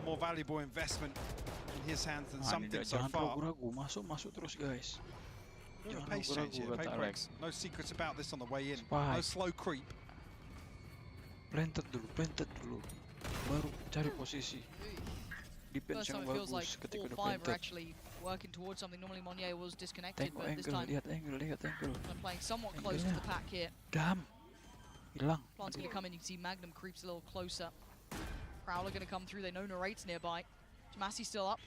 a more valuable investment in his hands than something so far. Masuk terus guys. Pace change here, PRX. No secrets about this on the way in. No slow creep. Planted dulu. Baru cari posisi. Defense yang bagus ketika udah planted. Actually working towards something. Normally Monye was disconnected, but this time lihat angle. Playing somewhat close to the pack here. Dam. Hilang. Plant's going to come in. You can see Magnum creeps a little closer. Prowler going to come through. They know Narrate's nearby. Tomasi still up.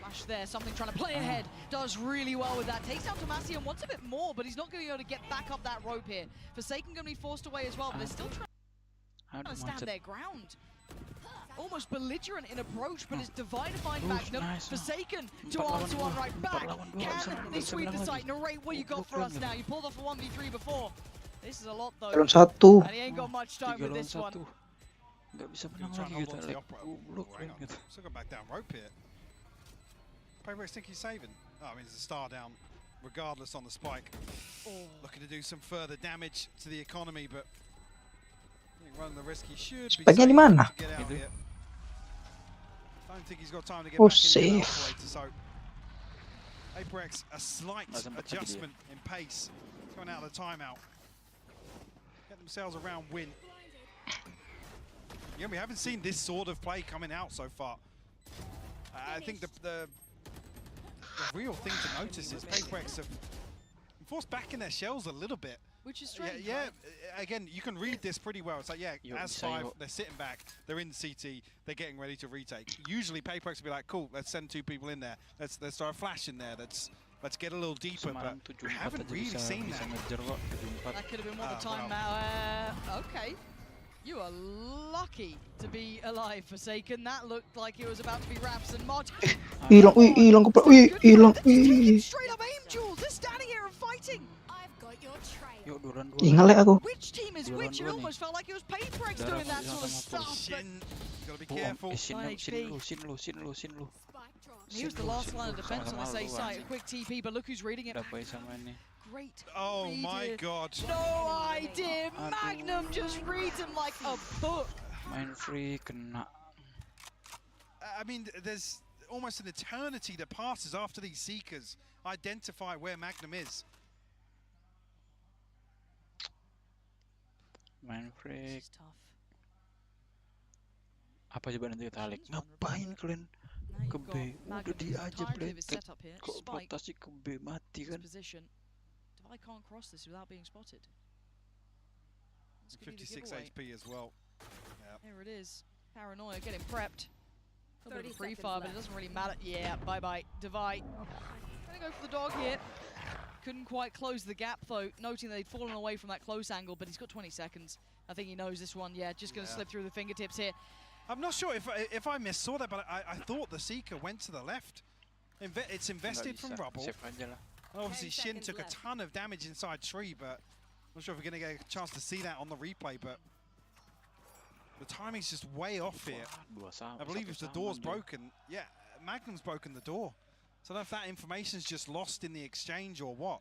Flash there. Something trying to play ahead. Does really well with that. Takes down Tomasi and wants a bit more, but he's not going to be able to get back up that rope here. Forsaken going to be forced away as well, but they're still trying to stand their ground. Almost belligerent in approach, but it's divided by Magnum. Forsaken to answer one right back. Can they sweep the site? Narrate, what you got for us now? You pulled off a 1v3 before. This is a lot though. And he ain't got much time with this one. Nggak bisa menang lagi kita. Still got back down rope here. PRX think he's saving. Oh, I mean, it's a star down regardless on the spike. Looking to do some further damage to the economy, but I think running the risk he should be safe to get out here. Don't think he's got time to get back into the operator, so PRX a slight adjustment in pace coming out of the timeout. Get themselves a round win. Yeah, we haven't seen this sort of play coming out so far. I think the real thing to notice is PRX have forced back in their shells a little bit. Which is strange. Yeah, right? again, you can read this pretty well. It's like, yeah, as 5, they're sitting back, they're in CT, they're getting ready to retake. Usually, PRX will be like, cool, let's send 2 people in there. Let's start a flash in there. Let's get a little deeper, but we haven't really seen that. That could have been what the time out. Okay. You are lucky to be alive, Forsaken. That looked like it was about to be Raps and Mod. Hilang, hilang kepala, hilang, Straight up aim duels. They're standing here and fighting. Ingat aku. Which team is which? It almost felt like it was PRX doing that sort of stuff. Shin, gotta be careful. He was the last line of defense on this A site. A quick TP, but look who's reading it. Great. Oh my god. No idea. Magnum just reads him like a book. Main free kena. I mean, there's almost an eternity that passes after these Seekers identify where Magnum is. Main free. Apa coba nanti kita alik? Ngapain kalian ke B? Udah diajak bletet. Kok rotasi ke B mati kan? I can't cross this without being spotted. 56 HP as well. Yep. There it is. Paranoia getting prepped. A little bit of free fire, but it doesn't really matter. Yeah, bye-bye. Divide. Gonna go for the dog here. Couldn't quite close the gap though, noting they'd fallen away from that close angle, but he's got 20 seconds. I think he knows this one. Yeah, just gonna slip through the fingertips here. I'm not sure if I missaw that, but I thought the Seeker went to the left. It's invested from rubble. Obviously, Shin took a ton of damage inside tree, but I'm not sure if we're going to get a chance to see that on the replay, but the timing's just way off here. I believe if the door's broken, yeah, Magnum's broken the door. So I don't know if that information's just lost in the exchange or what.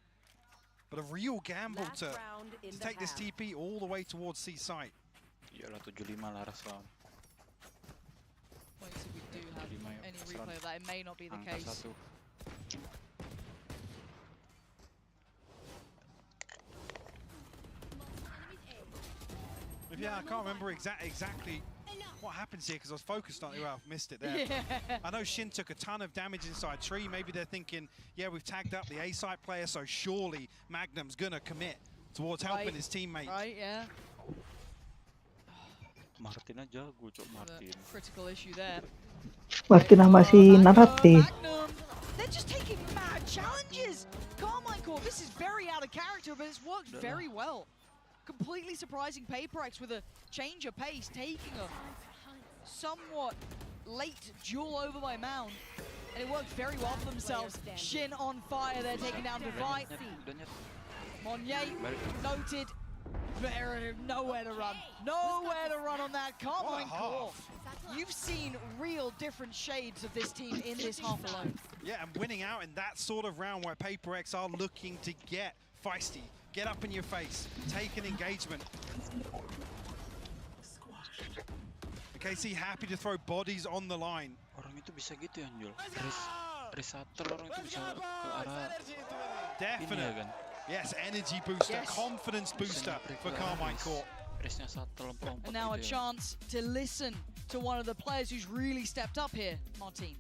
But a real gamble to take this TP all the way towards C site. Iyalah 75 laras lah. Wait till we do have any replay of that. It may not be the case. Yeah, I can't remember exactly what happens here because I was focused on it. Well, I've missed it there. Yeah. I know Shin took a ton of damage inside tree. Maybe they're thinking, yeah, we've tagged up the A-site player, so surely Magnum's going to commit towards helping his teammate. Right, yeah. Martin aja, gue cok Martin. Critical issue there. Martin sama si Narate. They're just taking mad challenges. Carmine Core, this is very out of character, but it's worked very well. Completely surprising PRX with a change of pace, taking a somewhat late duel over by Mound. And it worked very well for themselves. Shin on fire, they're taking down Divide. Monye noted. Nowhere to run. Nowhere to run on that. Carmine Core. You've seen real different shades of this team in this half alone. Yeah, and winning out in that sort of round where PRX are looking to get feisty. Get up in your face, take an engagement. KC happy to throw bodies on the line. Orang itu bisa gitu ya, Anjol. Resetter orang itu bisa ke arah Definite. Ini ya kan? Yes, energy booster, confidence booster for Carmine Core. And now a chance to listen to one of the players who's really stepped up here, Martin.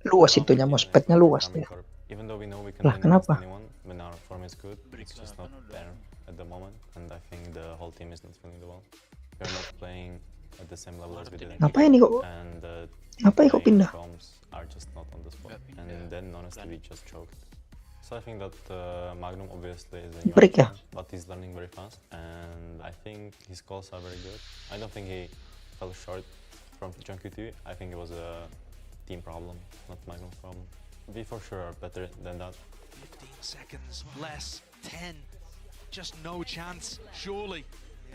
Luas itunya, mousepad-nya luas deh. Even though we know we can win against anyone when our form is good, it's just not there at the moment, and I think the whole team is not feeling the well. We're not playing at the same level as we did. Ngapain nih kok? And Ngapain kok pindah? comms are just not on the spot, and then honestly we just choked. So I think that Magnum obviously is a new player, but he's learning very fast, and I think his calls are very good. I don't think he fell short from Junkyutu. I think it was a team problem, not Magnum's problem. We for sure are better than that. 15 seconds less, 10. Just no chance, surely.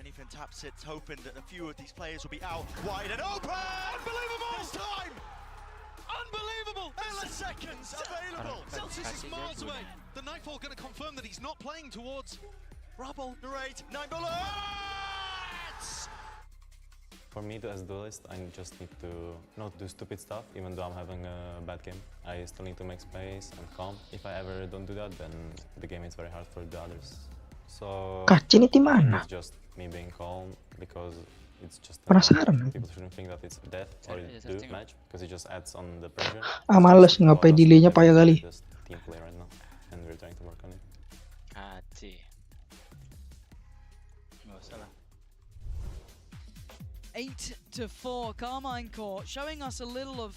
Anything tap sits, hoping that a few of these players will be out wide and open! Unbelievable! This time! Unbelievable! Milliseconds available! Celsius is miles away. The Nightfall going to confirm that he's not playing towards Rubble, narrate, 9 bullets! For me, as a duelist, I just need to not do stupid stuff, even though I'm having a bad game. I still need to make space and calm. If I ever don't do that, then the game is very hard for the others. So it's just me being calm, because it's just penasaran. People shouldn't think that it's death or do match, because it just adds on the pressure. Males ngapain delaynya payah kali. Just team play right now. and we're trying to work on it. KC. Nggak usah lah. 8-4, Carmine Court showing us a little of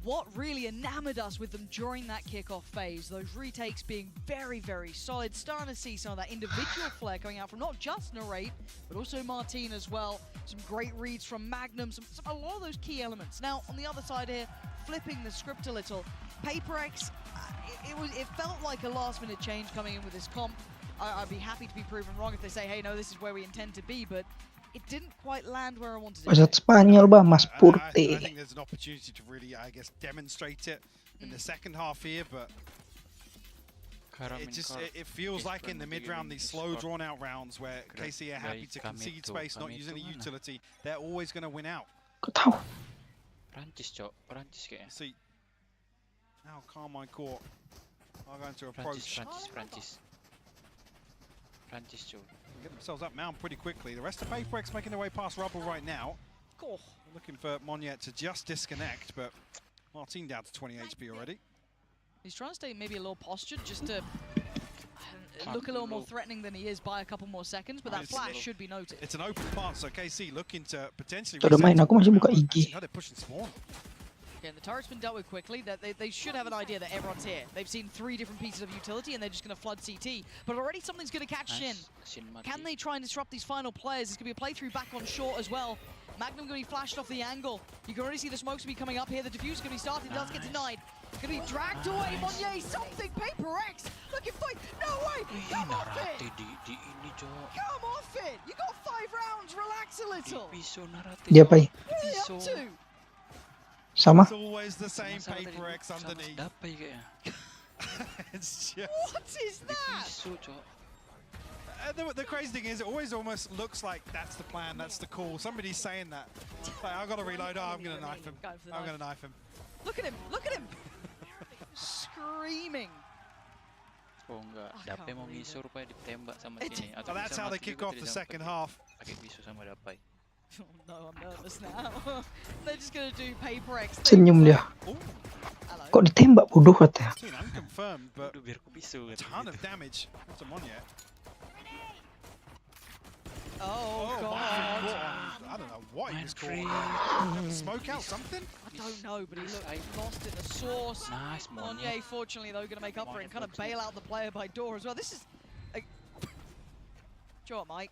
what really enamored us with them during that kickoff phase. Those retakes being very, very solid. Starting to see some of that individual flair coming out from not just Narrate, but also Martin as well. Some great reads from Magnum, a lot of those key elements. Now, on the other side here, flipping the script a little, PRX, it felt like a last-minute change coming in with this comp. I'd be happy to be proven wrong if they say, hey, no, this is where we intend to be, but it didn't quite land where I wanted it. Bahasa Spanyol bah, Mas I Purte. think there's an opportunity to really, I guess, demonstrate it in the second half here, but it feels like in the mid-round, these slow, drawn-out rounds where KC are happy to concede space, not use any utility, they're always going to win out. Prancis, Cok. Prancis kayaknya. See, now Carmine Court are going to approach. Prancis, Cok. Get themselves up mound pretty quickly. The rest of PRX making their way past Rubble right now. Cool. Looking for Monyet to just disconnect, but Martin down to 20 HP already. He's trying to stay maybe a little postured just to look a little more threatening than he is by a couple more seconds, but that flash should be noted. It's an open path, so KC looking to potentially Sudah main, aku masih buka IG. They're pushing spawn. Again, the turret's been dealt with quickly. They should have an idea that everyone's here. They've seen 3 different pieces of utility and they're just going to flood CT. But already something's going to catch Shin. Can they try and disrupt these final players? It's going to be a playthrough back on short as well. Magnum going to be flashed off the angle. You can already see the smokes will be coming up here. The diffuse is going to be started. It does get denied. Going to be dragged away. Monye, something. PRX looking for it. No way. Come off it. Come off it. You got 5 rounds. Relax a little. Dia apa? What are you up to? Sama? It's always the same PRX underneath. It's just... What is that? The crazy thing is, it always almost looks like that's the plan, that's the call. Somebody's saying that. Like, I've got to reload, I'm going to knife him. I'm going to knife him. Look at him, look at him! Screaming. Oh enggak, Dapai mau ngisur rupanya ditembak sama sini. So that's how they kick off the second half. Pakai bisu sama Dapai. Oh no, I'm nervous now. They're just going to do PRX. Senyum dia. Kok ditembak bodoh katanya. Unconfirmed, but a ton of damage to Monyet. Oh God. I don't know what he was calling. Smoke out something? I don't know, but he looked lost in the source. Nice, Monye, fortunately, though, going to make up for it and kind of bail out the player by door as well. This is... Sure, Mike.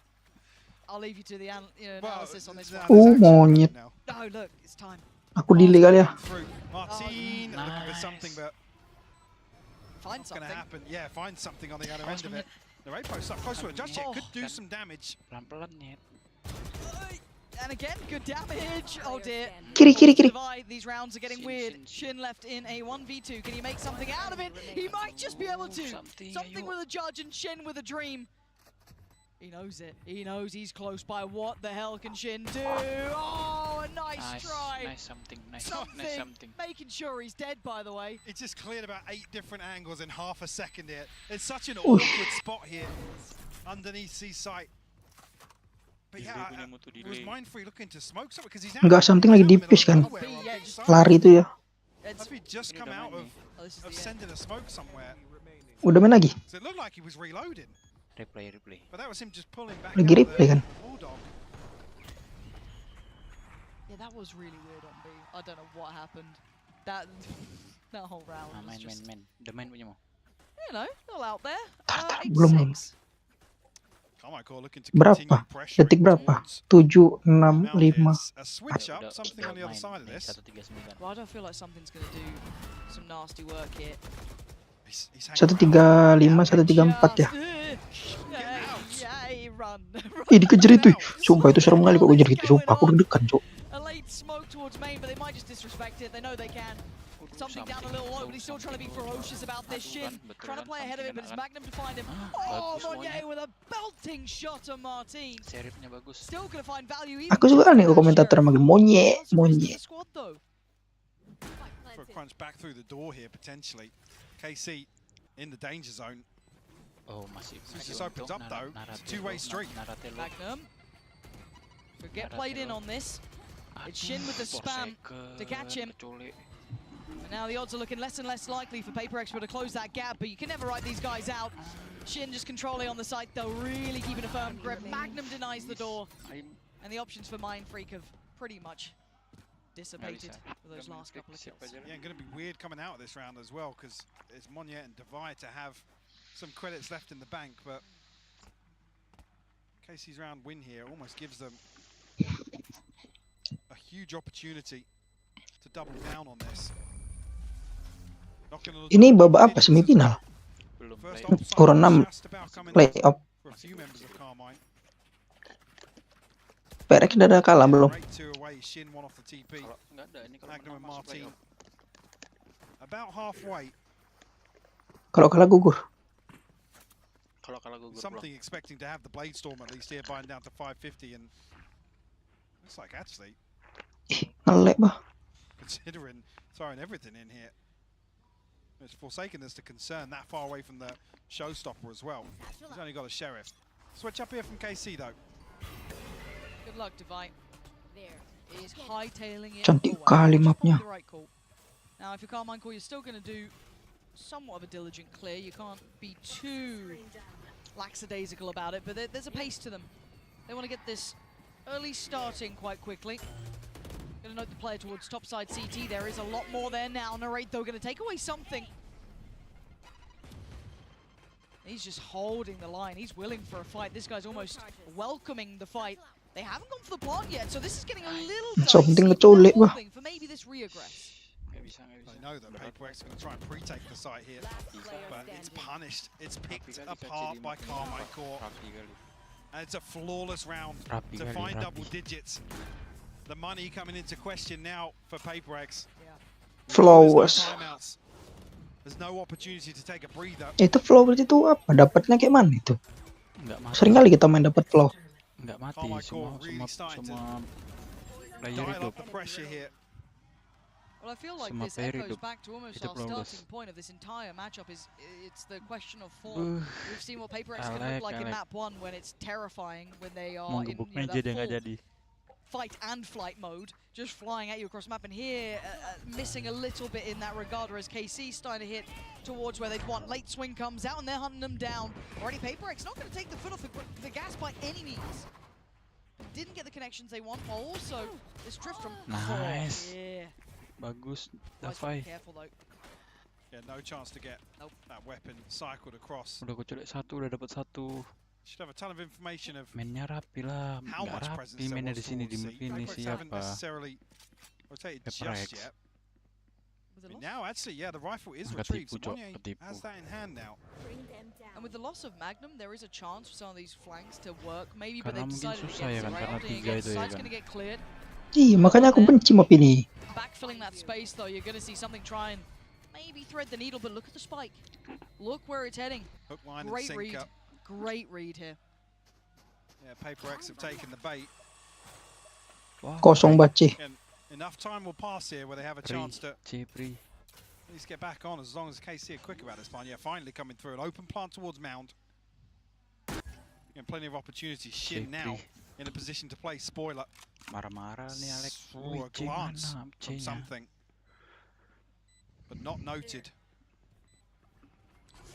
I'll leave you to the analysis on this one. Monyet. No, look, it's time. Aku delay kali ya. Martin looking for something, but... Find something. Gonna happen. Yeah, find something on the other end of it. The Ray post up close to it. Just yet could do some damage. And again, good damage. Oh dear. Kiri. These rounds are getting weird. Shin left in a 1v2. Can he make something out of it? He might just be able to. Something with a judge and Shin with a dream. He knows it. He knows he's close by. What the hell can Shin do? Oh, a nice try. Nice something. Making sure he's dead, by the way. It just cleared about 8 different angles in half a second here. It's such an awkward spot here underneath C site. But yeah, was Mindfree looking to smoke something because he's Enggak, something lagi dipis kan. Lari itu ya. Must be just come out of sending a smoke somewhere. Udah main lagi. So it looked like he was reloading. Replay. But that was him just pulling back. Lagi replay kan. Yeah, that was really weird on B. I don't know what happened. That whole round was just... Main. The main punya mau. You know, all out there. Belum. Berapa? Detik berapa? 7, 6, 5. A switch up, something on the other side of this. Well, I don't feel like something's going to do some nasty work here. 135, 134 ya. Ih, dikejar itu. Sumpah itu serem kali kok kejar gitu. Sumpah aku deg-degan, Cok. A late smoke towards main, but they might just disrespect it. They know they can. Something down a little low, but he's still trying to be ferocious about this. Shin trying to play ahead of it, but it's Magnum to find him. Oh, Monye with a belting shot on Martin. Still gonna find value. Aku suka aneh kok komentator manggil Monye. For a crunch back through the door here potentially. KC in the danger zone. Oh, masih. This opens up though. It's a 2-way street. Magnum could get played in on this. It's Shin with the spam to catch him. And now the odds are looking less and less likely for PaperX to close that gap, but you can never write these guys out. Shin just controlling on the site, though, really keeping a firm grip. Magnum denies the door, and the options for Mindfreak have pretty much dissipated for those last couple of kills. Yeah, going to be weird coming out of this round as well, because it's Monyet and Divide to have some credits left in the bank, but Casey's round win here almost gives them a huge opportunity to double down on this. Ini babak apa semifinal? Skor 6 playoff. PRX udah kalah belum? Kalau kalah gugur. Something expecting to have the Blade Storm at least here, buying down to 550, and looks like actually ngelek bah. Considering throwing everything in here, it's Forsakenness to concern that far away from the showstopper as well. He's only got a Sheriff. Switch up here from KC though. Good luck, Divine. There is hightailing it. Cantik kali mapnya. Now, if you're Carmine Core, you're still going to do somewhat of a diligent clear. You can't be too lackadaisical about it, but there's a pace to them. They want to get this early starting quite quickly. Going to note the player towards topside CT. There is a lot more there now. Narrate, though, going to take away something. He's just holding the line. He's willing for a fight. This guy's almost welcoming the fight. They haven't gone for the plant yet, so this is getting a little dicey for maybe this re-aggress. I know that PaperX is going to try and pre-take the site here, but it's punished. It's picked apart by Carmine Core. And it's a flawless round to find double digits. The money coming into question now for PaperX. Flawless. There's no opportunity to take a breather. Itu flawless itu apa? Dapatnya kayak mana itu? Sering kali kita main dapat flow. Nggak mati, semua player hidup. Well, I feel like this echoes back to almost our starting point of this entire matchup. It's the question of form. We've seen what PaperX can look like in map 1 when it's terrifying, when they are in that full fight and flight mode, just flying at you across the map. And here, missing a little bit in that regard, whereas KC starting to hit towards where they'd want. Late swing comes out and they're hunting them down. Already PaperX not going to take the foot off the gas by any means. Didn't get the connections they want. Also, this drift from nice. Yeah. Bagus, Davai. Yeah, no chance to get that weapon cycled across. Udah kuculik satu, udah dapat satu. Should have a ton of information of mainnya rapi lah, how much rapi mainnya di sini di ini siapa? PRX. Now, actually, yeah, the rifle is retrieved. Monyet has that in hand now. And with the loss of Magnum, there is a chance for some of these flanks to work. Maybe, but they've decided susah ya kan, karena 3 itu ya kan. Iya, makanya aku benci map ini. Backfilling that space, though, you're going to see something try and maybe thread the needle, but look at the spike. Look where it's heading. Hook, line, great and read. sinker. Great read here. Yeah, PaperX have taken the bait. Kosong baci. Enough time will pass here where they have a chance to at least get back on, as long as KC are quick about this one. Yeah, finally coming through. An open plant towards Mound. And plenty of opportunities. Shin now in a position to play spoiler. Marah-marah nih Alex. A glance from something, but not noted.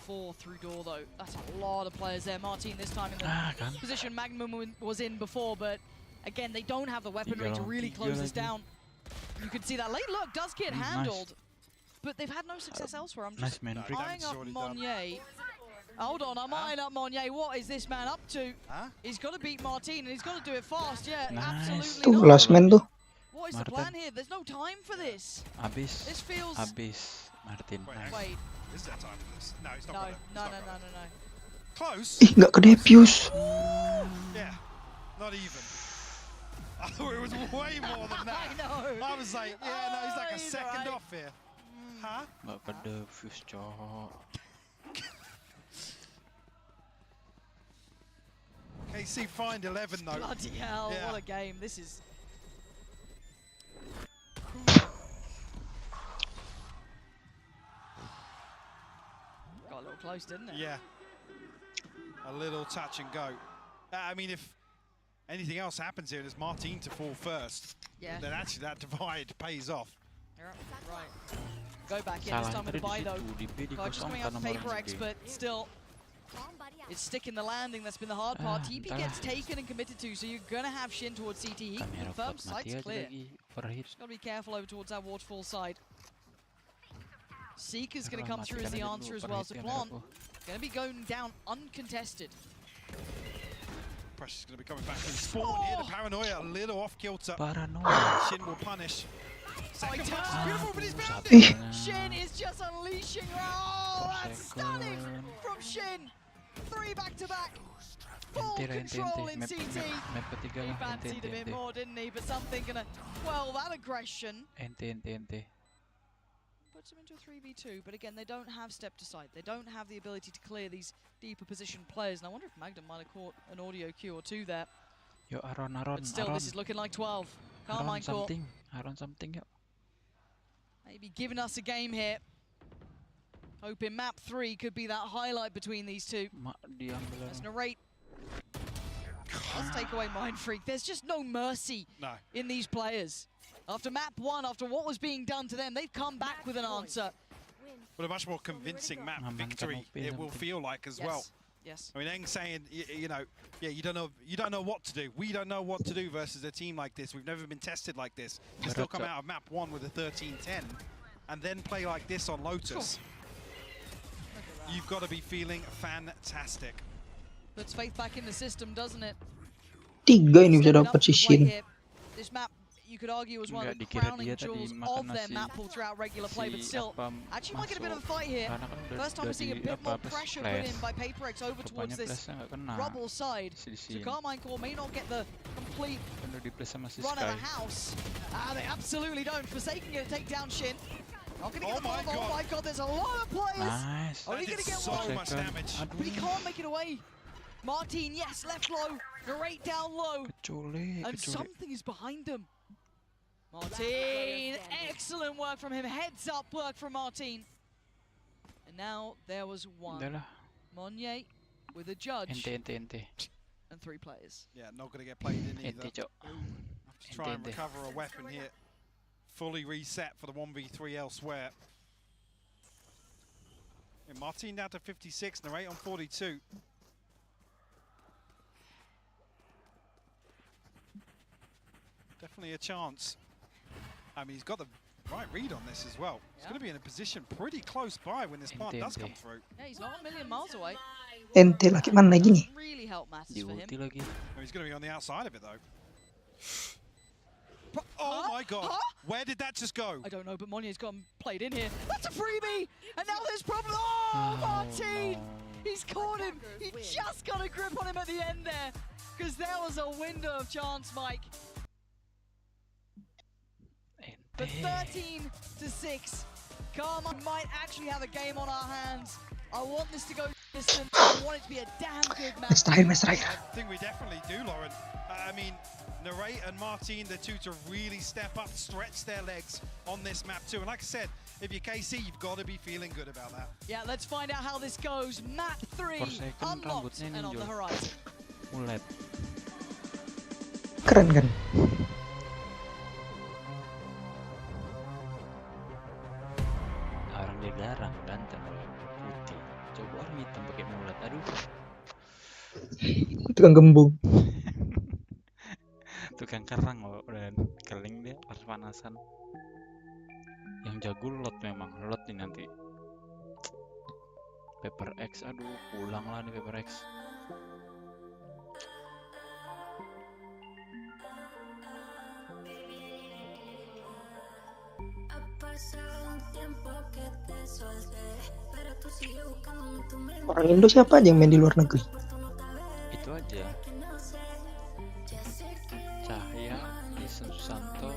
4 through door though. That's a lot of players there. Martin this time in the position Magnum was in before, but again they don't have the weaponry to really close this down. You can see that late look does get handled, but they've had no success elsewhere. I'm just eyeing up Monyet. Hold on, I'm eyeing up Monyet. What is this man up to? He's got to beat Martin, and he's got to do it fast. Yeah, absolutely not. Last man tuh. What is the plan here? There's no time for this. This feels. Habis Martin. Wait. Is there time for this? No, it's not. No. Close. Ih, nggak ke defuse. Yeah, not even. I thought it was way more than that. I know. I was like, yeah, no, he's like a second off here. Huh? Nggak ke defuse, cowok. KC find 11 though. Bloody hell, what a game. This is... Got a little close, didn't it? Yeah. A little touch and go. I mean, if anything else happens here and it's Martin to fall first, then actually that divide pays off. Right. Go back in, this time with the buy though. Just coming out for PRX, but still, it's sticking the landing that's been the hard part. TP gets taken and committed to, so you're gonna have Shin towards CT. He confirms site's clear. Just gotta be careful over towards that waterfall side. Seeker's gonna come through as the answer as well, so Plant gonna be going down uncontested. Pressure's gonna be coming back from spawn here. The paranoia a little off kilter. Shin will punish. Second touch is beautiful, but he's found it. Shin is just unleashing. Oh, that's stunning from Shin. 3 back-to-back. Full control in CT. He fancied a bit more, didn't he? But something gonna quell that aggression. Puts him into a 3v2, but again, they don't have step to side. They don't have the ability to clear these deeper position players. And I wonder if Magnum might have caught an audio cue or two there. Yo, Aron. But still, this is looking like 12. Carmine caught. Aron something, yo. Maybe giving us a game here. Hoping map 3 could be that highlight between these two. Let's narrate. Let's take away Mind Freak. There's just no mercy in these players. After map 1, after what was being done to them, they've come back with an answer. But a much more convincing map victory it will feel like as well. Yes. I mean, Eng saying, you know, yeah, you don't know what to do. We don't know what to do versus a team like this. We've never been tested like this. To still come out of map 1 with a 13-10 and then play like this on Lotus. You've got to be feeling fantastic. Puts faith back in the system, doesn't it? 3 ini bisa dapat si Shin. This map, you could argue, was one of the crowning jewels of their map pool throughout regular play, but still, actually might get a bit of a fight here. First time we're seeing a bit more pressure put in by PRX over towards this rubble side. So Carmine Core may not get the complete run of the house. They absolutely don't. Forsaken gonna take down Shin. Not gonna get oh my god, there's a lot of players. Nice. Only gonna get so much damage. But he can't make it away. Martin, yes, left low. Narrate down low. And something is behind them. Martin, excellent work from him. Heads up work from Martin. And now there was one. Monye with a judge. And 3 players. Yeah, not going to get played in either. Have to try and recover a weapon here. Fully reset for the 1v3 elsewhere. And Martin down to 56, Narrate on 42. Definitely a chance. I mean, he's got the right read on this as well. He's going to be in a position pretty close by when this plant does come through. Yeah, he's not a million miles away. Ente lagi mana lagi nih? Really help matters for him. Oh, he's going to be on the outside of it though. Oh my god, where did that just go? I don't know, but Monye's got him played in here. That's a freebie! And now there's problem. Oh, Martin! He's caught him! He just got a grip on him at the end there. Because there was a window of chance, Mike. But 13-6. Carmine might actually have a game on our hands. I want this to go distant. I want it to be a damn good match. I think we definitely do, Lauren. I mean, Narrate and Martin, the two to really step up, stretch their legs on this map too. And like I said, if you're KC, you've got to be feeling good about that. Yeah, let's find out how this goes. Map 3 unlocked and on the horizon. Keren kan? Orang dia garang, ganteng, putih. Coba orang hitam pakai mulet, aduh. Tukang gembung. Tukang kerang loh, dan keling dia pas panasan. Yang jago lot memang, lot nih nanti. PRX, aduh, pulang lah nih PRX. Orang Indo siapa aja yang main di luar negeri? Itu aja. Cahya, Isen Susanto,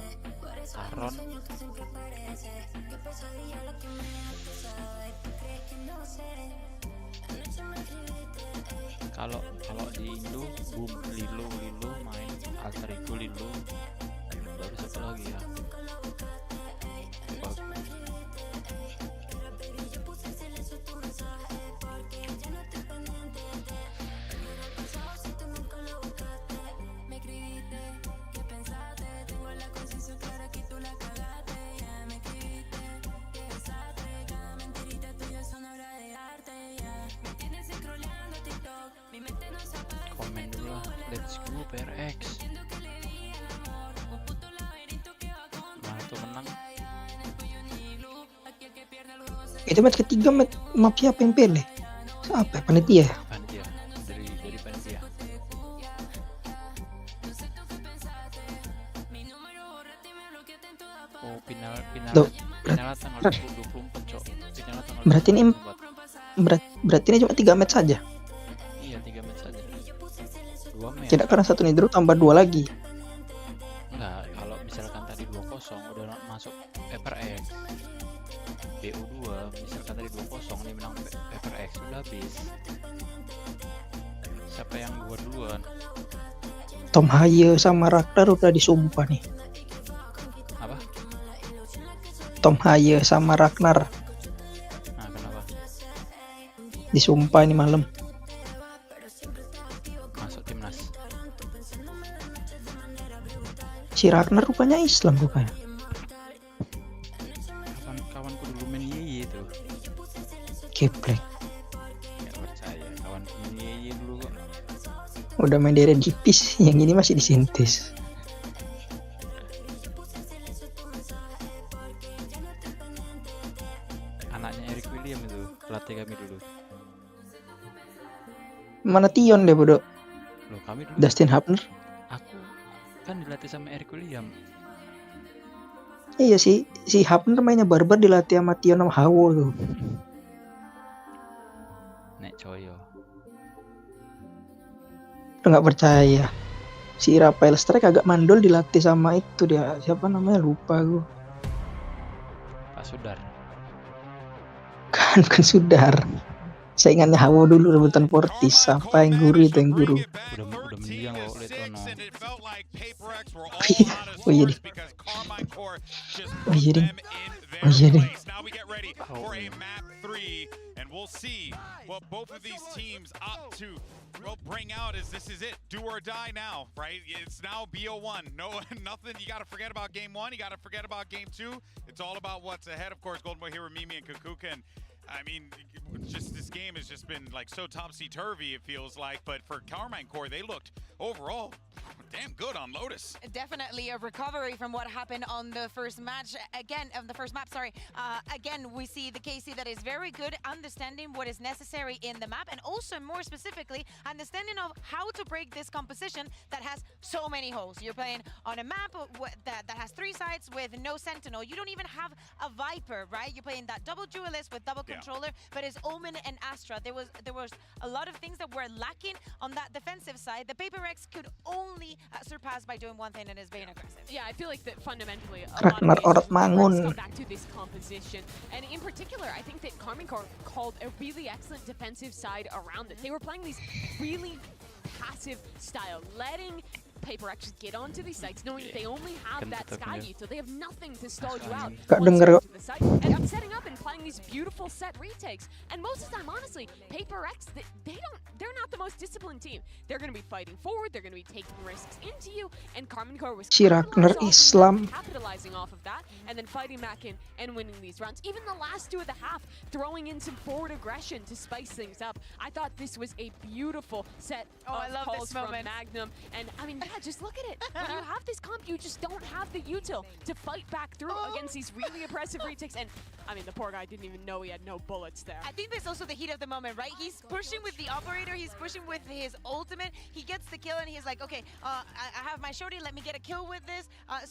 Aron. Kalau di Indo, boom, Lilo main, Alter Ego Lilo, baru satu lagi ya. Let's go PRX. Mana tuh menang? Itu match ketiga map siapa yang pilih? Apa ya? Panitia? Panitia. Dari panitia. Oh, final tanggal 24, Cok. Final tanggal Berarti ini 24. berarti ini cuma 3 match saja. Iya, 3 match saja. 2 match. Tidak, karena satu nidro tambah 2 lagi. Enggak, kalau misalkan tadi 2-0 udah masuk PRX. BU2 misalkan tadi 2-0 nih menang PRX udah habis. Siapa yang duluan? Tom Haye sama Ragnar udah disumpah nih. Apa? Tom Haye sama Ragnar Nah, kenapa? disumpah ini malam. Masuk timnas. Si Ragnar rupanya Islam rupanya. Kawanku dulu main Yeye itu. Keplek. Gak percaya, kawanku main Yeye dulu kok. Udah main dari dipis, yang ini masih disintes. Anaknya Eric William itu, pelatih kami dulu. Mana Tion deh bodoh? Loh, kami dulu. Dustin Hapner. Aku kan dilatih sama Eric William. Iya sih, si Hapner mainnya barbar dilatih sama Tion sama Hawo tuh. Nek Coyo. Udah nggak percaya. Si Rafael Strike agak mandul dilatih sama itu dia, siapa namanya lupa gue. Pak Sudar. Kan Sudar. Saingannya Hawo dulu rebutan Portis. Siapa yang guru itu yang guru? Udah mendiang kok Letono. Oh iya deh. Oh iya deh. Oh iya deh. And we'll see what both of these teams opt to bring out as this is it. Do or die now, right? It's now BO1. No, nothing. You got to forget about game 1. You got to forget about game 2. It's all about what's ahead. Of course, Golden Boy here with Mimi and Kukuka. And I mean, just this game has just been like so topsy-turvy, it feels like. But for Carmine Core, they looked overall damn good on Lotus. Definitely a recovery from what happened on the first match. Again, again, we see the KC that is very good understanding what is necessary in the map, and also more specifically, understanding of how to break this composition that has so many holes. You're playing on a map that has 3 sides with no Sentinel. You don't even have a Viper, right? You're playing that double duelist with double controller, but it's Omen and Astra. There was a lot of things that were lacking on that defensive side. The PRX could only surpass by doing one thing, and is being aggressive. Yeah, I feel like that fundamentally Ragnar Orot Mangun. come back to this composition, and in particular, I think that Carmine Core called a really excellent defensive side around it. They were playing these really passive style, letting PRX just get onto these sites, knowing that they only have that Sky Youth, so they have nothing to stall you out. Gak denger kok. The site, and setting up and playing these beautiful set retakes. And most of the time, honestly, PRX, they're not the most disciplined team. They're going to be fighting forward, they're going to be taking risks into you, and Carmine Core was Si Ragnar Islam. capitalizing off of that, and then fighting back in and winning these rounds. Even the last 2 of the half, throwing in some forward aggression to spice things up. I thought this was a beautiful set I of love calls this from moment. Magnum, and I mean, yeah, just look at it. When you have this comp, you just don't have the util to fight back through against these really oppressive retakes. And I mean, the poor guy didn't even know he had no bullets there. I think there's also the heat of the moment, right? He's pushing with the operator, he's pushing with his ultimate, he gets the kill and he's like, okay, I have my shorty, let me get a kill with this,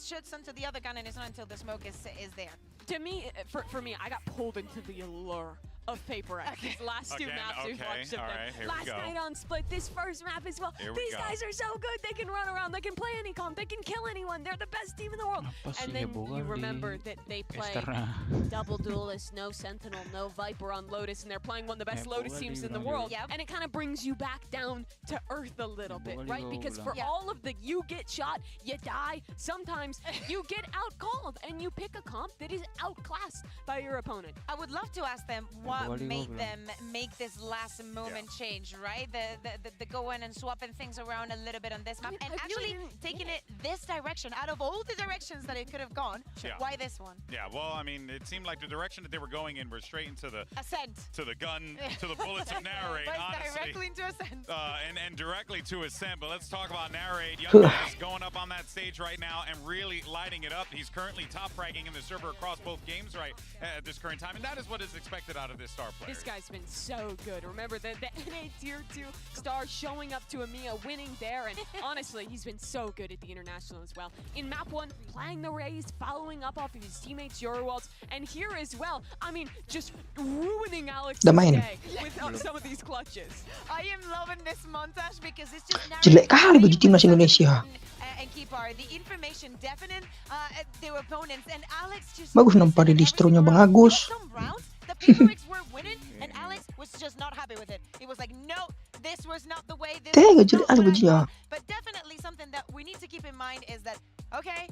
shoots onto the other gun, and it's not until the smoke is there. To me, for me, I got pulled into the allure of PRX. These last 2 maps we've watched of them. Alright, here we Last go. night on Split, this first map as well. Here we These go. guys are so good. They can run around, they can play any comp, they can kill anyone. They're the best team in the world. And then you remember that they play double duelist, no Sentinel, no Viper on Lotus, and they're playing one of the best Lotus teams in the world. And it kind of brings you back down to earth a little bit, right? Because for all of the you get shot, you die, sometimes you get outcalled, and you pick a comp that is outclassed by your opponent. I would love to ask them why made them make this last moment change, right? The go in and swapping things around a little bit on this map, and actually taking it this direction. Out of all the directions that it could have gone, why this one? Yeah, well, I mean, it seemed like the direction that they were going in was straight into the ascent, to the gun, to the bullets of Narrate, honestly. Directly into ascent. And directly to ascent. But let's talk about Narrate. Young is going up on that stage right now and really lighting it up. He's currently top fragging in the server across both games at this current time, and that is what is expected out of this star player. This guy's been so good. Remember the NA Tier 2 star showing up to EMEA, winning there, and honestly, he's been so good at the International as well. In map 1, playing the Raze, following up off of his teammates' Eurowalls, and here as well, I mean, just ruining Alex's day with some of these clutches. I am loving this montage because it's just Jelek kali baju timnas Indonesia. And keep the information deafening their opponents, and Alex just Bagus nampak di distronya Bang Agus. some rounds the PRX were winning, and Alex was just not happy with it. He was like, no, this was not the way. This Tega was jelek not kali what I bajunya. thought. But definitely something that we need to keep in mind is that, okay,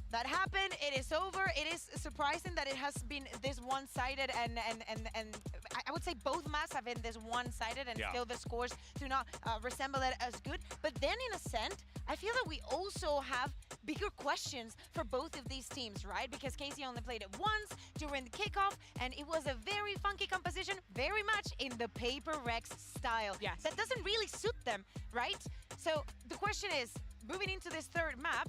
that happened, it is over. It is surprising that it has been this one-sided, and I would say both maps have been this one-sided, and still the scores do not resemble it as good. But then in Ascent, I feel that we also have bigger questions for both of these teams, right? Because Casey only played it once during the kickoff, and it was a very funky composition, very much in the PRX style. Yes. That doesn't really suit them, right? So the question is, moving into this third map,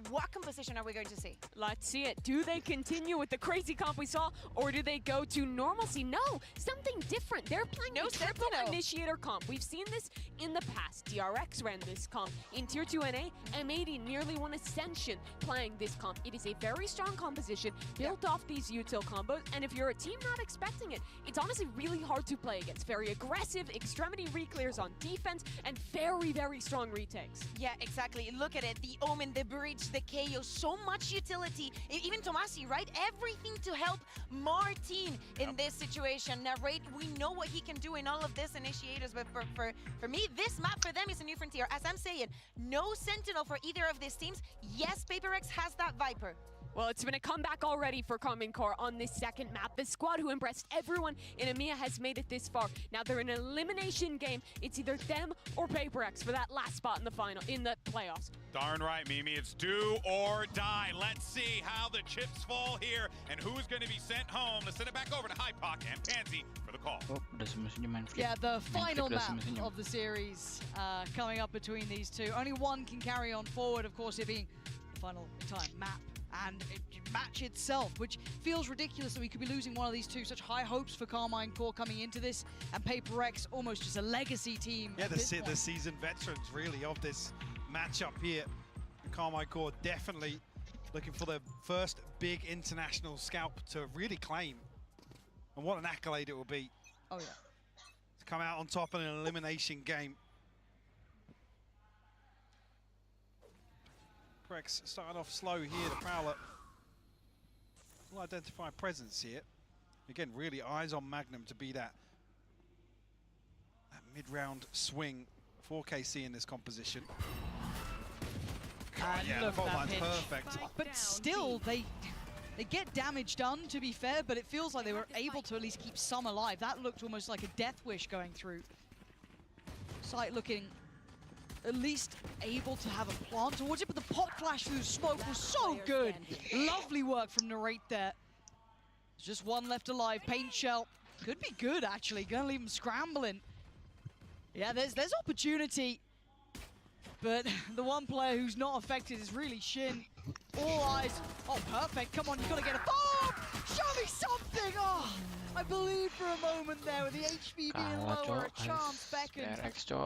what composition are we going to see? Let's see it. Do they continue with the crazy comp we saw, or do they go to normalcy? No, something different. They're playing a triple initiator comp. We've seen this in the past. DRX ran this comp. In Tier 2 NA, M80 nearly won Ascension playing this comp. It is a very strong composition built off these util combos, and if you're a team not expecting it, it's honestly really hard to play against. Very aggressive, extremity reclears on defense, and very, very strong retakes. Yeah, exactly. Look at it. The Omen, the Breach, the KO, so much utility. Even DONASI, right? Everything to help Martin in this situation. Narrate, we know what he can do in all of this initiators, but for me, this map for them is a new frontier. As I'm saying, no Sentinel for either of these teams. Yes, PRX has that Viper. Well, it's been a comeback already for Common Core on this second map. The squad who impressed everyone in EMEA has made it this far. Now they're in an elimination game. It's either them or PRX for that last spot in the final, in the playoffs. Darn right, Mimi. It's do or die. Let's see how the chips fall here and who's going to be sent home. Let's send it back over to Hypoc and Pansy for the call. Yeah, the final map of the series coming up between these two. Only one can carry on forward, of course, it being final time map. And match itself, which feels ridiculous that we could be losing one of these two. Such high hopes for Carmine Core coming into this, and PRX almost just a legacy team. Yeah, the seasoned veterans really of this matchup here. Carmine Core definitely looking for their first big international scalp to really claim. And what an accolade it will be. Oh yeah. To come out on top in an elimination game. PRX starting off slow here, the Prowler will identify presence here. Again, really eyes on Magnum to be that mid-round swing for KC in this composition. Yeah, the fault line's perfect. But still, they get damage done, to be fair, but it feels like they were able to at least keep some alive. That looked almost like a death wish going through. Sight looking at least able to have a plant towards it, but the pop flash through the smoke was so good. Lovely work from Narrate there. There's just one left alive. Paint Shell could be good, actually. Gonna leave him scrambling. Yeah, there's opportunity, but the one player who's not affected is really Shin. All eyes. Oh, perfect. Come on, you gotta get a bomb! Show me something! Oh, I believe for a moment there with the HP being lower, a chance beckoned.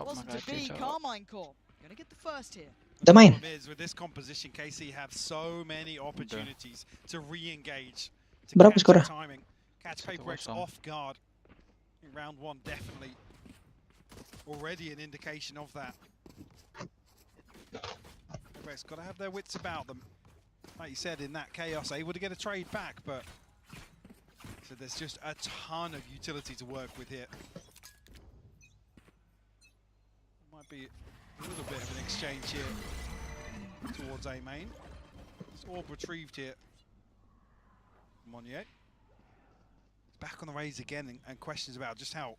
Wasn't to be. Carmine Core gonna get the first here. The problem is with this composition, KC have so many opportunities to re-engage, to catch the timing, catch PRX off guard. In round one, definitely already an indication of that. PRX got to have their wits about them. Like you said, in that chaos, able to get a trade back, but so there's just a ton of utility to work with here. Might be a little bit of an exchange here towards A main. It's orb retrieved here. Monnier. back on the raise again, and questions about just how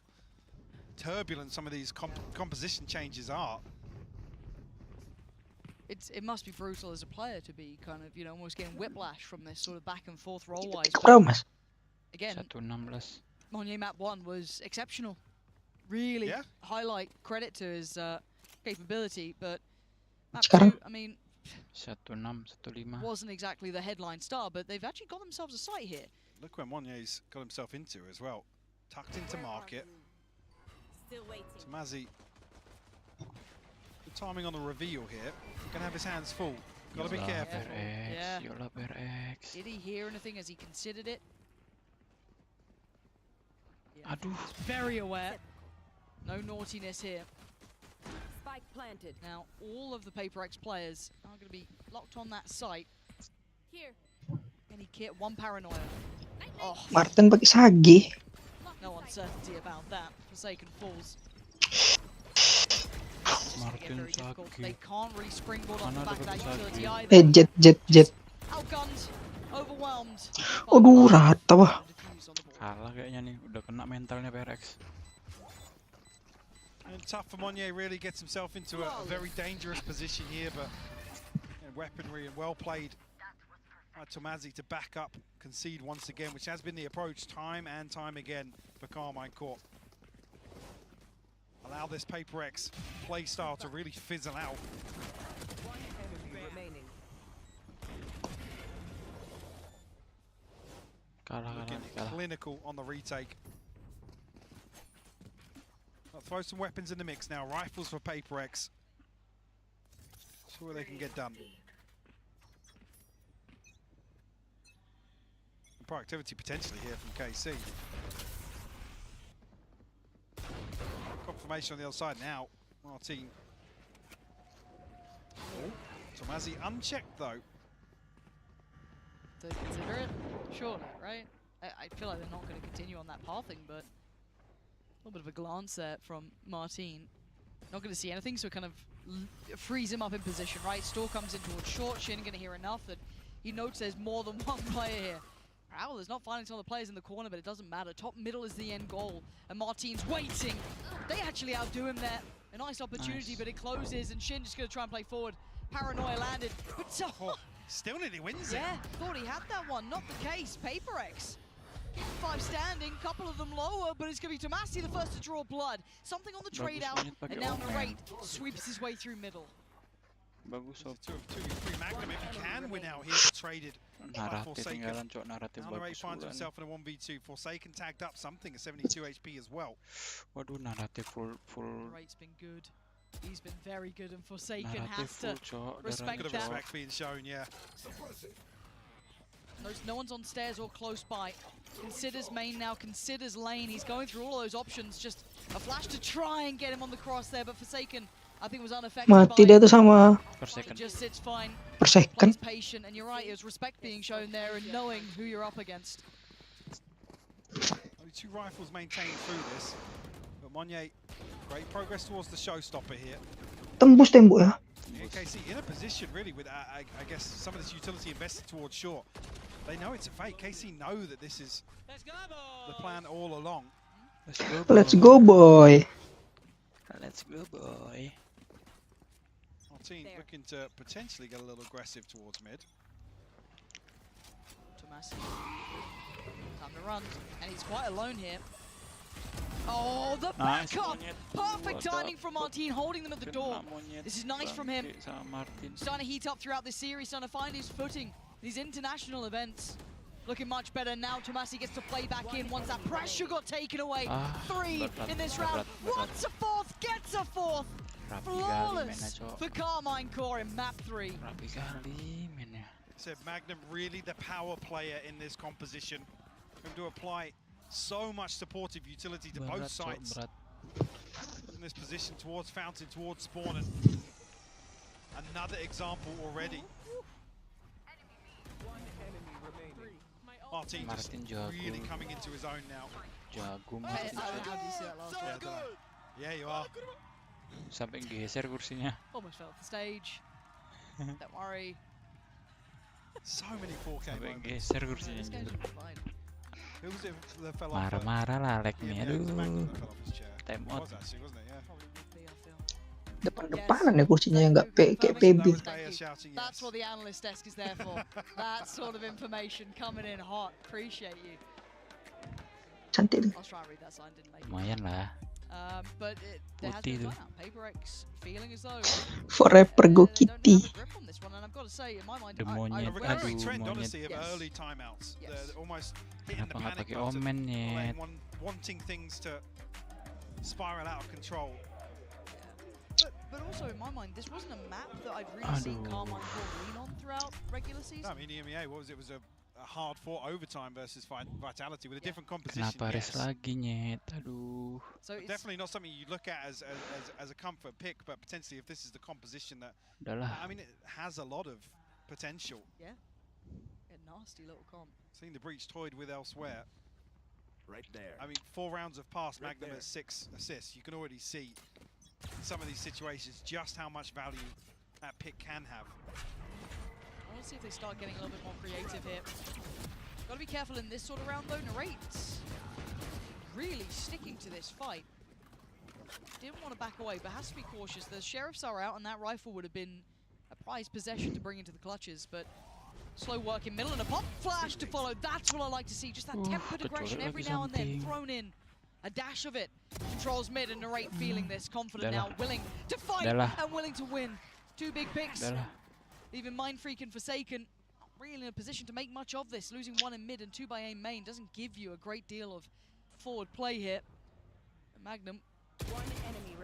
turbulent some of these composition changes are. It must be brutal as a player to be kind of, you know, almost getting whiplash from this sort of back and forth roll-wise. Again, Monye map 1 was exceptional. Really highlight credit to his capability, but map 2, I mean, 1615 wasn't exactly the headline star, but they've actually got themselves a sight here. Look where Monye's got himself into as well. Tucked into market. Tomazi, the timing on the reveal here. Gonna have his hands full. Gotta be careful. Yeah. Did he hear anything as he considered it? Yeah, he's very aware. No naughtiness here. Spike planted. Now, all of the PaperX players are going to be locked on that site. Here. Any kit, one paranoia. Oh. Martin pakai sagi. No uncertainty about that. Forsaken falls. Martin They can't really springboard on the back of that utility either. Jet. Outgunned. Overwhelmed. Aduh, rata wah. Kalah kayaknya nih, udah kena mentalnya PRX. And tough for Monye, really gets himself into a very dangerous position here, but weaponry and well played by Tomazi to back up, concede once again, which has been the approach time and time again for Carmine Corp. Allow this PaperX play style to really fizzle out. One enemy remaining. Looking clinical on the retake. I'll throw some weapons in the mix now. Rifles for PaperX. See what they can get done. And proactivity potentially here from KC. Confirmation on the other side now. Martin. Oh, Tomazi unchecked though. To consider it? Surely, right? I feel like they're not going to continue on that pathing, but a little bit of a glance there from Martin. Not going to see anything, so kind of frees him up in position, right? Store comes in towards short. Shin going to hear enough that he notes there's more than one player here. Owl's not finding some of the players in the corner, but it doesn't matter. Top middle is the end goal, and Martin's waiting. They actually outdo him there. A nice opportunity, but it closes, and Shin just going to try and play forward. Paranoia landed, but still nearly wins it. Yeah, thought he had that one. Not the case. PaperX. 5 standing, couple of them lower, but it's going to be Tomasi the first to draw blood. Something on the trade out, and now Narrate sweeps his way through middle. Bagus, Sob. 2v3 Magnum if he can win out here, but traded by Forsaken. Narrate finds himself in a 1v2. Forsaken tagged up something at 72 HP as well. Waduh, Narrate full. Narrate's been good. He's been very good, and Forsaken has to respect Good that. respect being shown, yeah. No one's on stairs or close by. Considers main now, considers lane. He's going through all those options. Just a flash to try and get him on the cross there, but Forsaken, I think, was unaffected Mati by dia tuh sama it. Just sits fine. Persekan. Plays patient, and you're right, it was respect being shown there and knowing who you're up against. Only 2 rifles maintained through this, but Monye, great progress towards the showstopper here. Tembus tembok ya. KC in a position really with, I guess, some of this utility invested towards short. They know it's a fake. KC know that this is the plan all along. Let's go, boy. Let's go, boy. Martin looking to potentially get a little aggressive towards mid. Tomasi. Time to run, and he's quite alone here. Oh, the backup! Perfect timing from Martin, holding them at the door. This is nice from him. Starting to heat up throughout the series, starting to find his footing. These international events looking much better now. Tomasi gets to play back in once that pressure got taken away. 3 in this round. Wants a 4th, gets a 4th. Flawless for Carmine Core in map 3. Said Magnum really the power player in this composition. Going to apply so much supportive utility to both sides. In this position towards Fountain, towards Spawn, and another example already. Martin just really coming into his own now. Jago Yeah, you are. Sampai geser kursinya. Almost fell off the stage. Don't worry. So many 4K Sampai moments. geser kursinya. Who was it that fell off? Marah-marah lah lag nih, Yeah, it was Magnum aduh. that fell off his chair. Time It out. was actually, wasn't it? Yeah. Depan-depanan ya kursinya nggak kayak PB. That's what the analyst desk is there for. That sort of information coming in hot. Appreciate you. Cantik tuh. I was trying to read that sign, didn't make it. Lumayan lah. But there has Putih been tuh. fun out. PRX feeling as though Forever go Kitty. grip on this one, and I've got to say, in my mind, The I monyet, Recurring aduh trend, monyet. honestly, of early timeouts. They're almost hitting the Kenapa nggak panic pakai button, omen nyet? wanting things to spiral out of control. But also in my mind, this wasn't a map that I've really seen Carmine Core lean on throughout regular season. No, I mean, EMEA, what was it? It was a hard-fought overtime versus Vitality with a different composition. Kenapa res yes. lagi nyet? Aduh. So But definitely not something you look at as a comfort pick, but potentially if this is the composition that, Udahlah. I mean, it has a lot of potential. Yeah. A nasty little comp. Seeing the breach toyed with elsewhere. Right there. I mean, 4 rounds have passed, Magnum at 6 assists. You can already see in some of these situations just how much value that pick can have. I want to see if they start getting a little bit more creative here. Got to be careful in this sort of round though. Narrate's really sticking to this fight. Didn't want to back away, but has to be cautious. The sheriffs are out, and that rifle would have been a prized possession to bring into the clutches. But slow work in middle and a pop flash to follow. That's what I like to see. Just that tempered aggression every now and then thrown in. A dash of it. Controls mid and Narrate feeling this. Confident now, willing to fight and willing to win. 2 big picks. Even Mind Freak and Forsaken not really in a position to make much of this. Losing 1 in mid and 2 by aim main doesn't give you a great deal of forward play here. Magnum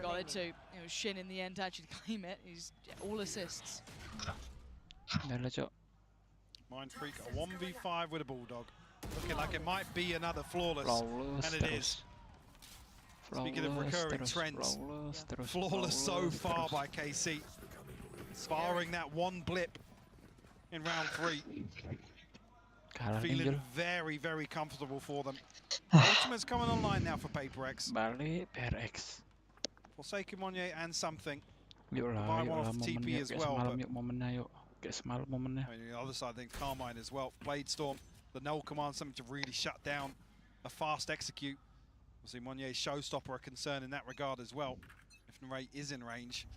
got it too. You know, Shin in the end to actually claim it. He's all assists. Mind Freak, a 1v5 with a Bulldog. Looking like it might be another flawless, and it is. Speaking of recurring trends, flawless so far by KC. Barring that one blip in round 3. Feeling very, very comfortable for them. Ultimate's coming online now for PRX. Balik PRX. Forsaken Monye and something. Yuk lah, Buy one off momennya TP as kayak well. semalam But yuk momennya yuk. Kayak semalam momennya. I mean, on the other side, I think Carmine as well. Blade Storm, the null command, something to really shut down a fast execute. Obviously, Monye's showstopper a concern in that regard as well, if Narrate is in range.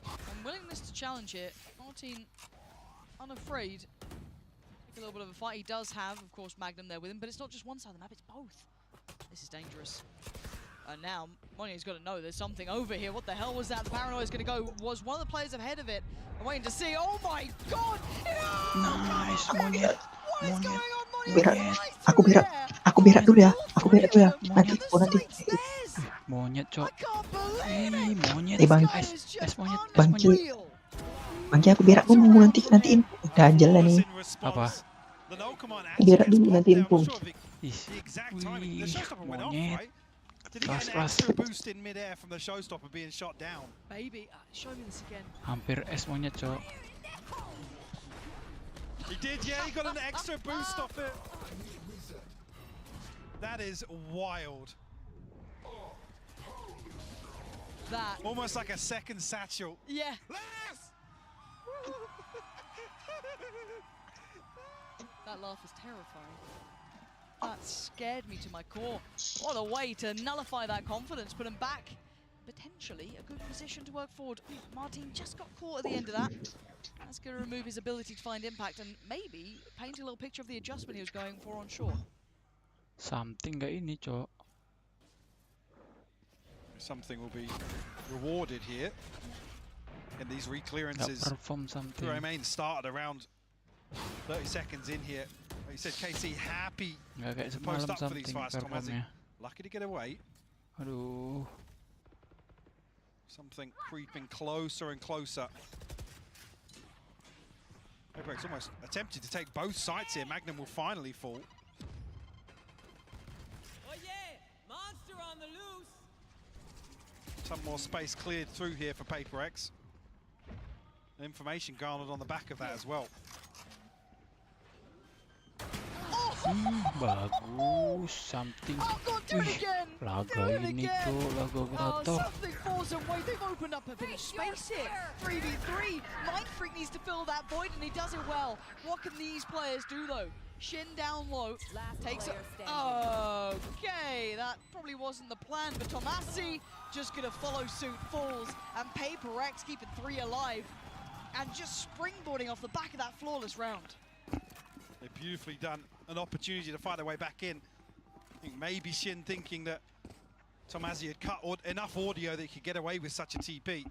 And willingness to challenge here. Martin unafraid. Take a little bit of a fight. He does have, of course, Magnum there with him, but it's not just one side of the map, it's both. This is dangerous. And now, Monye's got to know there's something over here. What the hell was that? The Paranoia is going to go. Was one of the players ahead of it. I'm waiting to see. Oh my god! Nice, Monyet. What is going on, Berak, aku berak dulu ya, nanti, Monyet cok. Monyet. Bangki aku berak dulu nanti info. Udah jalan nih. Apa? Aku berak dulu nanti info. Monyet. Did he get an extra boost in mid-air from the showstopper being shot down? Baby, show me this again. Hampir S Monyet cok. He did, yeah, he got an extra boost off it. That is wild. That. Almost like a second satchel. Yeah. That laugh is terrifying. That scared me to my core. What a way to nullify that confidence, put him back. Potentially a good position to work forward. Martin just got caught at the end of that. That's going to remove his ability to find impact and maybe paint a little picture of the adjustment he was going for on shore. Something gak ini cok. Something will be rewarded here. And these reclearances through main started around 30 seconds in here. Like you said, KC happy to post up for these fights. Tom lucky to get away. Aduh. Something creeping closer and closer. PRX almost attempted to take both sides here. Magnum will finally fall. Oh yeah, monster on the loose. Some more space cleared through here for PRX. Information garnered on the back of that as well. Bagus, something. Wih, laga ini tuh, laga operator. Something falls away. They've opened up a bit of space here. 3v3. Mind Freak needs to fill that void, and he does it well. What can these players do, though? Shin down low, takes it. Okay, that probably wasn't the plan, but DONASI just gonna follow suit, falls, and PRX keeping 3 alive, and just springboarding off the back of that flawless round. They've beautifully done, an opportunity to fight their way back in. I think maybe Shin thinking that DONASI had cut enough audio that he could get away with such a TP.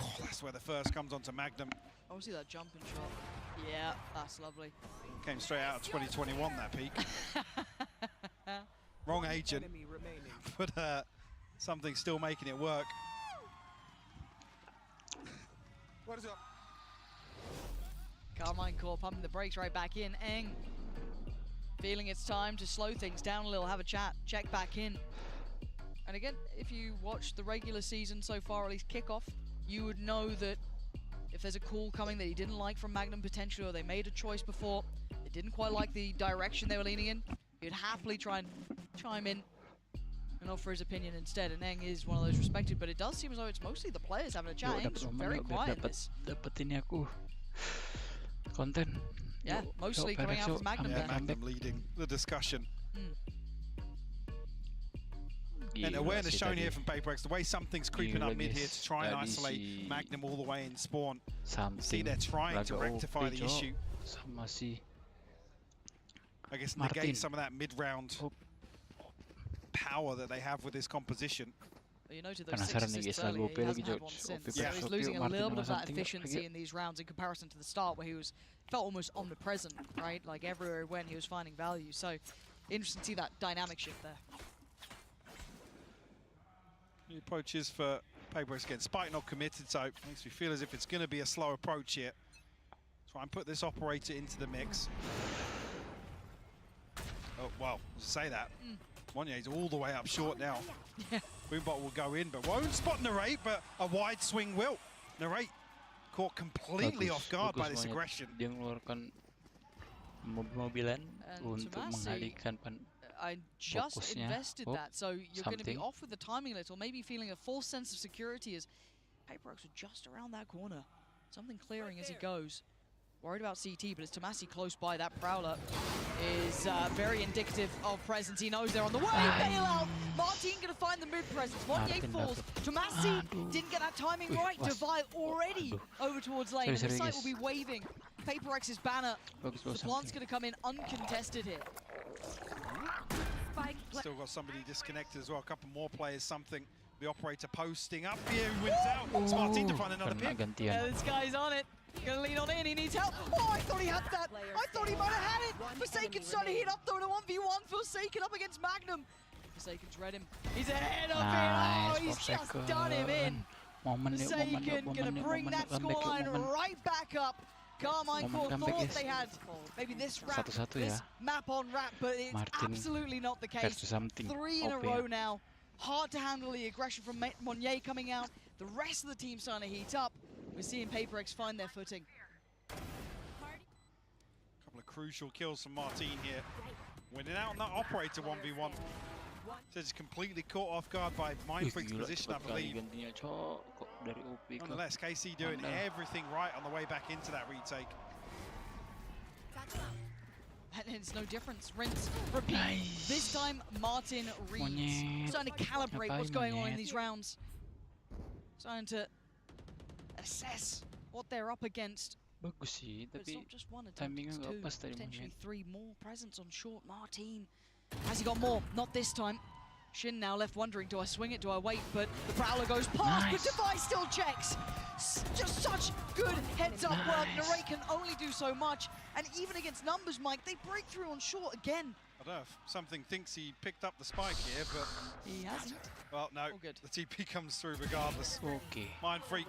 Oh, that's where the first comes onto Magnum. Oh, see that jumping shot. Yeah, that's lovely. Came straight out of 2021, that peak. Wrong agent, but something still making it work. What is up? Carmine Corp pumping the brakes right back in. Eng feeling it's time to slow things down a little, have a chat, check back in. And again, if you watch the regular season so far, or at least kickoff, you would know that if there's a call coming that he didn't like from Magnum potentially, or they made a choice before, they didn't quite like the direction they were leaning in, he'd happily try and chime in and offer his opinion instead. And Eng is one of those respected, but it does seem as though it's mostly the players having a chat. Eng's very quiet in this. Dapat ini aku konten. Yeah, mostly coming out from Magnum. Yeah, Magnum leading the discussion. And awareness shown here from PRX, the way something's creeping up mid here to try and isolate Magnum all the way in spawn. See, they're trying to rectify the issue. I guess negate some of that mid-round power that they have with this composition. You noted those 6 assists earlier, he hasn't had one since, so he's losing a little bit of that efficiency in these rounds in comparison to the start, where he felt almost omnipresent, right? Like everywhere he went, he was finding value. So interesting to see that dynamic shift there. The approach is for PRX again. Spike not committed, so it makes me feel as if it's going to be a slow approach here. Try and put this operator into the mix. Oh, well, say that. Monier's all the way up short now. Boombot will go in, but won't spot Narrate, but a wide swing will. Narrate caught completely off guard by this aggression. Dia mengeluarkan mobil-mobilan untuk mengalihkan I just invested that, so you're going to be off with the timing a little, maybe feeling a false sense of security as PRX are just around that corner. Something clearing as he goes. Worried about CT, but it's DONASI close by. That Prowler is very indicative of presence. He knows they're on the way. Bail out. Martin going to find the mid presence. Monye falls. DONASI didn't get that timing right. Devi already over towards lane. And the site will be waving. PRX's banner. Sublant's going to come in uncontested here. Still got somebody disconnected as well. A couple more players, something. The operator posting up here, who wins out. It's Martin to find another pick. Yeah, this guy's on it. Gonna lean on in, he needs help. Oh, I thought he had that. I thought he might have had it. Forsaken's trying to hit up though in a 1v1. Forsaken up against Magnum. Forsaken's read him. He's ahead of it. Oh, he's just done him in. Forsaken gonna bring that scoreline right back up. Carmine Corp thought they had maybe this map on wrap, but it's absolutely not the case. 3 in a row now. Hard to handle the aggression from Monye coming out. The rest of the team starting to heat up. We're seeing PRX find their footing. Couple of crucial kills from Martin here. Winning out on that operator 1v1. Says he's completely caught off guard by Mindfreak's position, I believe. Nonetheless, KC doing everything right on the way back into that retake. And it's no difference. Rinse, repeat. This time, Martin reads. Starting to calibrate what's going on in these rounds. Starting to assess what they're up against. Bagus sih, but it's not just one attempt, it's 2, potentially 3 more presence on short. Martin, has he got more? Not this time. Shin now left wondering, do I swing it, do I wait? But the Prowler goes past, but Devi still checks. Just such good heads-up work. Narrate can only do so much. And even against numbers, Mike, they break through on short again. I don't know if something thinks he picked up the spike here, but... He hasn't. Well, no, the TP comes through regardless. Okay. Mindfreak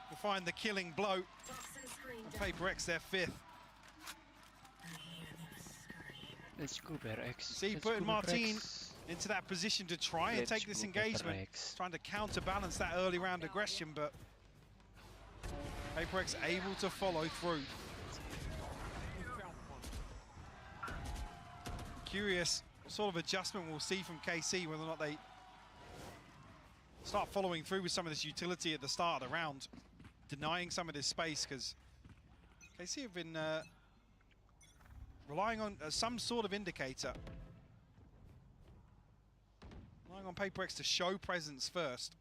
will find the killing blow. And PRX their 5th. Let's go, PRX. See, putting Martin into that position to try and take this engagement. Trying to counterbalance that early round aggression, but PRX able to follow through. Curious what sort of adjustment we'll see from KC, whether or not they start following through with some of this utility at the start of the round. denying some of this space, because KC have been relying on some sort of indicator. Relying on PaperX to show presence first,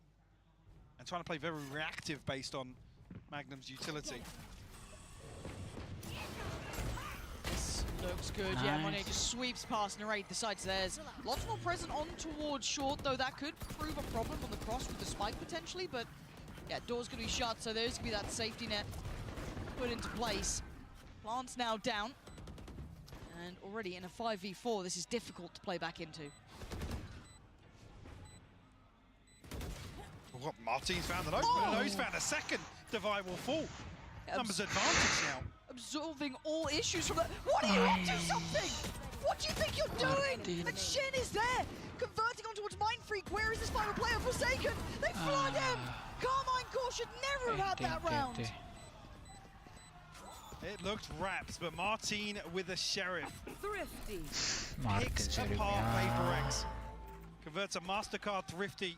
and trying to play very reactive based on Magnum's utility. This looks good. Nice. Yeah, Monet just sweeps past Narrate the sides theirs. Lots more present on towards short, though that could prove a problem on the cross with the spike potentially, but yeah, door's gonna be shut, so there's gonna be that safety net put into place. Plant's now down, and already in a 5v4, this is difficult to play back into. Well, Martin's found an opening. No, he's found a second. Divide will fall. Numbers advantage now. Absorbing all issues from the... What are you up to, something? What do you think you're doing? And Shin is there, converting on towards Mind Freak. Where is this final player? Forsaken. They flood him. Carmine Core should never have had that round. It looked wraps, but Martin with a Sheriff. Thrifty. Picks apart PaperX. Converts a MasterCard Thrifty.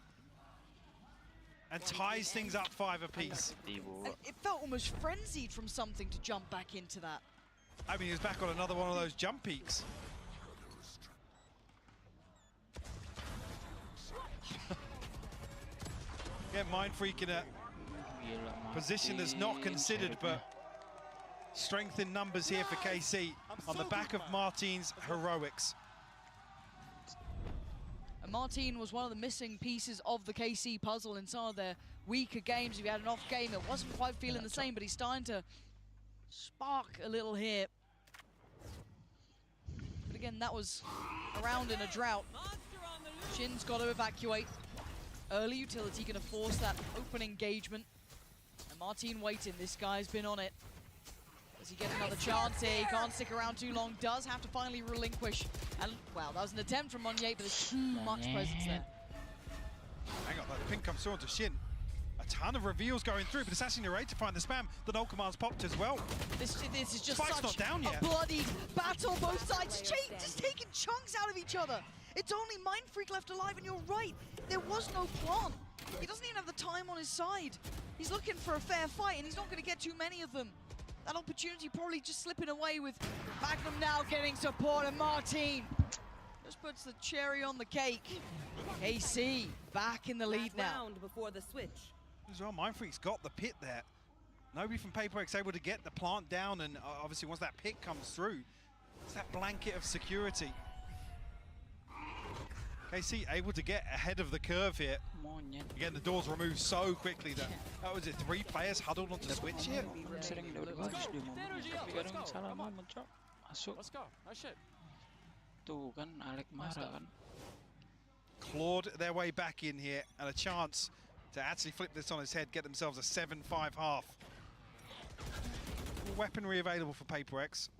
And ties things up 5 apiece. It felt almost frenzied from something to jump back into that. I mean, he was back on another one of those jump peaks. Yeah, Mind Freak in a position that's not considered, but strength in numbers here for KC on the back of Martin's heroics. And Martin was one of the missing pieces of the KC puzzle in some of their weaker games. If he had an off game, it wasn't quite feeling the same, but he's starting to spark a little here. But again, that was a round in a drought. Shin's got to evacuate. Early utility going to force that open engagement. And Martin waiting, this guy's been on it. Does he get another chance here? He can't stick around too long. Does have to finally relinquish. And, well, that was an attempt from Monier, but there's too much presence there. Hang on, the ping comes through onto Shin. A ton of reveals going through, but it's actually Narrate to find the spam. The null command's popped as well. This is just Spike's such not down yet. a bloodied battle. Both sides just taking chunks out of each other. It's only Mind Freak left alive, and you're right. There was no plan. He doesn't even have the time on his side. He's looking for a fair fight, and he's not going to get too many of them. That opportunity probably just slipping away with Magnum now getting support, and Martin just puts the cherry on the cake. KC back in the lead now. Before the switch. As well, Mind Freak's got the pit there. Nobody from PaperX able to get the plant down, and obviously once that pit comes through, it's that blanket of security. KC able to get ahead of the curve here. Again, the doors removed so quickly that, was it 3 players huddled onto switch here? Sering dapat bagus di momen, tapi kadang salah momen, Cok. Masuk. Let's go. Nice shit. Tuh kan, Alec marah kan. Clawed their way back in here, and a chance to actually flip this on his head, get themselves a 7-5 half. Weaponry available for PaperX.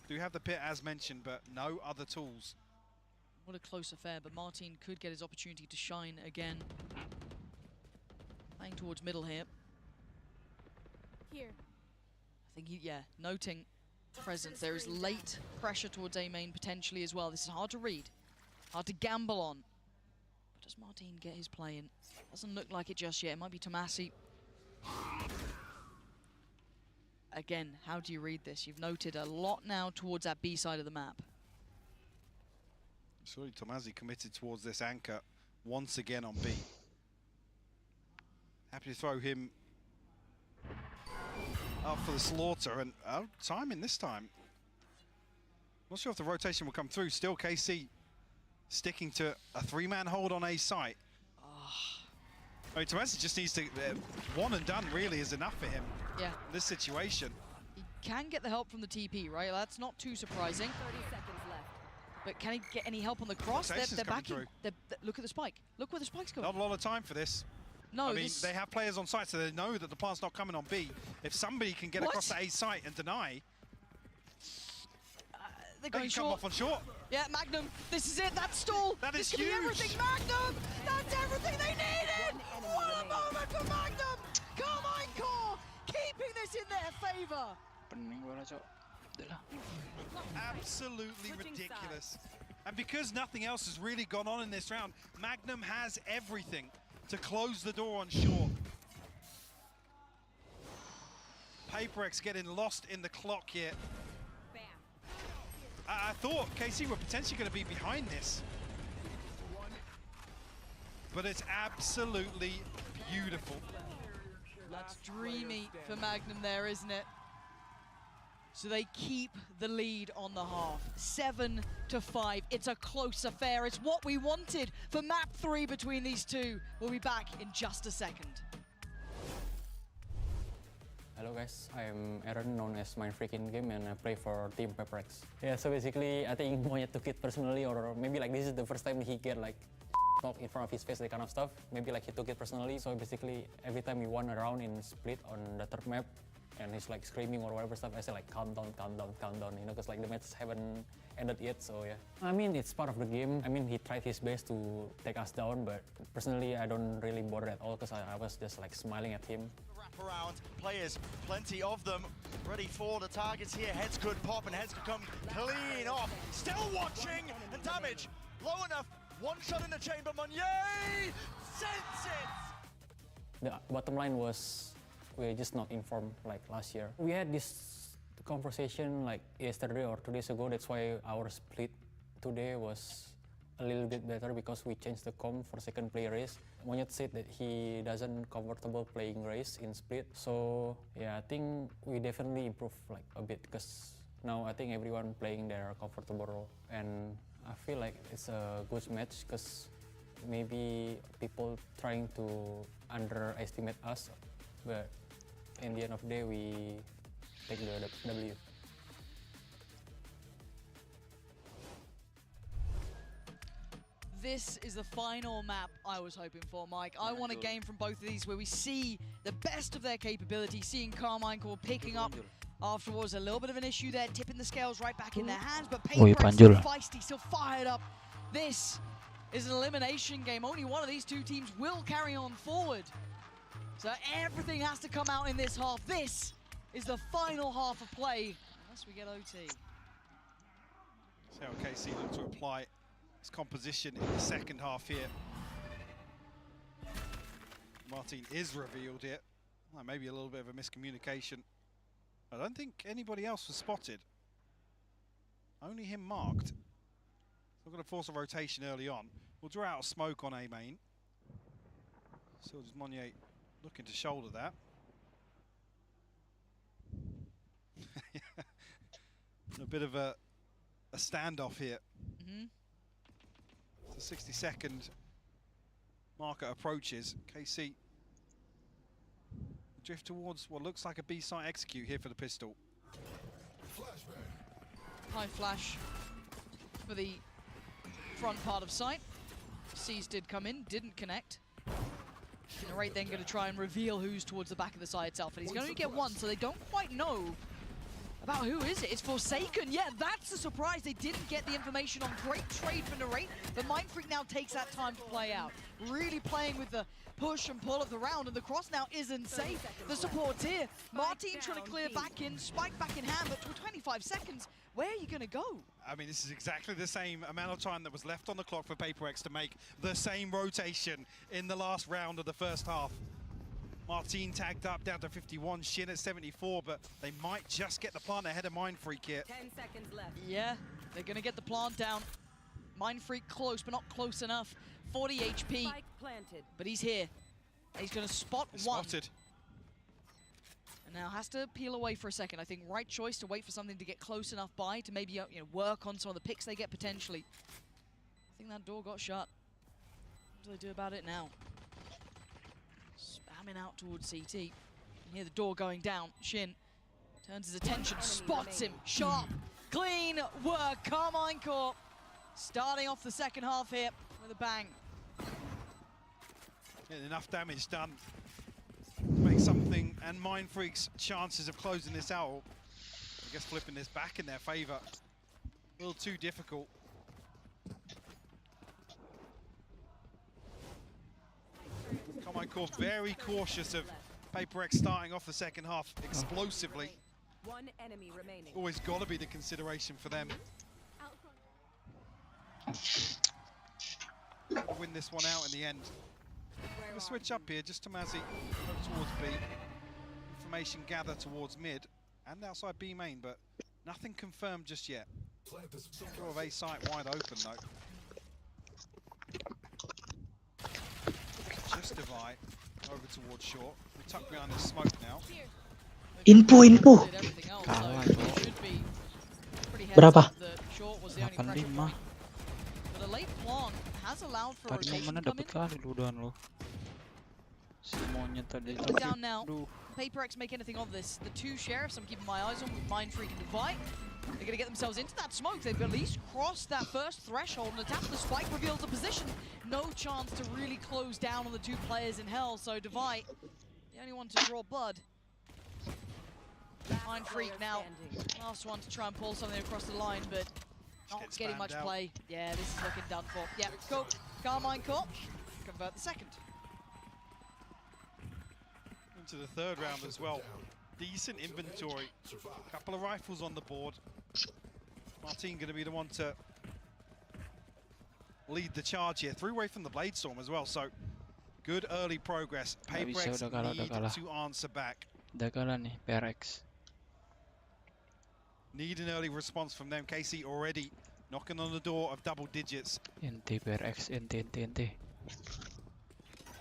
Do have the pit as mentioned, but no other tools. What a close affair, but Martin could get his opportunity to shine again. Playing towards middle here. Here. I think noting presence. There is late pressure towards A main potentially as well. This is hard to read, hard to gamble on. But does Martin get his play in? Doesn't look like it just yet. It might be Tomasi. Again, how do you read this? You've noted a lot now towards that B side of the map. Sorry, Tomasi committed towards this anchor once again on B. Happy to throw him up for the slaughter, and timing this time. Not sure if the rotation will come through. Still KC sticking to a 3-man hold on A site. I mean, Tomasi just needs to, one and done really is enough for him. Yeah. In this situation. He can get the help from the TP, right? That's not too surprising. 30 seconds left. But can he get any help on the cross? They're backing. Look at the spike. Look where the spike's going. Not a lot of time for this. No, I mean, they have players on site, so they know that the plant's not coming on B. If somebody can get across the A site and deny, they're going short. Come off on short. Yeah, Magnum, this is it, that stall. That is huge. This could be everything, Magnum! That's everything they needed! What a moment for Magnum! Carmine Core keeping this in their favor. Pening bola, Cok. Absolutely ridiculous. And because nothing else has really gone on in this round, Magnum has everything to close the door on short. PRX getting lost in the clock here. I thought KC were potentially going to be behind this. But it's absolutely beautiful. That's dreamy for Magnum there, isn't it? So they keep the lead on the half. 7-5. It's a close affair. It's what we wanted for map 3 between these two. We'll be back in just a second. Hello guys, I'm Aaron, known as Mindfreak in game, and I play for Team PRX. Yeah, so basically, I think Monyet took it personally, or maybe like this is the first time he get like talk in front of his face, that kind of stuff. Maybe like he took it personally. So basically, every time we won a round in split on the third map, and he's like screaming or whatever stuff, I say like calm down, you know, because like the matches haven't ended yet, so yeah. I mean, it's part of the game. I mean, he tried his best to take us down, but personally, I don't really bother at all, because I was just like smiling at him. Wrap around, players, plenty of them, ready for the targets here. Heads could pop and heads could come clean off. Still watching, and damage low enough. One shot in the chamber, Monye sends it! The bottom line was, we're just not informed like last year. We had this conversation like yesterday or 2 days ago. That's why our split today was a little bit better, because we changed the comp for second play race. Monyet said that he doesn't comfortable playing race in split. So yeah, I think we definitely improved like a bit, because now I think everyone playing their comfortable role. And I feel like it's a good match, because maybe people trying to underestimate us, but in the end of the day, we take the W. This is the final map I was hoping for, Mike. I want a game from both of these where we see the best of their capability, seeing Carmine Core picking up afterwards. A little bit of an issue there, tipping the scales right back in their hands, but PRX still feisty, still fired up. This is an elimination game. Only one of these two teams will carry on forward. So everything has to come out in this half. This is the final half of play, unless we get OT. See how KC look to apply his composition in the second half here. Martin is revealed here. Well, maybe a little bit of a miscommunication. I don't think anybody else was spotted. Only him marked. We're going to force a rotation early on. We'll draw out a smoke on A main. So does Monye looking to shoulder that. A bit of a standoff here. The 60-second marker approaches. KC drift towards what looks like a B-site execute here for the pistol. High flash for the front part of sight. C's did come in, didn't connect. Narrate then going to try and reveal who's towards the back of the site itself, and he's going to get one, so they don't quite know about who is it. It's Forsaken. Yeah, that's a surprise. They didn't get the information on. Great trade for Narrate, but Mindfreak now takes that time to play out. Really playing with the push and pull of the round, and the cross now isn't safe. The support's here. Martin trying to clear back in, spike back in hand, but for 25 seconds, where are you going to go? I mean, this is exactly the same amount of time that was left on the clock for PRX to make the same rotation in the last round of the first half. Martin tagged up down to 51, Shin at 74, but they might just get the plant ahead of Mindfreak here. 10 seconds left. Yeah, they're going to get the plant down. Mindfreak close, but not close enough. 40 HP, Spike planted. but he's here. He's going to spot one. Spotted. And now has to peel away for a second. I think right choice to wait for something to get close enough by to maybe work on some of the picks they get potentially. I think that door got shut. What do they do about it now? Spamming out towards CT. You can hear the door going down. Shin turns his attention, spots him. Sharp, clean work. Carmine Core starting off the second half here with a bang. Getting enough damage done to make something, and Mindfreak's chances of closing this out, I guess flipping this back in their favor, a little too difficult. Carmine Core very cautious of PRX starting off the second half explosively. One enemy remaining. Always got to be the consideration for them. Win this one out in the end. We'll switch up here just to Mazzy towards B. information gather towards mid and outside B main, but nothing confirmed just yet. Door of A site wide open though. Just divide over towards short. We tuck behind the smoke now. Info. Kalah tuh. Berapa? 85. Tadi momennya dapat kali lu dan lo. Si monyet tadi. Down now. PRX make anything of this. The two sheriffs I'm keeping my eyes on with Mindfreak and Divide. They're going to get themselves into that smoke. They've at least crossed that first threshold and attack the spike reveals a position. No chance to really close down on the two players in hell. So Divide, the only one to draw blood. Mindfreak now, last one to try and pull something across the line, but not getting much play. Yeah, this is looking done for. Yeah, cool. Carmine Corp, convert the second. Into the third round as well. Decent inventory. Couple of rifles on the board. Martin going to be the one to lead the charge here. Threw away from the Blade Storm as well, so good early progress. PRX need to answer back. Udah kalah nih, PRX. Need an early response from them. KC already knocking on the door of double digits. Ente PRX, ente.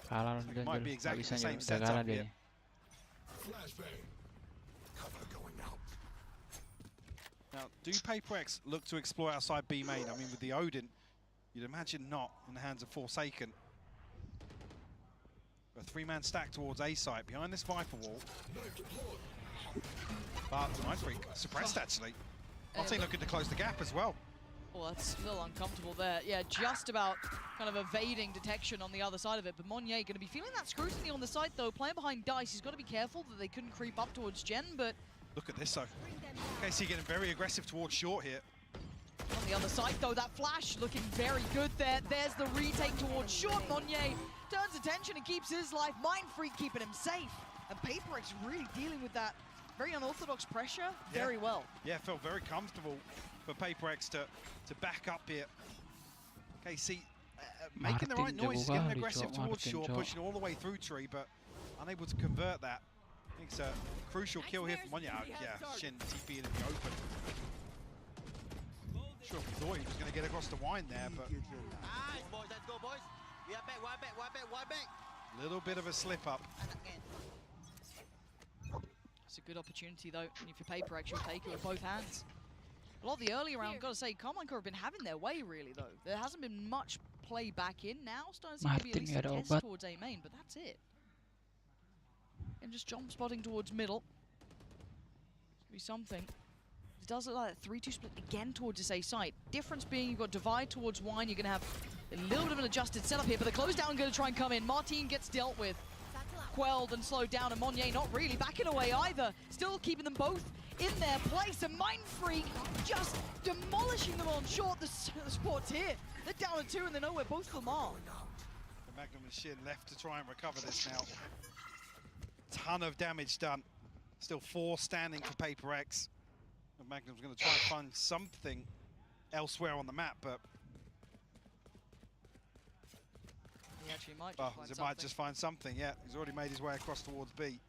Kalah dan might be exactly the same udah kalah setup dia. here. Now, do PRX look to explore outside B main? I mean, with the Odin, you'd imagine not in the hands of Forsaken. A three-man stack towards A site behind this Viper wall. But Mindfreak suppressed actually. Martin looking to close the gap as well. Oh, that's still uncomfortable there. Yeah, just about kind of evading detection on the other side of it. But Monnier going to be feeling that scrutiny on the side though. Playing behind Dice, he's got to be careful that they couldn't creep up towards Gen, but... Look at this though. KC getting very aggressive towards short here. On the other side though, that flash looking very good there. There's the retake towards short. Monnier turns attention and keeps his life. Mindfreak keeping him safe. And PRX really dealing with that very unorthodox pressure very well. Yeah, felt very comfortable for PRX to back up here. KC making the right noise, getting aggressive towards short, pushing all the way through tree, but unable to convert that. I think it's a crucial kill here from Monnier. Yeah, Shin TP in the open. Sure, we thought he was going to get across the wine there, but Nice, boys, let's go, boys. We are back, one back. Little bit of a slip up. It's a good opportunity though, and if you're PRX, you'll take it with both hands. A lot of the early round, gotta say, Carmine Corp have been having their way really though. There hasn't been much play back in now. Starting to see maybe at least a test towards A main, but that's it. And just jump spotting towards middle. Be something. It does look like a 3-2 split again towards this A site. Difference being you've got Divide towards Wine. You're going to have a little bit of an adjusted setup here, but the close down going to try and come in. Martin gets dealt with. Quelled and slowed down, and Monnier not really backing away either. Still keeping them both in their place, and Mindfreak just demolishing them on short. The sport's here. They're down to 2 and they know where both of them are. The Magnum and Shin left to try and recover this now. Ton of damage done. Still 4 standing for PRX. And Magnum's going to try and find something elsewhere on the map, but he actually might just find something. Yeah, he's already made his way across towards B.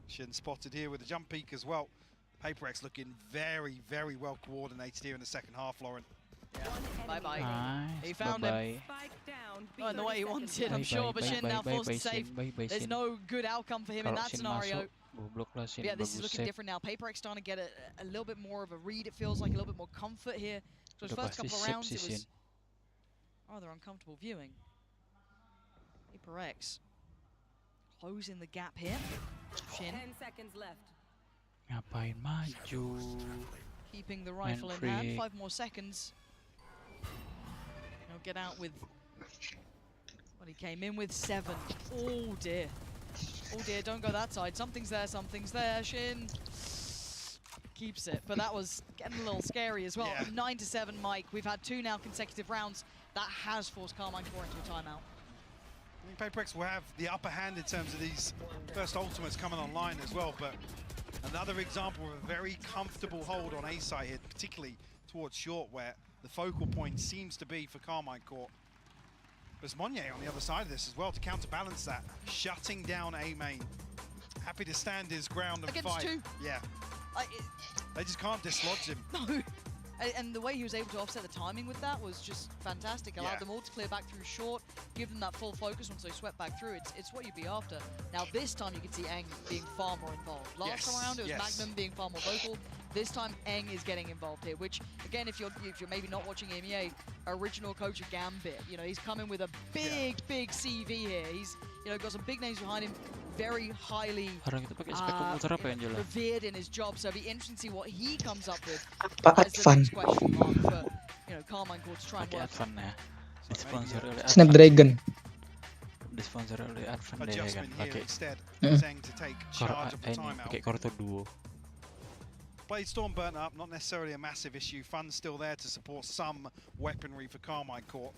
Shin spotted here with a jump peek as well. PRX looking very, very well coordinated here in the second half, Lauren. Yeah, bye-bye. Nice. He found him. Not in the way he wanted, I'm sure, but Shin now forced to save. There's no good outcome for him in that scenario. Yeah, this is looking different now. PRX starting to get a little bit more of a read, it feels like, a little bit more comfort here. So his first couple of rounds, it was rather uncomfortable viewing. PRX closing the gap here. Shin. 10 seconds left. Ngapain maju? Keeping the rifle in hand. 5 more seconds. He'll get out with what he came in with. 7. Oh dear. Oh dear, don't go that side. Something's there. Shin keeps it, but that was getting a little scary as well. Yeah. 9-7, Mike. We've had 2 now consecutive rounds. That has forced Carmine Corp into a timeout. I think PRX will have the upper hand in terms of these first ultimates coming online as well, but another example of a very comfortable hold on A side here, particularly towards short, where the focal point seems to be for Carmine Corp. There's Monye on the other side of this as well to counterbalance that, shutting down A main. Happy to stand his ground and Against fight. two. Yeah. They just can't dislodge him. No. And the way he was able to offset the timing with that was just fantastic. Allowed them all to clear back through short, give them that full focus once they swept back through. It's what you'd be after. Now this time you can see Eng being far more involved. Last round it was Magnum being far more vocal. This time Eng is getting involved here, which again, if you're maybe not watching EMEA, original coach of Gambit, you know, he's coming with a big CV here. He's got some big names behind him. Very highly revered in his job, so it'll be interesting to see what he comes up with. As the next question mark for Carmine Court to try and work. Snapdragon. Disponsori oleh Advan deh kan, pakai Corto Duo. Bladestorm burnt up, not necessarily a massive issue. Fun's still there to support some weaponry for Carmine Court.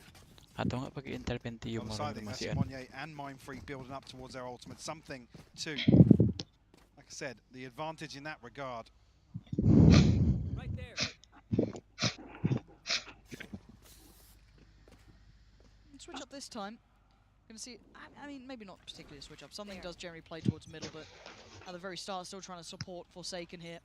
Atau nggak pakai Intel Pentium masih kan. Monye and Mindfreak building up towards their ultimate. Something to, like I said, the advantage in that regard. Right there. Switch up this time. Gonna see, I mean, maybe not particularly a switch up. Something does generally play towards middle, but at the very start, still trying to support Forsaken here.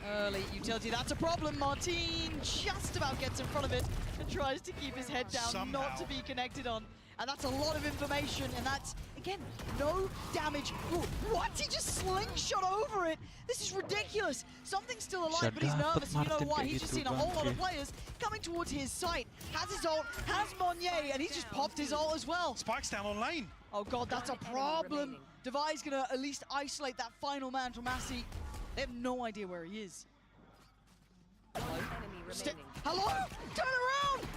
Early utility, that's a problem. Martin just about gets in front of it and tries to keep his head down, not to be connected on. And that's a lot of information, and that's, again, no damage. Ooh, what? He just slingshot over it? This is ridiculous. Something's still alive, but he's nervous, and you know why? He's just seen a whole lot of players coming towards his site. Has his ult, has Monye, and he's just popped his ult as well. Spike's down on lane. Oh god, that's a problem. Devi's gonna at least isolate that final man, Tomasi. They have no idea where he is. Hello? Hello? Turn around!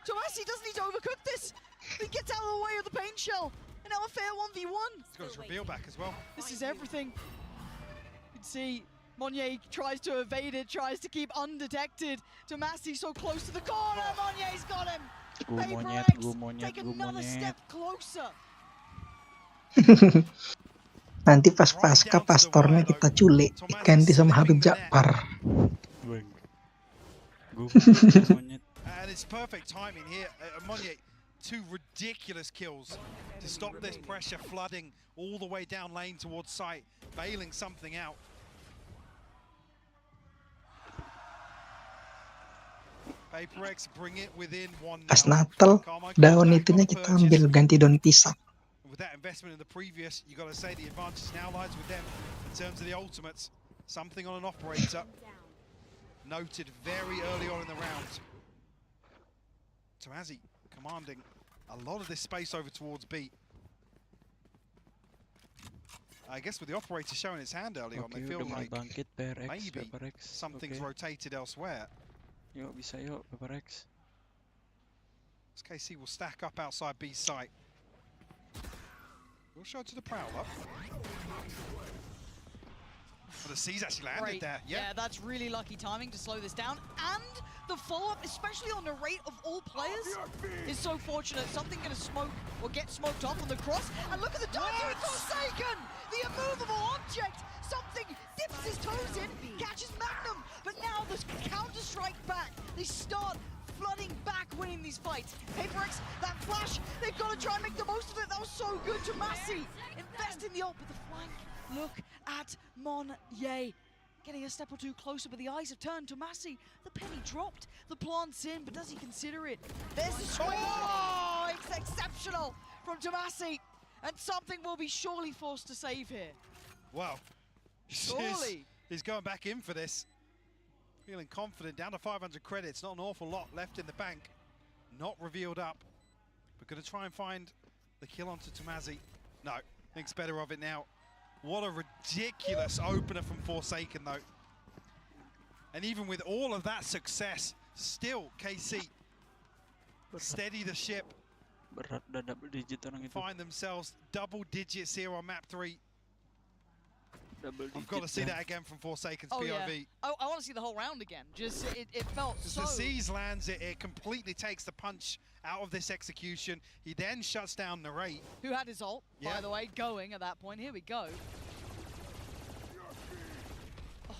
Tomasi doesn't need to overcook this. He gets out of the way of the paint shell. And now a fair 1v1. He's got his reveal back as well. This is everything. You can see Monye tries to evade it, tries to keep undetected. Tomasi so close to the corner. Monye's got him. PRX, take another step closer. Nanti pas pasca pastornya kita culik, diganti sama Habib Jakfar. And it's perfect timing here. Monye, 2 ridiculous kills to stop this pressure flooding all the way down lane towards site, bailing something out. PRX bring it within 1 Pas Natal, daun itunya kita ambil ganti daun pisang. With that investment in the previous, you got to say the advantage now lies with them in terms of the ultimates. Something on an operator noted very early on in the round. Tomasi commanding a lot of this space over towards B. I guess with the operator showing its hand early on, they feel like maybe something's rotated elsewhere. Yuk, bisa yuk, PRX. This KC will stack up outside B's site. We'll show it to the Prowler. But the C's actually landed there. Yeah, that's really lucky timing to slow this down. And the follow-up, especially on the rate of all players, is so fortunate. Something going to smoke or get smoked off on the cross. And look at the dive through Forsaken! The immovable object! Something dips his toes in, catches Magnum. But now the counter-strike back. They start flooding back, winning these fights. PRX, that flash, they've got to try and make the most of it. That was so good to Tomasi. Invest in the ult, but the flank. Look at Monye. Getting a step or two closer, but the eyes have turned. Tomasi, the penny dropped. The plant's in, but does he consider it? There's the swing. Oh, it's exceptional from Tomasi. And something will be surely forced to save here. Wow. Surely. He's going back in for this. Feeling confident, down to 500 credits, not an awful lot left in the bank. Not revealed up, but gonna try and find the kill onto Tomasi. No, thinks better of it now. What a ridiculous opener from Forsaken though. And even with all of that success, still KC steady the ship. Find themselves double digits here on map 3. I've got to see that again from Forsaken's POV. Yeah. I want to see the whole round again. Just it felt so. The C's lands it completely takes the punch out of this execution. He then shuts down Narrate. Who had his ult, by the way, going at that point. Here we go. Oh,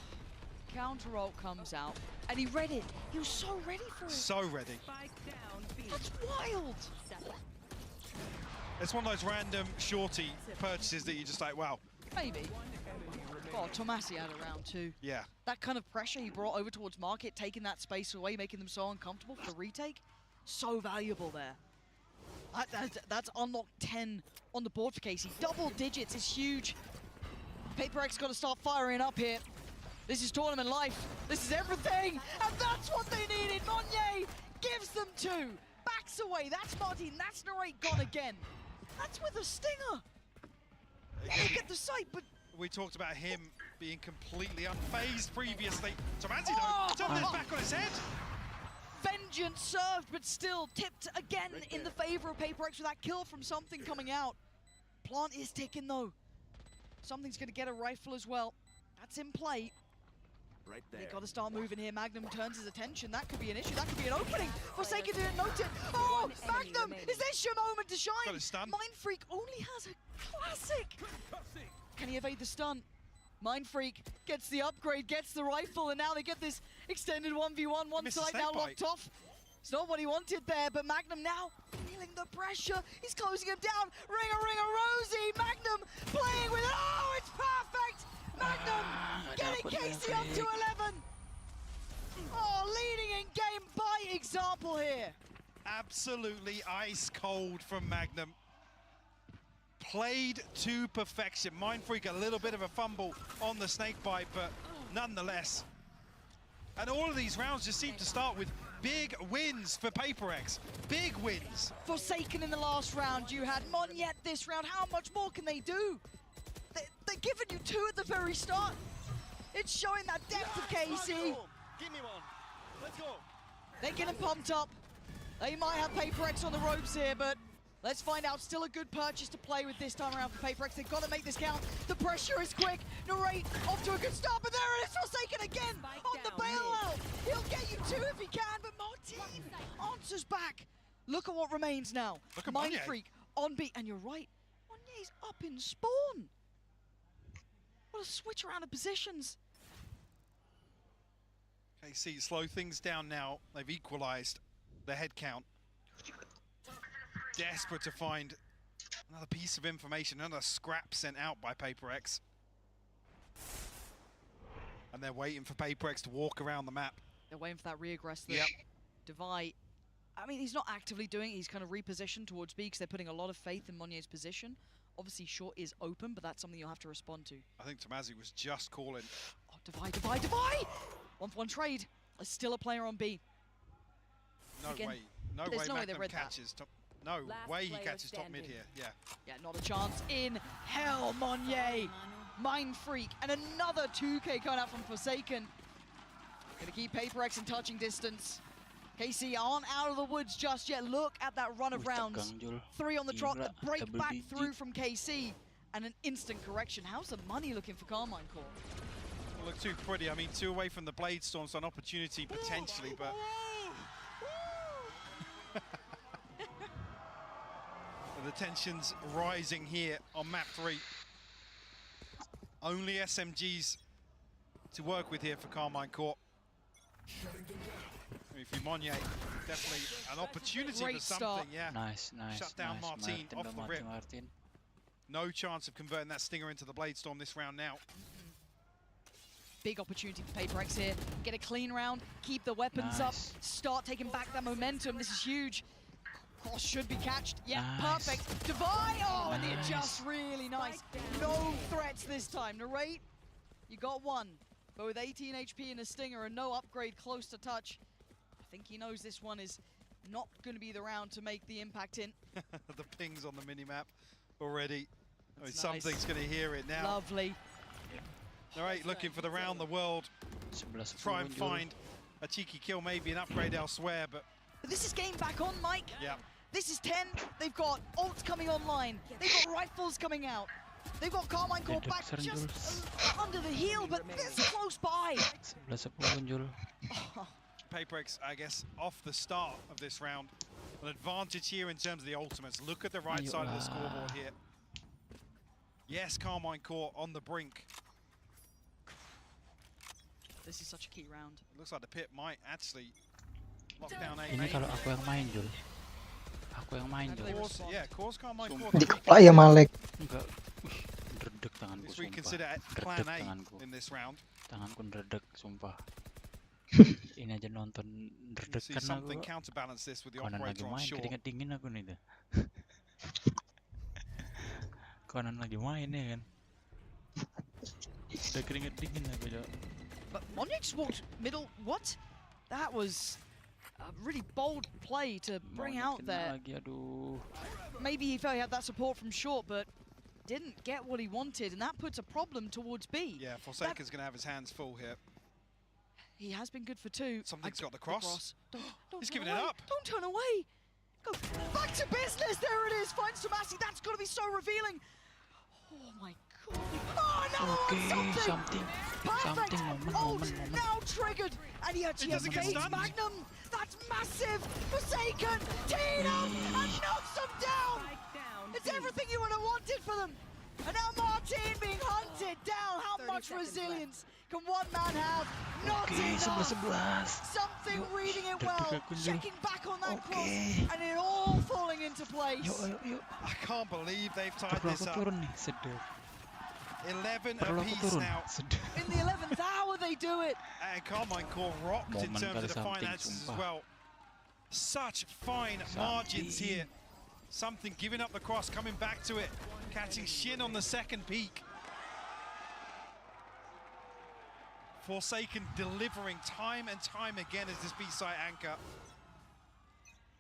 counter ult comes out, and he read it. He was so ready for it. So ready. That's wild! It's one of those random shorty purchases that you're just like, wow. Maybe. Oh, Tomasi had a round too. Yeah. That kind of pressure he brought over towards Market, taking that space away, making them so uncomfortable for the retake. So valuable there. That's unlocked 10 on the board for Casey. Double digits is huge. PaperX got to start firing up here. This is tournament life. This is everything. And that's what they needed. Monye gives them two. Backs away. That's Martin. That's Narrate gone again. That's with a stinger. They get the sight, but... We talked about him being completely unfazed previously. Tomasi, though, turn this back on his head. Vengeance served, but still tipped again in the favor of PaperX with that kill from Something coming out. Plant is ticking, though. Something's going to get a rifle as well. That's in play. Right there. They got to start moving here. Magnum turns his attention. That could be an issue. That could be an opening. Forsaken didn't note it. Oh, Magnum! Is this your moment to shine? Mind Freak only has a classic. Can he evade the stun? Mind Freak gets the upgrade, gets the rifle, and now they get this extended 1v1. One side now locked off. It's not what he wanted there, but Magnum now feeling the pressure. He's closing him down. Ringer, Rosie. Magnum playing with it. Oh, it's perfect! Magnum getting Casey up to 11. Oh, leading in game by example here. Absolutely ice cold from Magnum. Played to perfection. Mind Freak a little bit of a fumble on the snake bite, but nonetheless. And all of these rounds just seem to start with big wins for PaperX. Big wins. Forsaken in the last round. You had Monyet this round. How much more can they do? They're giving you two at the very start. It's showing that depth of Casey. Give me one. Let's go. They're getting pumped up. They might have PaperX on the ropes here, but let's find out. Still a good purchase to play with this time around for PaperX. They've got to make this count. The pressure is quick. Narrate off to a good start, but there it is. Forsaken again on the bailout. He'll get you two if he can, but Martin answers back. Look at what remains now. Look at Mind Monye. Freak on beat, and you're right. Monye's up in spawn. What a switch around of positions. KC slow things down now. They've equalized the head count. Desperate to find another piece of information, another scrap sent out by PaperX. And they're waiting for PaperX to walk around the map. They're waiting for that reaggress. Yep. Devi, I mean, he's not actively doing it. He's kind of repositioned towards B because they're putting a lot of faith in Monye's position. Obviously, short is open, but that's something you'll have to respond to. I think Tomasi was just calling. Oh, Devi! 1-for-1 trade. There's still a player on B. No Again, way. No there's way no way they Magnum read catches top. No way he catches top standing. mid here. Yeah. Yeah, not a chance in hell, Monye. Mind Freak, and another 2K coming out from Forsaken. Gonna keep PaperX in touching distance. KC aren't out of the woods just yet. Look at that run of rounds. 3 on the trot, the break back through from KC, and an instant correction. How's the money looking for Carmine Core? Don't look too pretty. I mean, 2 away from the Blade Storm, so an opportunity potentially, but... The tension's rising here on map 3. Only SMGs to work with here for Carmine Court. If you Monye, definitely an opportunity Great for something. start. Yeah. Nice. Shut down Martin off the rip. No chance of converting that stinger into the Blade Storm this round now. Big opportunity for PaperX here. Get a clean round, keep the weapons up, start taking back that momentum. This is huge. Cross should be catched. Yeah, perfect. Devi! Oh, and the adjust really nice. No threats this time. Narrate, you got one. But with 18 HP and a stinger and no upgrade close to touch, I think he knows this one is not going to be the round to make the impact in. The pings on the minimap already. I mean, That's something's nice. going to hear it now. Lovely. All right, looking for the round the world. Try and find a cheeky kill, maybe an upgrade elsewhere, but... But this is game back on, Mike. Yeah. This is 10. They've got ults coming online. They've got rifles coming out. They've got Carmine Core back just under the heel, but this close by. PaperX, I guess, off the start of this round. An advantage here in terms of the ultimates. Look at the right side of the scoreboard here. Yes, Carmine Core on the brink. This is such a key round. Looks like the pit might actually lock down A. Ini kalau aku yang main, Jul, Aku yang main tuh. Dikeplak ya Malek. Enggak. Dredeg tanganku sumpah. Dredeg tanganku. Tanganku dredeg sumpah. Ini aja nonton dredeg kan aku. Konan lagi main keringet dingin aku nih tuh. Konan lagi main ya kan. Udah keringet dingin aku coba. But Monyx walked middle. What? That was a really bold play to bring out there. Lagi, aduh. Maybe he felt he had that support from short, but didn't get what he wanted, and that puts a problem towards B. Yeah, Forsaken's going to have his hands full here. He has been good for two. Something's got the cross. Don't He's giving away. it up. Don't turn away. Go back to business. There it is. Finds Tomasi. That's got to be so revealing. Oh my god. Oh, no, something. Perfect. Moment. Now triggered. And he actually has Gates Magnum. That's massive. Forsaken. Teed up and knocks them down. It's everything you would have wanted for them. And now Martin being hunted down. How much resilience can one man have? Not enough. Something reading it well. Checking back on that cross. And it all falling into place. I can't believe they've tied this up. 11 apiece now. In the 11th hour they do it. And Carmine Core rocked in terms of the finances as well. Such fine margins here. Something giving up the cross, coming back to it. Catching Shin on the second peak. Forsaken delivering time and time again as this B-side anchor.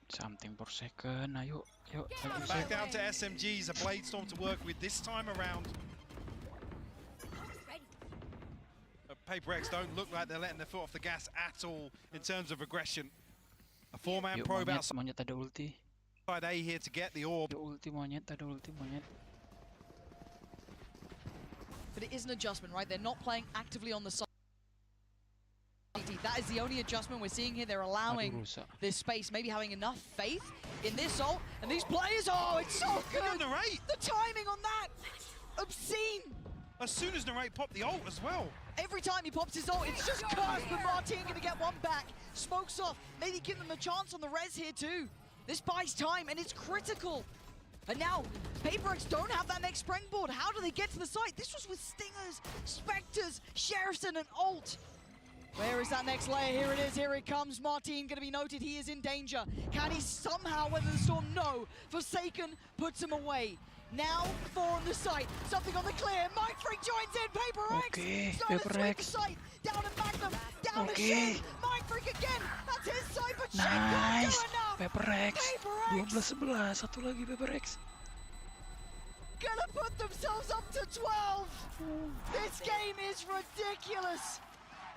Something per second, ayo. Back down to SMGs, a Bladestorm to work with this time around. PRX don't look like they're letting their foot off the gas at all in terms of aggression. A four-man probe outside Monyet ada ulti. A here to get the orb. Ada ulti Monyet. But it is an adjustment, right? They're not playing actively on the side. That is the only adjustment we're seeing here. They're allowing this space, maybe having enough faith in this ult. And these players, oh, it's so good. The timing on that, obscene. As soon as Narrate popped the ult as well. Every time he pops his ult, it's just cursed, but Martin gonna get one back. Smokes off, maybe give them a chance on the res here too. This buys time, and it's critical. And now, PRX don't have that next springboard. How do they get to the site? This was with Stingers, Spectres, Sherison, and ult. Where is that next layer? Here it is, here it comes. Martin gonna be noted, he is in danger. Can he somehow weather the storm? No. Forsaken puts him away. Now, 4 on the site, something on the clear. Mindfreak joins in, PRX! Starting to sweep the site, down to Magnum, down to Shin. Mindfreak again, that's his side, but Shin can't do enough! PRX! 12-11, satu lagi PRX. Gonna put themselves up to 12! This game is ridiculous!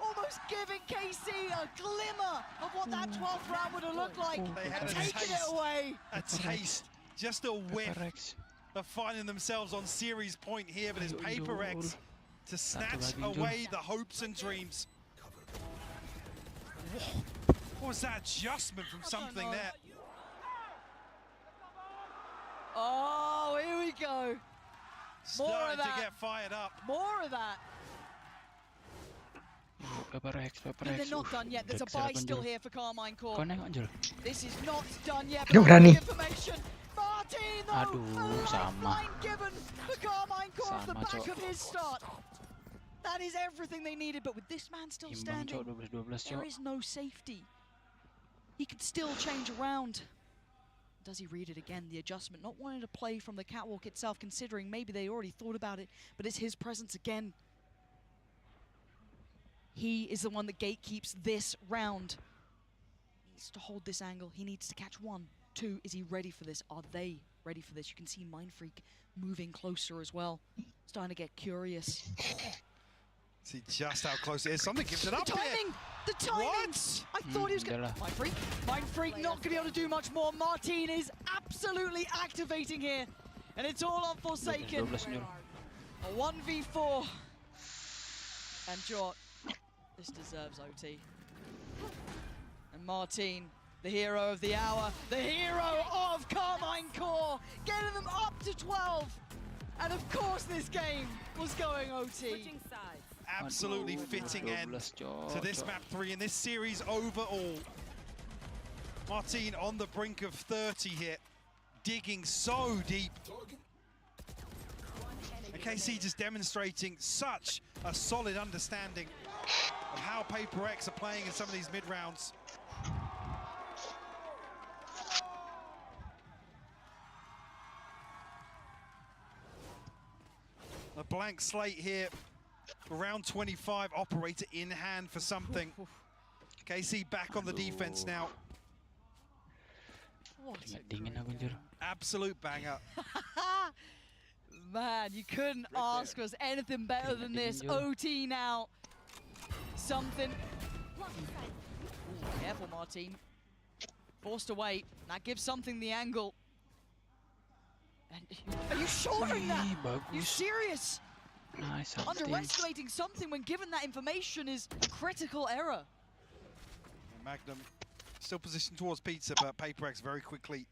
Almost giving KC a glimmer of what that 12th round would have looked like. They had taking it away. A taste, just a whiff of finding themselves on series point here, but it's PRX to snatch away the hopes and dreams. What was that adjustment from something there? Oh, here we go. More of that. To get fired up. More of that. PRX. And they're not done yet. There's a buy still here for Carmine Core. This is not done yet. Gak berani. Information. Martin, Aduh, sama. Given for Carmine Core off the back of his start. That is everything they needed, but with this man still standing, there is no safety. He could still change around. Does he read it again? The adjustment, not wanting to play from the catwalk itself, considering maybe they already thought about it, but it's his presence again. He is the one that gatekeeps this round. He needs to hold this angle. He needs to catch 1, 2. Is he ready for this? Are they ready for this? You can see Mindfreak moving closer as well. Starting to get curious. See just how close it is. Something gives it up. The timing! The timing! What? I thought he was going to... Mindfreak not going to be able to do much more. Martin is absolutely activating here. And it's all on Forsaken. A 1v4. And Jort. This deserves OT. And Martin, the hero of the hour, the hero of Carmine Core, getting them up to 12. And of course this game was going OT. Absolutely fitting end to this map 3 and this series overall. Martin on the brink of 30 here, digging so deep. And KC just demonstrating such a solid understanding of how PRX are playing in some of these mid-rounds. A blank slate here. Round 25, operator in hand for something. KC back on the defense now. Absolute banger. Man, you couldn't ask for us anything better than this. OT now. Something. Careful, Martin. Forced away. That gives something the angle. And are you shouldering that? Are you serious? Nice. Underestimating something when given that information is a critical error. Magnum still positioned towards Pizza, but PRX very quickly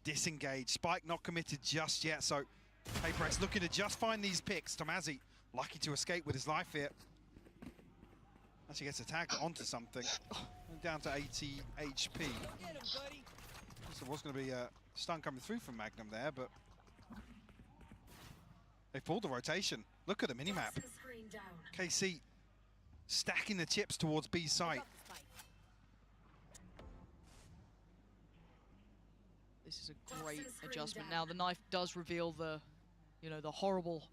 disengaged. Spike not committed just yet, so PRX looking to just find these picks. DONASI lucky to escape with his life here. Actually gets attacked onto something. Down to 80 HP. So was going to be a stun coming through from Magnum there, but they pulled the rotation. Look at the minimap. KC stacking the chips towards B site. This is a great adjustment. Now the knife does reveal the, the horrible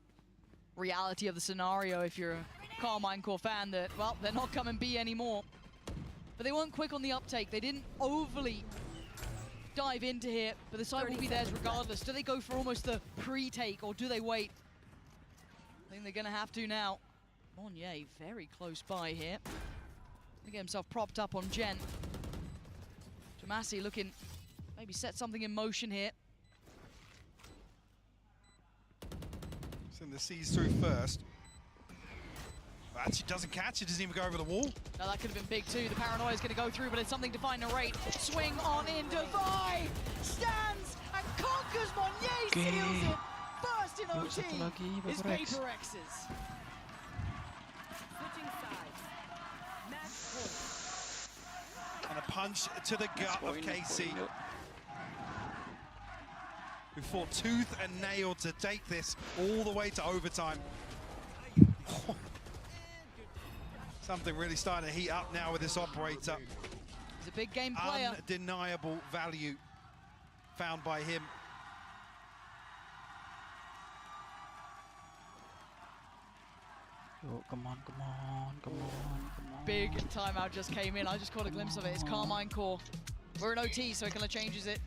reality of the scenario if you're a Carmine Core fan that, well, they're not coming B anymore. But they weren't quick on the uptake. They didn't overly dive into here, but the side will be theirs regardless. Do they go for almost the pre-take or do they wait? I think they're gonna have to now. Monnier very close by here. To get himself propped up on Gen. DONASI looking, maybe set something in motion here. Send the C's through first. Actually doesn't catch it, doesn't even go over the wall. Now that could have been big too. The paranoia is going to go through, but it's something to find narrate. Swing on in, Divide stands and conquers Monnier, steals it. First in OT is PRX's. And a punch to the gut of KC, who fought tooth and nail to take this all the way to overtime. Something really starting to heat up now with this operator. He's a big game player. Undeniable value found by him. Oh, come on, come on, come on, come on. Big timeout just came in. I just caught a glimpse of it. It's Carmine Core. We're in OT, so it kind of changes it.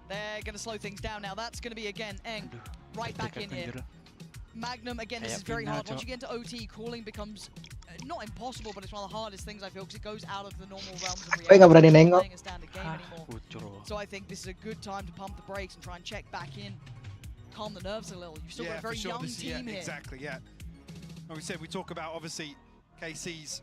They're going to slow things down now. That's going to be, again, Eng right back in here. Magnum, again, this is very hard. Once you get into OT, calling becomes not impossible, but it's one of the hardest things I feel because it goes out of the normal realms of reality. Playing a standard game anymore. So I think this is a good time to pump the brakes and try and check back in, calm the nerves a little. You've still got a very young team here. Exactly, yeah. Like we said, we talk about obviously KC's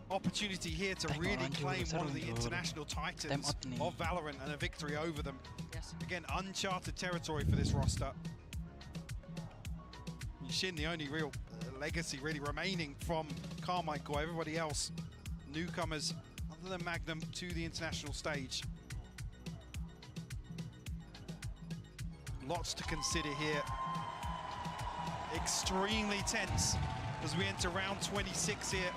opportunity here to really claim one of the international titans of Valorant and a victory over them. Yes. Again, uncharted territory for this roster. Shin, the only real legacy really remaining from Carmine Core. Everybody else, newcomers other than Magnum to the international stage. Lots to consider here. Extremely tense as we enter round 26 here.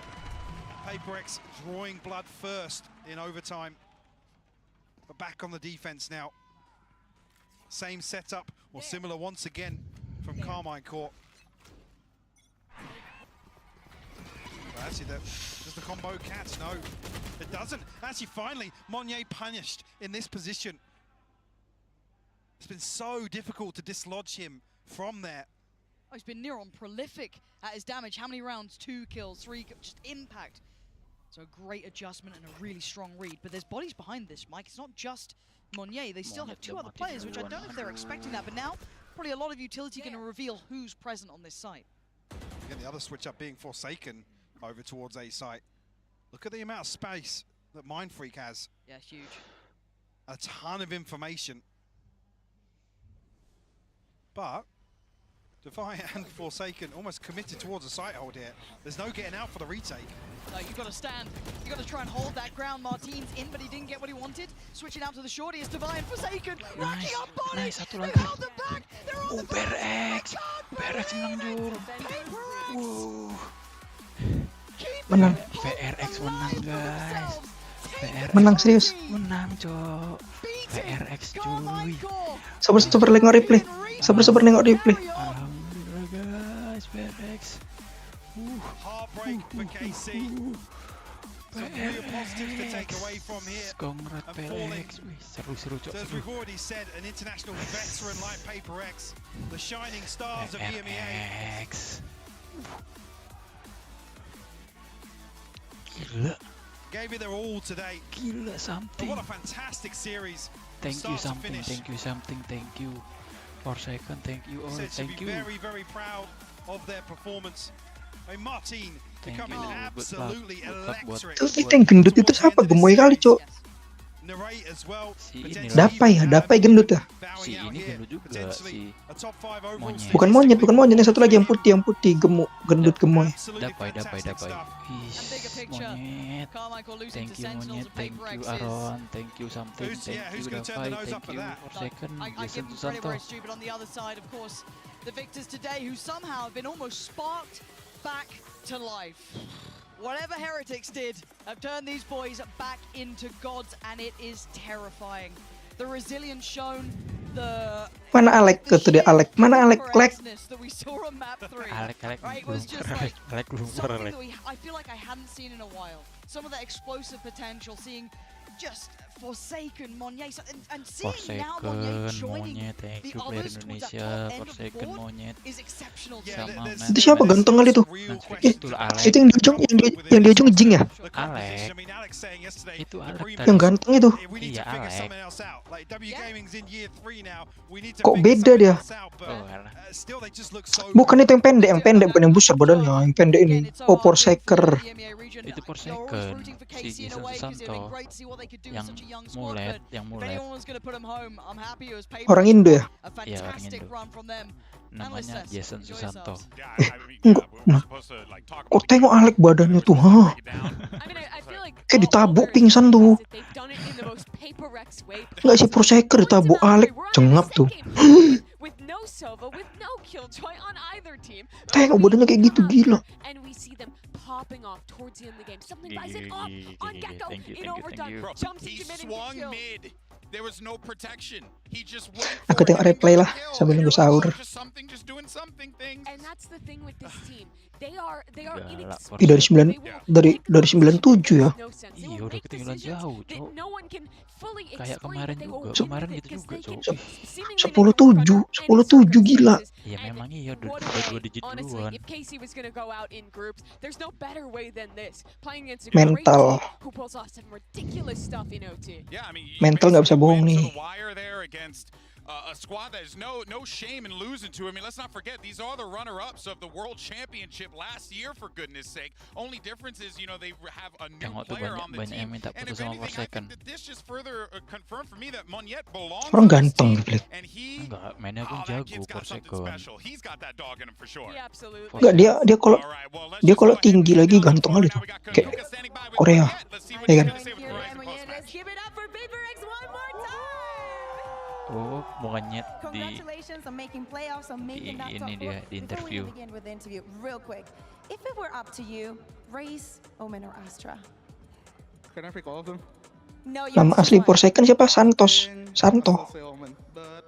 PRX drawing blood first in overtime, but back on the defense now. Same setup or similar once again from Carmine Core. Well, actually, does the combo catch? No, it doesn't. Actually, finally, Monnier punished in this position. It's been so difficult to dislodge him from there. Oh, he's been near on prolific at his damage. How many rounds? 2 kills, 3 kills, just impact. So a great adjustment and a really strong read. But there's bodies behind this, Mike. It's not just Monnier. They still have 2 other players, which I don't know if they're expecting that. But now, probably a lot of utility going to reveal who's present on this site. Again, the other switch up being Forsaken over towards A site. Look at the amount of space that Mindfreak has. Yeah, huge. A ton of information. But Defiant and Forsaken almost committed towards a site hold here. There's no getting out for the retake. You've got to stand. You've got to try and hold that ground. Martin's in, but he didn't get what he wanted. Switching out to the shorty is Defiant Forsaken. Racking up body. Satu They lagi. held them back. They're on the PRX. PRX menang Jul. Menang. PRX menang guys. PRX Menang serius. Menang cok. PRX cuy. Sabar nengok replay. Sabar nengok replay. Alhamdulillah guys, PRX. Heartbreak for KC. Some real positives to take away from here. Kongrat PRX. Seru-seru cok. So as we've already said, an international veteran like PRX, the shining stars of EMEA. Gila. Gave it their all today. Gila something. What a fantastic series. Thank you something. Thank you. For second, thank you all. Said should Thank be you. very, very proud of their performance. I mean, Martin becoming absolutely electric. Tuh yang gendut itu siapa? Gemoy kali cok. Narrate as well. Dapai gendut ya. Si ini gendut juga, si monyet. Bukan monyet, yang satu lagi yang putih gemuk, gendut gemoy. Dapai. Monyet. Thank you monyet, thank you Aaron, thank you something, thank you Dapai, thank you for second, Jason Susanto. On the other side, of course, the victors today who somehow have been almost sparked back to life. Whatever Heretics did have turned these boys back into gods, and it is terrifying. The resilience shown, the Mana Alek tuh dia Alek. Mana Alek? that we saw on map 3. Alek Right, was just like belum something that I feel like I hadn't seen in a while. Some of that explosive potential, seeing just Forsaken, Monyet, and seeing now Monyet joining the others towards that top end of the board is exceptional. Itu siapa ganteng kali tuh? Itu yang di ujung Jing ya? Alek. Itu Alek. Yang ganteng itu. Iya Alek. Kok beda dia? Bukan itu yang pendek bukan yang besar badannya, yang pendek ini. Oh, Forsaker. Itu Forsaken, si Jason Susanto. Yang mulet. Orang Indo ya? Iya, orang Indo. Namanya Jason Susanto. Enggak. Nah. Kok tengok Alek badannya tuh, ha? Kayak ditabuk pingsan tuh. Enggak sih Forsaker ditabuk Alek cengap tuh. Tengok badannya kayak gitu gila. Popping off towards the end of the game. Something Bison off on Gecko in overdone. Jumps into mid and kill. There was no protection. He just went. Aku tengok replay lah sambil nunggu sahur. And that's the thing with this team. They are dari 97 ya. Iya udah ketinggalan jauh, Cok. Kayak kemarin gitu juga, Cok. 10-7 gila. Ya memang iya udah 2 digit duluan. Mental. Mental nggak bisa bohong nih. A squad that has no shame in losing to. I mean, let's not forget, these are the runner-ups of the World Championship last year, for goodness sake. Only difference is, you know, they have a new player on the team. And if anything, I think that this just further confirmed for me that Monyet belongs Orang ganteng nih, and he, enggak, mainnya pun jago Forsaken. he's got that dog in him for sure. Enggak, dia kalau tinggi lagi ganteng kali tuh. Kayak Korea. Ya kan? Oh, Monyet di ini dia di interview. If it were up to you, Race, Omen, or Astra? Can I pick all of them? No, Nama asli Forsaken siapa? Santo.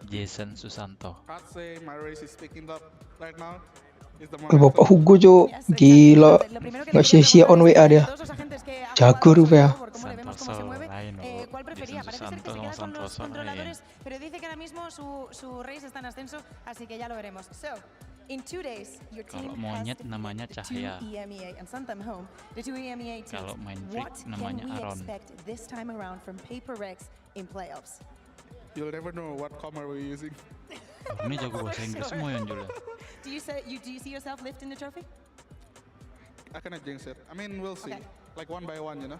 Jason Susanto. I'd say my Race is picking up right now. Bapak Hugo Jo, gila. Nggak sia-sia on WA dia. Jago rupanya. Santoso lain loh. Jason Susanto sama Santoso lain. Pero dice que ahora mismo su Race está en ascenso, así que ya lo veremos. So, in 2 days, your team Kalau Monyet namanya the Cahaya. 2 EMEA and send them home. The 2 EMEA teams. Kalau main What Freak namanya can we Aaron. expect this time around from PRX in playoffs? You'll never know what comma we're using. Ini jago bahasa Inggris semua yang Julia. Do you see yourself lifting the trophy? I cannot jinx it. I mean, we'll see. Okay. Like one by one, you know.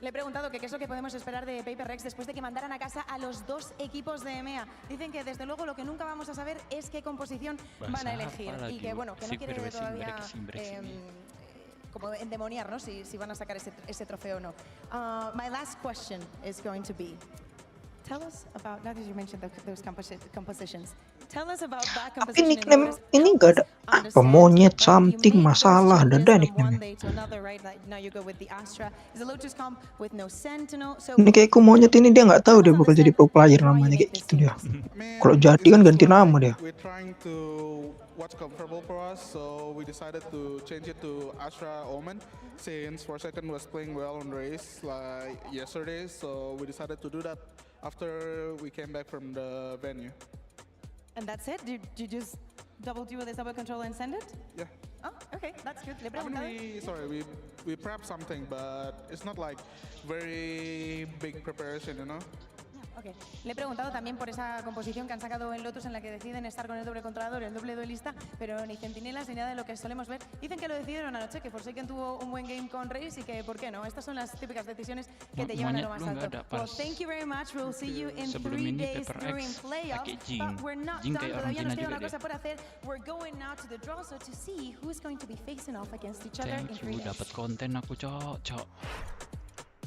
Le he preguntado que qué es lo que podemos esperar de PRX después de que mandaran a casa a los dos equipos de EMEA. Dicen que desde luego lo que nunca vamos a saber es qué composición van a elegir y que bueno, que no quiere todavía como endemoniar, ¿no? Si van a sacar ese trofeo o no. My last question is going to be, tell us about, now that you mentioned those compositions, tell us about that Tapi composition. nickname ini gak ada apa monyet something masalah ada nickname. Ini kayak ku monyet ini dia nggak tahu dia bakal jadi pro player namanya kayak gitu dia. Kalau jadi kan ganti nama dia. We're trying to what's comfortable for us, so we decided to change it to Astra Omen since 4Second was playing well on race like yesterday, so we decided to do that after we came back from the venue. And that's it? Did you just double duo this double control and send it? Yeah. Oh, okay, that's good. I mean, we prep something, but it's not like very big preparation, you know? Okay. Le he preguntado también por esa composición que han sacado en Lotus en la que deciden estar con el doble controlador, el doble duelista, pero ni centinelas ni nada de lo que solemos ver. Dicen que lo decidieron anoche, que Forsaken tuvo un buen game con Raze y que, ¿por qué no? Estas son las típicas decisiones que te llevan a lo más alto. Well, thank you very much. We'll see you in 3 days during playoffs. But we're not done. Todavía nos queda una cosa por hacer. We're going now to the draw, so to see who's going to be facing off against each other in 3 days. Dapat konten aku, Cok.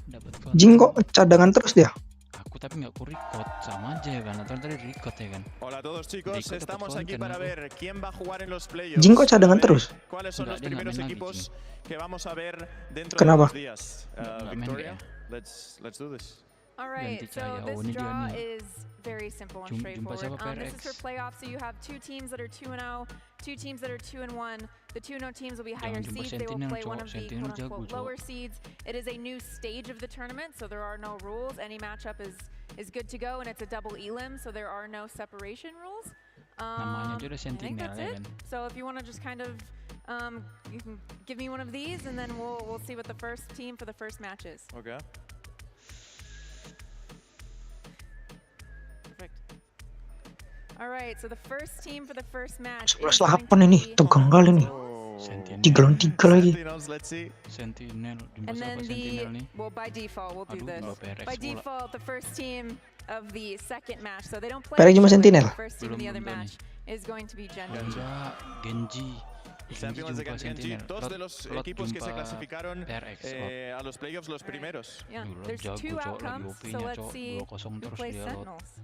Dapat konten. Jingo cadangan terus dia. Aku tapi nggak ku record, sama aja kan, atau tadi record ya kan. Hola a todos chicos, estamos aquí para ver quién va a jugar en los playoffs. Jingo cadangan terus. ¿Cuáles son los primeros equipos que vamos a ver dentro de Kenapa? unos días? Victoria, let's do this. All right, so this draw is very simple and straightforward. This is for playoffs, so you have 2 teams that are 2-0, 2 teams that are 2-1. The 2-0 teams will be higher seeds. They will play one of the quote-unquote lower seeds. It is a new stage of the tournament, so there are no rules. Any matchup is good to go, and it's a double elim, so there are no separation rules. I think that's it. So if you want to just kind of, you can give me one of these, and then we'll see what the first team for the first match is. Okay. Alright, so the first team for the first match 11-8 ini, tegang kali nih. 3-3 lagi. Sentinel. And then well, by default, we'll do this. By default, the first team of the second match, so they don't play PRX cuma Sentinel. the first team of the other match is going to be Genji. Champions de Genji, 2 de los equipos que se clasificaron a los playoffs los primeros. Yeah, there's 2 outcomes, so let's see who plays Sentinels.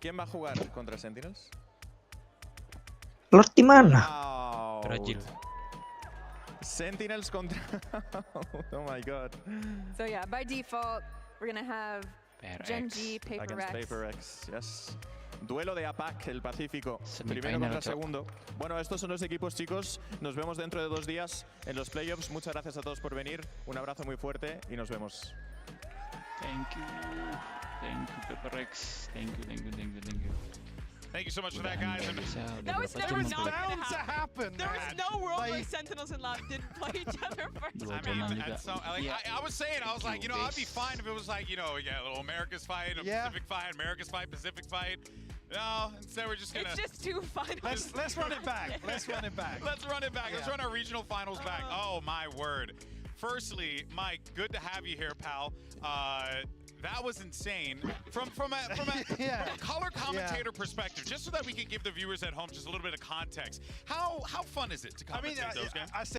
¿Quién va a jugar contra Sentinels? Lord di mana? Brazil. Sentinels contra... oh my god. So yeah, by default, we're gonna have Genji, Against PRX, yes. Duelo de APAC, el Pacífico. Primero contra segundo. Bueno, estos son los equipos, chicos. Nos vemos dentro de 2 días en los playoffs. Muchas gracias a todos por venir. Un abrazo muy fuerte y nos vemos. Thank you. Thank you, PRX. Thank you. Thank you so much for that, guys. That was never bound to happen. There was no world where Sentinels and Lab didn't play each other first. I mean, I was saying, I was like, you know, I'd be fine if it was like, you know, a little America's fight, Pacific fight, America's fight, Pacific fight. No, instead we're just gonna. It's just 2 finals. Let's run it back. Let's run it back. Let's run our regional finals back. Oh my word. Firstly, Mike, good to have you here, pal. That was insane. From a color commentator perspective, just so that we can give the viewers at home just a little bit of context. How fun is it to commentate those games?